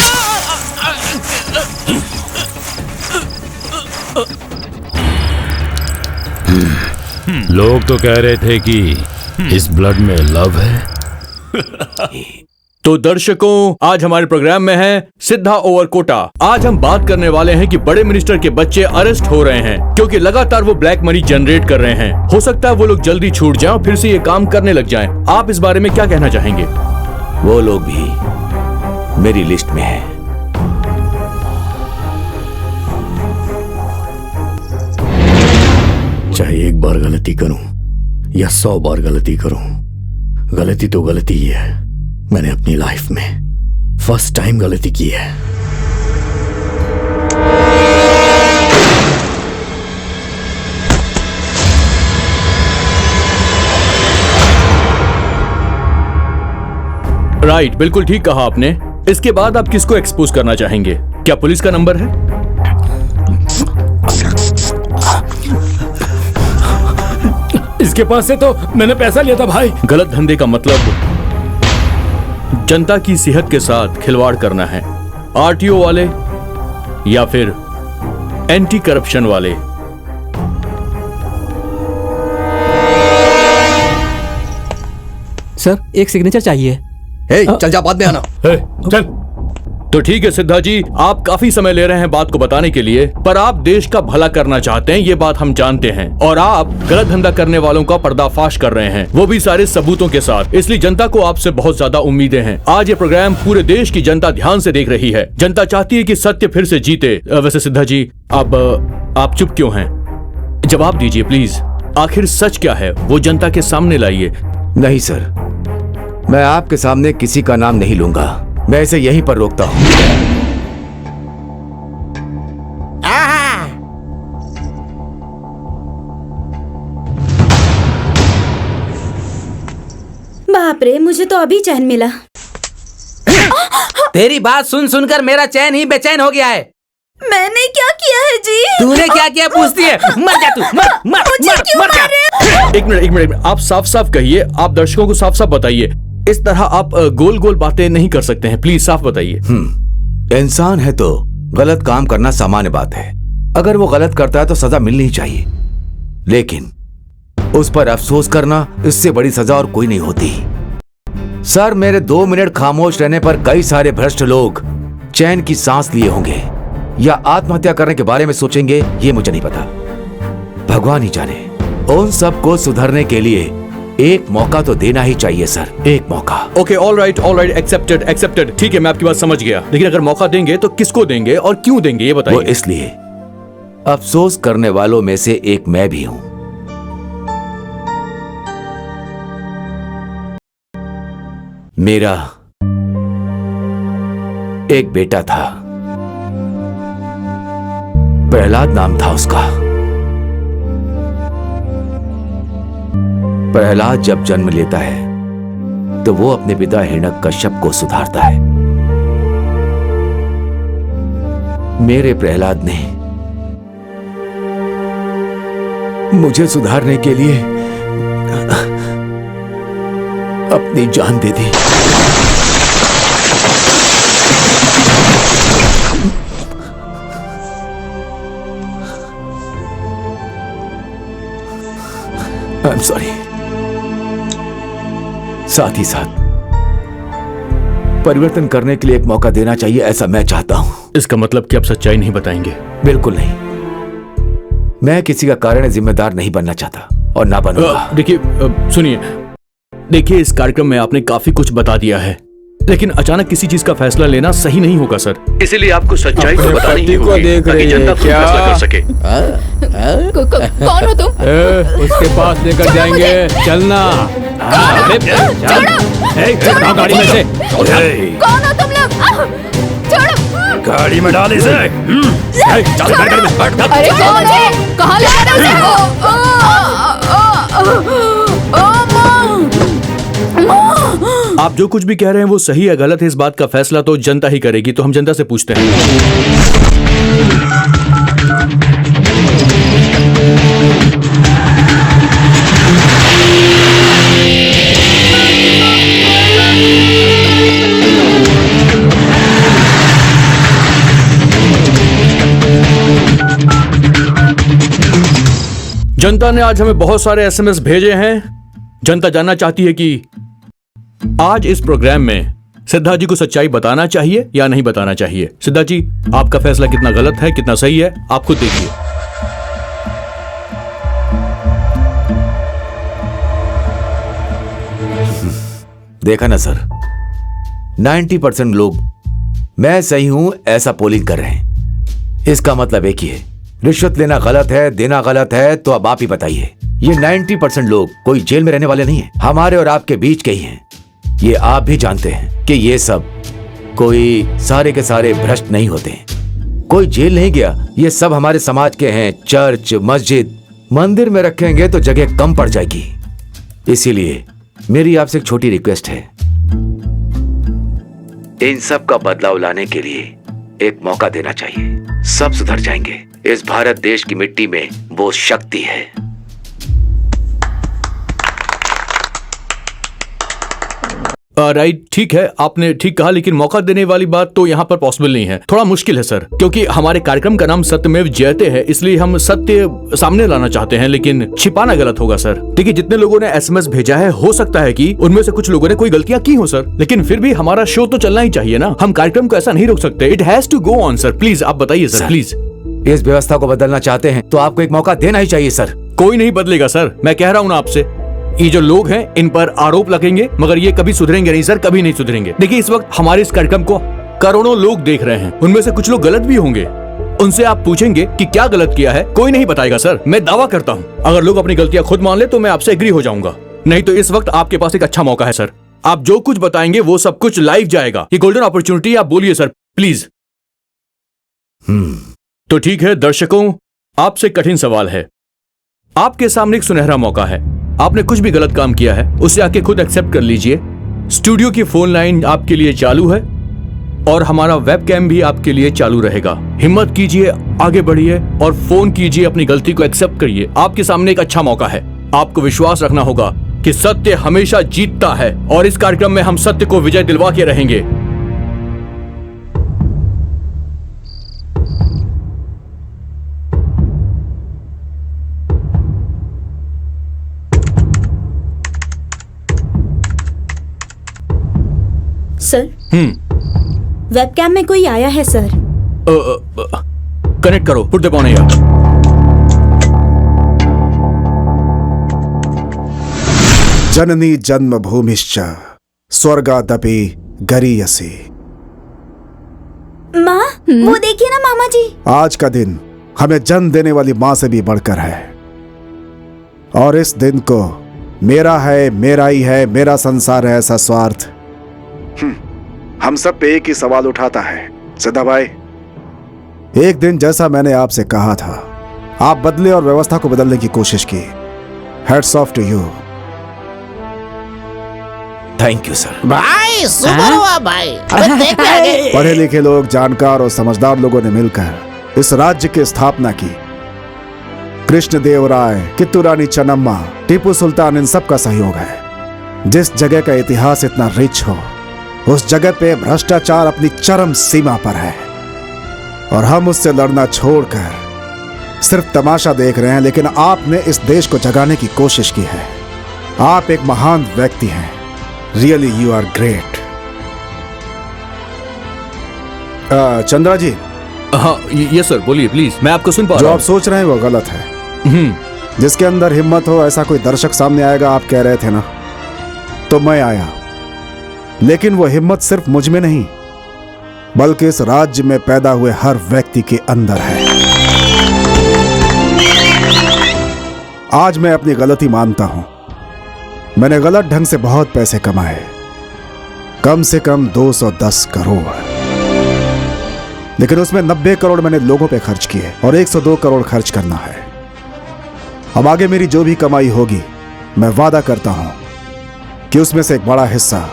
[SPEAKER 15] लोग तो कह रहे थे कि इस ब्लड में लव है।
[SPEAKER 4] तो दर्शकों, आज हमारे प्रोग्राम में है सिद्धा ओवर कोटा। आज हम बात करने वाले हैं कि बड़े मिनिस्टर के बच्चे अरेस्ट हो रहे हैं क्योंकि लगातार वो ब्लैक मनी जनरेट कर रहे हैं। हो सकता है वो लोग जल्दी छूट जाएं और फिर से ये काम करने लग जाएं। आप इस बारे में क्या कहना चाहेंगे?
[SPEAKER 8] वो लोग भी मेरी लिस्ट में है।
[SPEAKER 4] चाहे एक बार गलती करूं या 100 बार गलती करूं, गलती तो गलती ही है। मैंने अपनी लाइफ में फर्स्ट टाइम गलती की है। राइट, बिल्कुल ठीक कहा आपने। इसके बाद आप किसको एक्सपोज करना चाहेंगे? क्या पुलिस का नंबर है?
[SPEAKER 6] इसके पास से तो मैंने पैसा लिया था भाई।
[SPEAKER 4] गलत धंधे का मतलब जनता की सेहत के साथ खिलवाड़ करना है। आरटीओ वाले या फिर एंटी करप्शन वाले।
[SPEAKER 7] सर, एक सिग्नेचर चाहिए।
[SPEAKER 4] चल जा, बाद में आना।
[SPEAKER 6] चल।
[SPEAKER 4] तो ठीक है सिद्धा जी, आप काफी समय ले रहे हैं बात को बताने के लिए, पर आप देश का भला करना चाहते हैं, ये बात हम जानते हैं, और आप गलत धंधा करने वालों का पर्दाफाश कर रहे हैं, वो भी सारे सबूतों के साथ। इसलिए जनता को आपसे बहुत ज्यादा उम्मीदें हैं। आज ये प्रोग्राम पूरे देश की जनता ध्यान से देख रही है। जनता चाहती है कि सत्य फिर से जीते। वैसे सिद्धा जी, अब आप चुप क्यों हैं? जवाब दीजिए प्लीज। आखिर सच क्या है वो जनता के सामने लाइए।
[SPEAKER 8] नहीं सर, मैं आपके सामने किसी का नाम नहीं लूंगा, मैं इसे यहीं पर रोकता हूं।
[SPEAKER 1] बाप रे, मुझे तो अभी चैन मिला।
[SPEAKER 5] तेरी बात सुन सुनकर मेरा चैन ही बेचैन हो गया है।
[SPEAKER 1] मैंने क्या किया है जी?
[SPEAKER 5] तूने क्या किया पूछती है? मर जा तू, मर जा।
[SPEAKER 4] एक मिनट, आप साफ साफ कहिए। आप दर्शकों को साफ साफ बताइए। इस तरह आप गोल गोल बातें नहीं कर सकते हैं, प्लीज साफ बताइए।
[SPEAKER 8] इंसान है तो गलत काम करना सामान्य बात है। अगर वो गलत करता है तो सजा मिलनी चाहिए, लेकिन उस पर अफसोस करना, इससे बड़ी सजा और कोई नहीं होती। सर, मेरे 2 मिनट खामोश रहने पर कई सारे भ्रष्ट लोग चैन की सांस लिए होंगे या आत्महत्या करने के बारे में सोचेंगे, ये मुझे नहीं पता, भगवान ही जाने। उन सबको सुधरने के लिए एक मौका तो देना ही चाहिए सर, एक मौका।
[SPEAKER 4] Okay, all right, accepted. ठीक है, मैं आपकी बात समझ गया, लेकिन अगर मौका देंगे तो किसको देंगे और क्यों देंगे, ये बताइए।
[SPEAKER 8] वो इसलिए, अफसोस करने वालों में से एक मैं भी हूं। मेरा एक बेटा था, प्रहलाद नाम था उसका। प्रहलाद जब जन्म लेता है तो वो अपने पिता हिरण्यकश्यप को सुधारता है। मेरे प्रहलाद ने मुझे सुधारने के लिए अपनी जान दे दी। I'm sorry। साथ ही साथ परिवर्तन करने के लिए एक मौका देना चाहिए, ऐसा मैं चाहता हूं।
[SPEAKER 11] इसका मतलब कि आप सच्चाई नहीं बताएंगे?
[SPEAKER 8] बिल्कुल नहीं। मैं किसी का कारण जिम्मेदार नहीं बनना चाहता और ना बनूंगा।
[SPEAKER 11] देखिए, सुनिए, देखिए, इस कार्यक्रम में आपने काफी कुछ बता दिया है, लेकिन अचानक किसी चीज का फैसला लेना सही नहीं होगा सर।
[SPEAKER 2] इसीलिए आपको सच्चाई तो बतानी ही होगी ताकि जनता खुद फैसला कर सके।
[SPEAKER 10] कौन हो तुम?
[SPEAKER 7] उसके पास लेकर जाएंगे, चलना। गाड़ी में से।
[SPEAKER 10] कौन हो तुम लोग? छोड़ो।
[SPEAKER 15] गाड़ी में डाल इसे।
[SPEAKER 10] अरे कौन है? कहाँ ले जा रहे हो?
[SPEAKER 11] आप जो कुछ भी कह रहे हैं वो सही है गलत है, इस बात का फैसला तो जनता ही करेगी। तो हम जनता से पूछते हैं। जनता ने आज हमें बहुत सारे एसएमएस भेजे हैं। जनता जानना चाहती है कि आज इस प्रोग्राम में सिद्धार्थ जी को सच्चाई बताना चाहिए या नहीं बताना चाहिए। सिद्धार्थ जी, आपका फैसला कितना गलत है, कितना सही है, आप खुद देखिए।
[SPEAKER 8] देखा ना सर, 90% लोग मैं सही हूं ऐसा पोलिंग कर रहे हैं। इसका मतलब एक ही है, रिश्वत लेना गलत है, देना गलत है। तो अब आप ही बताइए, ये 90% लोग कोई जेल में रहने वाले नहीं है, हमारे और आपके बीच के ही हैं। ये आप भी जानते हैं कि ये सब कोई सारे के सारे भ्रष्ट नहीं होते। कोई जेल नहीं गया, ये सब हमारे समाज के हैं। चर्च, मस्जिद, मंदिर में रखेंगे तो जगह कम पड़ जाएगी। इसीलिए मेरी आपसे एक छोटी रिक्वेस्ट है, इन सब का बदलाव लाने के लिए एक मौका देना चाहिए। सब सुधर जाएंगे। इस भारत देश की मिट्टी में वो शक्ति है।
[SPEAKER 11] राइट, ठीक है, आपने ठीक कहा, लेकिन मौका देने वाली बात तो यहाँ पर पॉसिबल नहीं है। थोड़ा मुश्किल है सर, क्योंकि हमारे कार्यक्रम का नाम सत्यमेव जयते है, इसलिए हम सत्य सामने लाना चाहते हैं, लेकिन छिपाना गलत होगा सर। देखिए, जितने लोगों ने एसएमएस भेजा है, हो सकता है कि उनमें से कुछ लोगों ने कोई गलतियां की हो सर, लेकिन फिर भी हमारा शो तो चलना ही चाहिए ना। हम कार्यक्रम को ऐसा नहीं रोक सकते। It has to go on sir. Please आप बताइए सर, प्लीज।
[SPEAKER 8] इस व्यवस्था को बदलना चाहते हैं तो आपको एक मौका देना ही चाहिए सर।
[SPEAKER 11] कोई नहीं बदलेगा सर, मैं कह रहा हूँ ना आपसे। ये जो लोग हैं इन पर आरोप लगेंगे, मगर ये कभी सुधरेंगे नहीं सर, कभी नहीं सुधरेंगे। देखिए, इस वक्त हमारे इस कार्यक्रम को करोड़ों लोग देख रहे हैं, उनमें से कुछ लोग गलत भी होंगे। उनसे आप पूछेंगे कि क्या गलत किया है, कोई नहीं बताएगा सर। मैं दावा करता हूँ, अगर लोग अपनी गलतियां खुद मान ले तो मैं आपसे एग्री हो जाऊंगा। नहीं तो इस वक्त आपके पास एक अच्छा मौका है सर। आप जो कुछ बताएंगे वो सब कुछ लाइव जाएगा। ये गोल्डन अपॉर्चुनिटी, आप बोलिए सर, प्लीज। तो ठीक है दर्शकों, आपसे कठिन सवाल है। आपके सामने एक सुनहरा मौका है। आपने कुछ भी गलत काम किया है उसे आके खुद एक्सेप्ट कर लीजिए। स्टूडियो की फोन लाइन आपके लिए चालू है और हमारा वेबकैम भी आपके लिए चालू रहेगा। हिम्मत कीजिए, आगे बढ़िए और फोन कीजिए, अपनी गलती को एक्सेप्ट करिए। आपके सामने एक अच्छा मौका है। आपको विश्वास रखना होगा कि सत्य हमेशा जीतता है और इस कार्यक्रम में हम सत्य को विजय दिलवा के रहेंगे।
[SPEAKER 1] सर, वेबकैम में कोई आया है सर।
[SPEAKER 11] कनेक्ट करो, पुट द फोन हियर।
[SPEAKER 9] जननी जन्मभूमिश्च स्वर्गादपि गरीयसी।
[SPEAKER 1] माँ, वो देखिए ना मामा जी।
[SPEAKER 9] आज का दिन हमें जन्म देने वाली माँ से भी बढ़कर है और इस दिन को मेरा है, मेरा ही है, मेरा संसार है ऐसा स्वार्थ हम सब पे एक ही सवाल उठाता है। सिद्धा भाई, एक दिन जैसा मैंने आपसे कहा था, आप बदले और व्यवस्था को बदलने की कोशिश की। Heads off to you.
[SPEAKER 8] Thank you sir.
[SPEAKER 3] भाई सुपर हुआ भाई। अबे देख भी आगे।
[SPEAKER 9] पढ़े लिखे लोग, जानकार और समझदार लोगों ने मिलकर इस राज्य की स्थापना की। कृष्णदेवराय, कित्तू रानी चन्नम्मा, टीपू सुल्तान, इन सब का सहयोग है। जिस जगह का इतिहास इतना रिच हो, उस जगह पे भ्रष्टाचार अपनी चरम सीमा पर है और हम उससे लड़ना छोड़कर सिर्फ तमाशा देख रहे हैं। लेकिन आपने इस देश को जगाने की कोशिश की है। आप एक महान व्यक्ति हैं। Really you are great. Chandra ji.
[SPEAKER 11] हाँ यस सर, बोलिए प्लीज, मैं आपको सुन पा रहा हूं।
[SPEAKER 9] जो आप सोच रहे हैं वो गलत है। जिसके अंदर हिम्मत हो ऐसा कोई दर्शक सामने आएगा, आप कह रहे थे ना, तो मैं आया। लेकिन वो हिम्मत सिर्फ मुझ में नहीं बल्कि इस राज्य में पैदा हुए हर व्यक्ति के अंदर है। आज मैं अपनी गलती मानता हूं। मैंने गलत ढंग से बहुत पैसे कमाए, कम से कम 210 करोड़। लेकिन उसमें 90 करोड़ मैंने लोगों पे खर्च किए और 102 करोड़ खर्च करना है। अब आगे मेरी जो भी कमाई होगी, मैं वादा करता हूं कि उसमें से एक बड़ा हिस्सा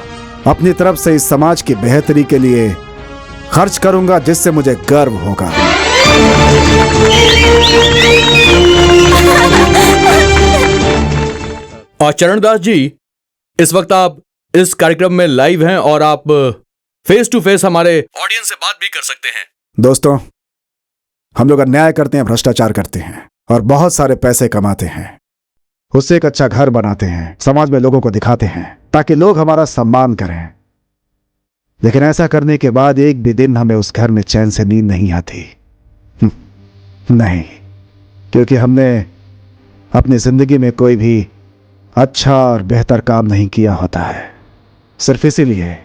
[SPEAKER 9] अपनी तरफ से इस समाज की बेहतरी के लिए खर्च करूंगा, जिससे मुझे गर्व होगा।
[SPEAKER 11] और चरणदास जी, इस वक्त आप इस कार्यक्रम में लाइव हैं और आप फेस टू फेस हमारे ऑडियंस से बात भी कर सकते हैं।
[SPEAKER 9] दोस्तों, हम लोग अन्याय करते हैं, भ्रष्टाचार करते हैं और बहुत सारे पैसे कमाते हैं। उससे एक अच्छा घर बनाते हैं, समाज में लोगों को दिखाते हैं ताकि लोग हमारा सम्मान करें। लेकिन ऐसा करने के बाद एक भी दिन हमें उस घर में चैन से नींद नहीं आती। नहीं, क्योंकि हमने अपनी जिंदगी में कोई भी अच्छा और बेहतर काम नहीं किया होता है। सिर्फ इसीलिए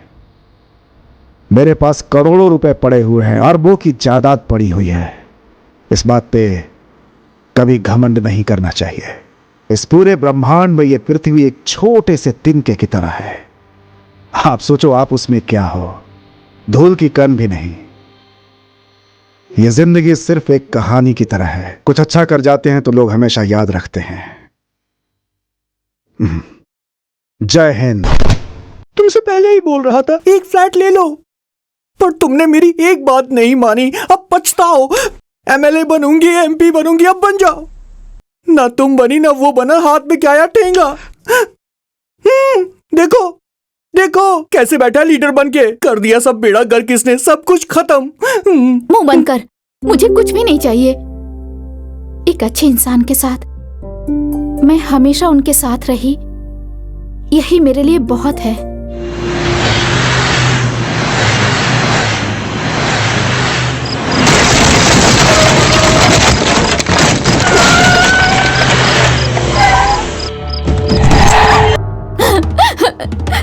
[SPEAKER 9] मेरे पास करोड़ों रुपए पड़े हुए हैं, अरबों की जायदाद पड़ी हुई है। इस बात पे कभी घमंड नहीं करना चाहिए। इस पूरे ब्रह्मांड में ये पृथ्वी एक छोटे से तिनके की तरह है। आप सोचो, आप उसमें क्या हो, धूल की कण भी नहीं। ये जिंदगी सिर्फ एक कहानी की तरह है। कुछ अच्छा कर जाते हैं तो लोग हमेशा याद रखते हैं। जय हिंद।
[SPEAKER 12] तुमसे पहले ही बोल रहा था एक फ्लैट ले लो, पर तुमने मेरी एक बात नहीं मानी। अब पछताओ। एमएलए बनूंगी, एमपी बनूंगी, अब बन जाओ। ना तुम बनी ना वो बना, हाथ में क्या आया ठेंगा। देखो देखो कैसे बैठा लीडर बन के। कर दिया सब बेड़ा गर्क किसने, सब कुछ खत्म।
[SPEAKER 10] मुंह बंद कर, मुझे कुछ भी नहीं चाहिए। एक अच्छे इंसान के साथ मैं हमेशा उनके साथ रही, यही मेरे लिए बहुत है।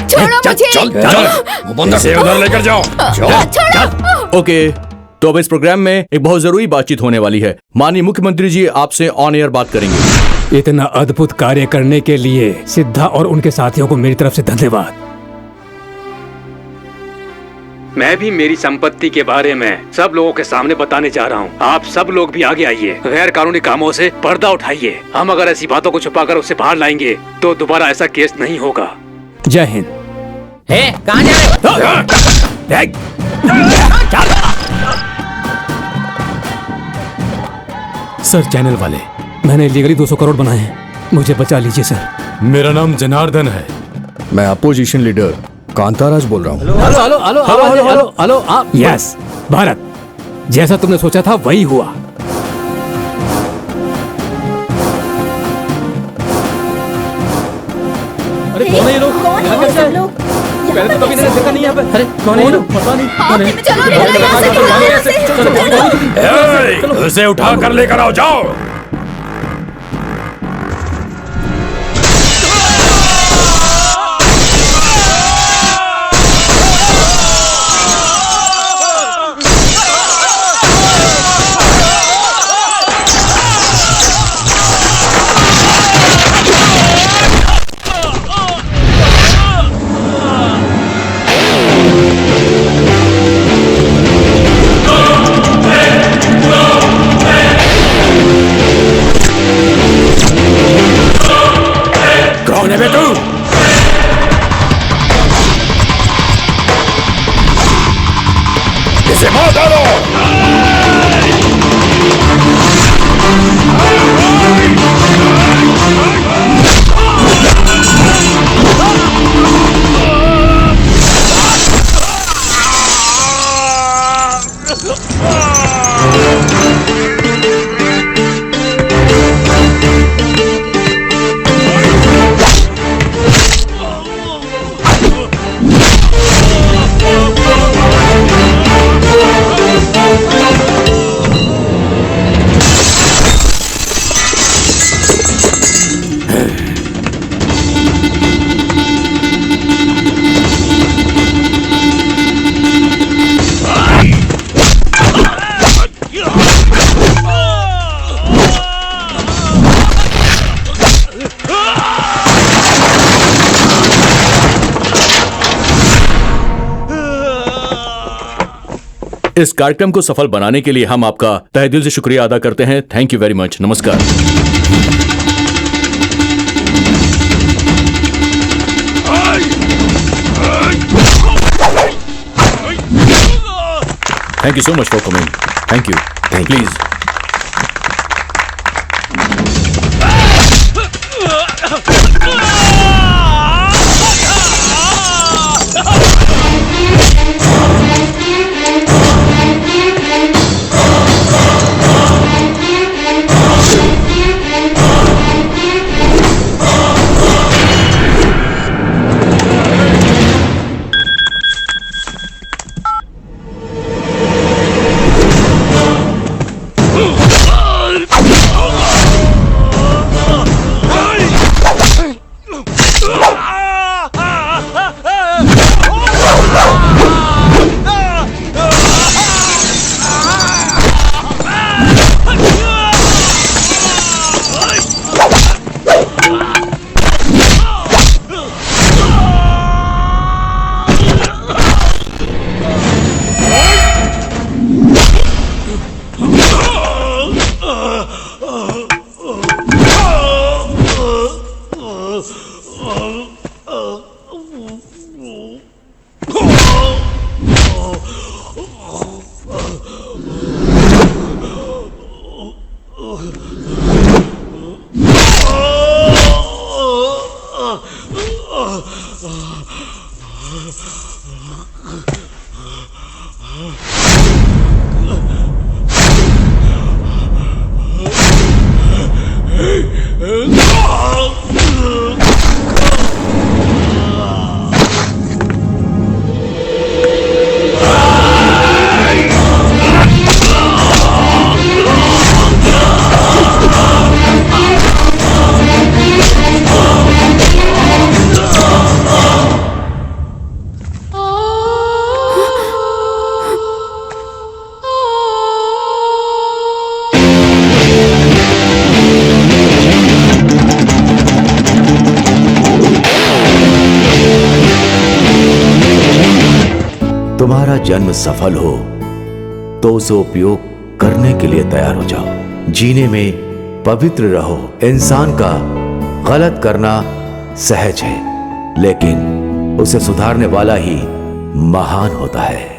[SPEAKER 10] छोड़ो मुझे।
[SPEAKER 11] चल,
[SPEAKER 15] इसे उधर लेकर जाओ।
[SPEAKER 10] छोड़ो।
[SPEAKER 11] ओके, तो अब इस प्रोग्राम में एक बहुत जरूरी बातचीत होने वाली है। माननीय मुख्यमंत्री जी आपसे ऑन एयर बात करेंगे।
[SPEAKER 7] इतना अद्भुत कार्य करने के लिए सिद्धा और उनके साथियों को मेरी तरफ से धन्यवाद।
[SPEAKER 5] मैं भी मेरी संपत्ति के बारे में सब लोगों के सामने बताने जा रहा हूँ। आप सब लोग भी आगे आइए, गैर कानूनी कामों से पर्दा उठाइए। हम अगर ऐसी बातों को छुपाकर उसे बाहर लाएंगे तो दोबारा ऐसा केस नहीं होगा।
[SPEAKER 7] जय हिंद।
[SPEAKER 5] कहाँ जा रहे?
[SPEAKER 7] सर, चैनल वाले, मैंने लीगली 200 करोड़ बनाए हैं, मुझे बचा लीजिए सर।
[SPEAKER 6] मेरा नाम जनार्दन है।
[SPEAKER 4] मैं अपोजिशन लीडर कांताराज बोल रहा हूँ।
[SPEAKER 7] Hello hello hello hello hello hello आप। यस भारत, जैसा तुमने सोचा था वही हुआ। अरे कौन है ये लोग? यहाँ कैसे हैं? पहले तो कभी मैंने देखा नहीं यहाँ पे। अरे कौन है ये लोग? पता नहीं कौन है।
[SPEAKER 15] उसे उठा कर लेकर आओ, जाओ।
[SPEAKER 11] इस कार्यक्रम को सफल बनाने के लिए हम आपका तहे दिल से शुक्रिया अदा करते हैं। Thank you very much. नमस्कार। Thank you so much for coming. Thank you. Please.
[SPEAKER 8] तुम्हारा जन्म सफल हो तो उसे उपयोग करने के लिए तैयार हो जाओ। जीने में पवित्र रहो। इंसान का गलत करना सहज है, लेकिन उसे सुधारने वाला ही महान होता है।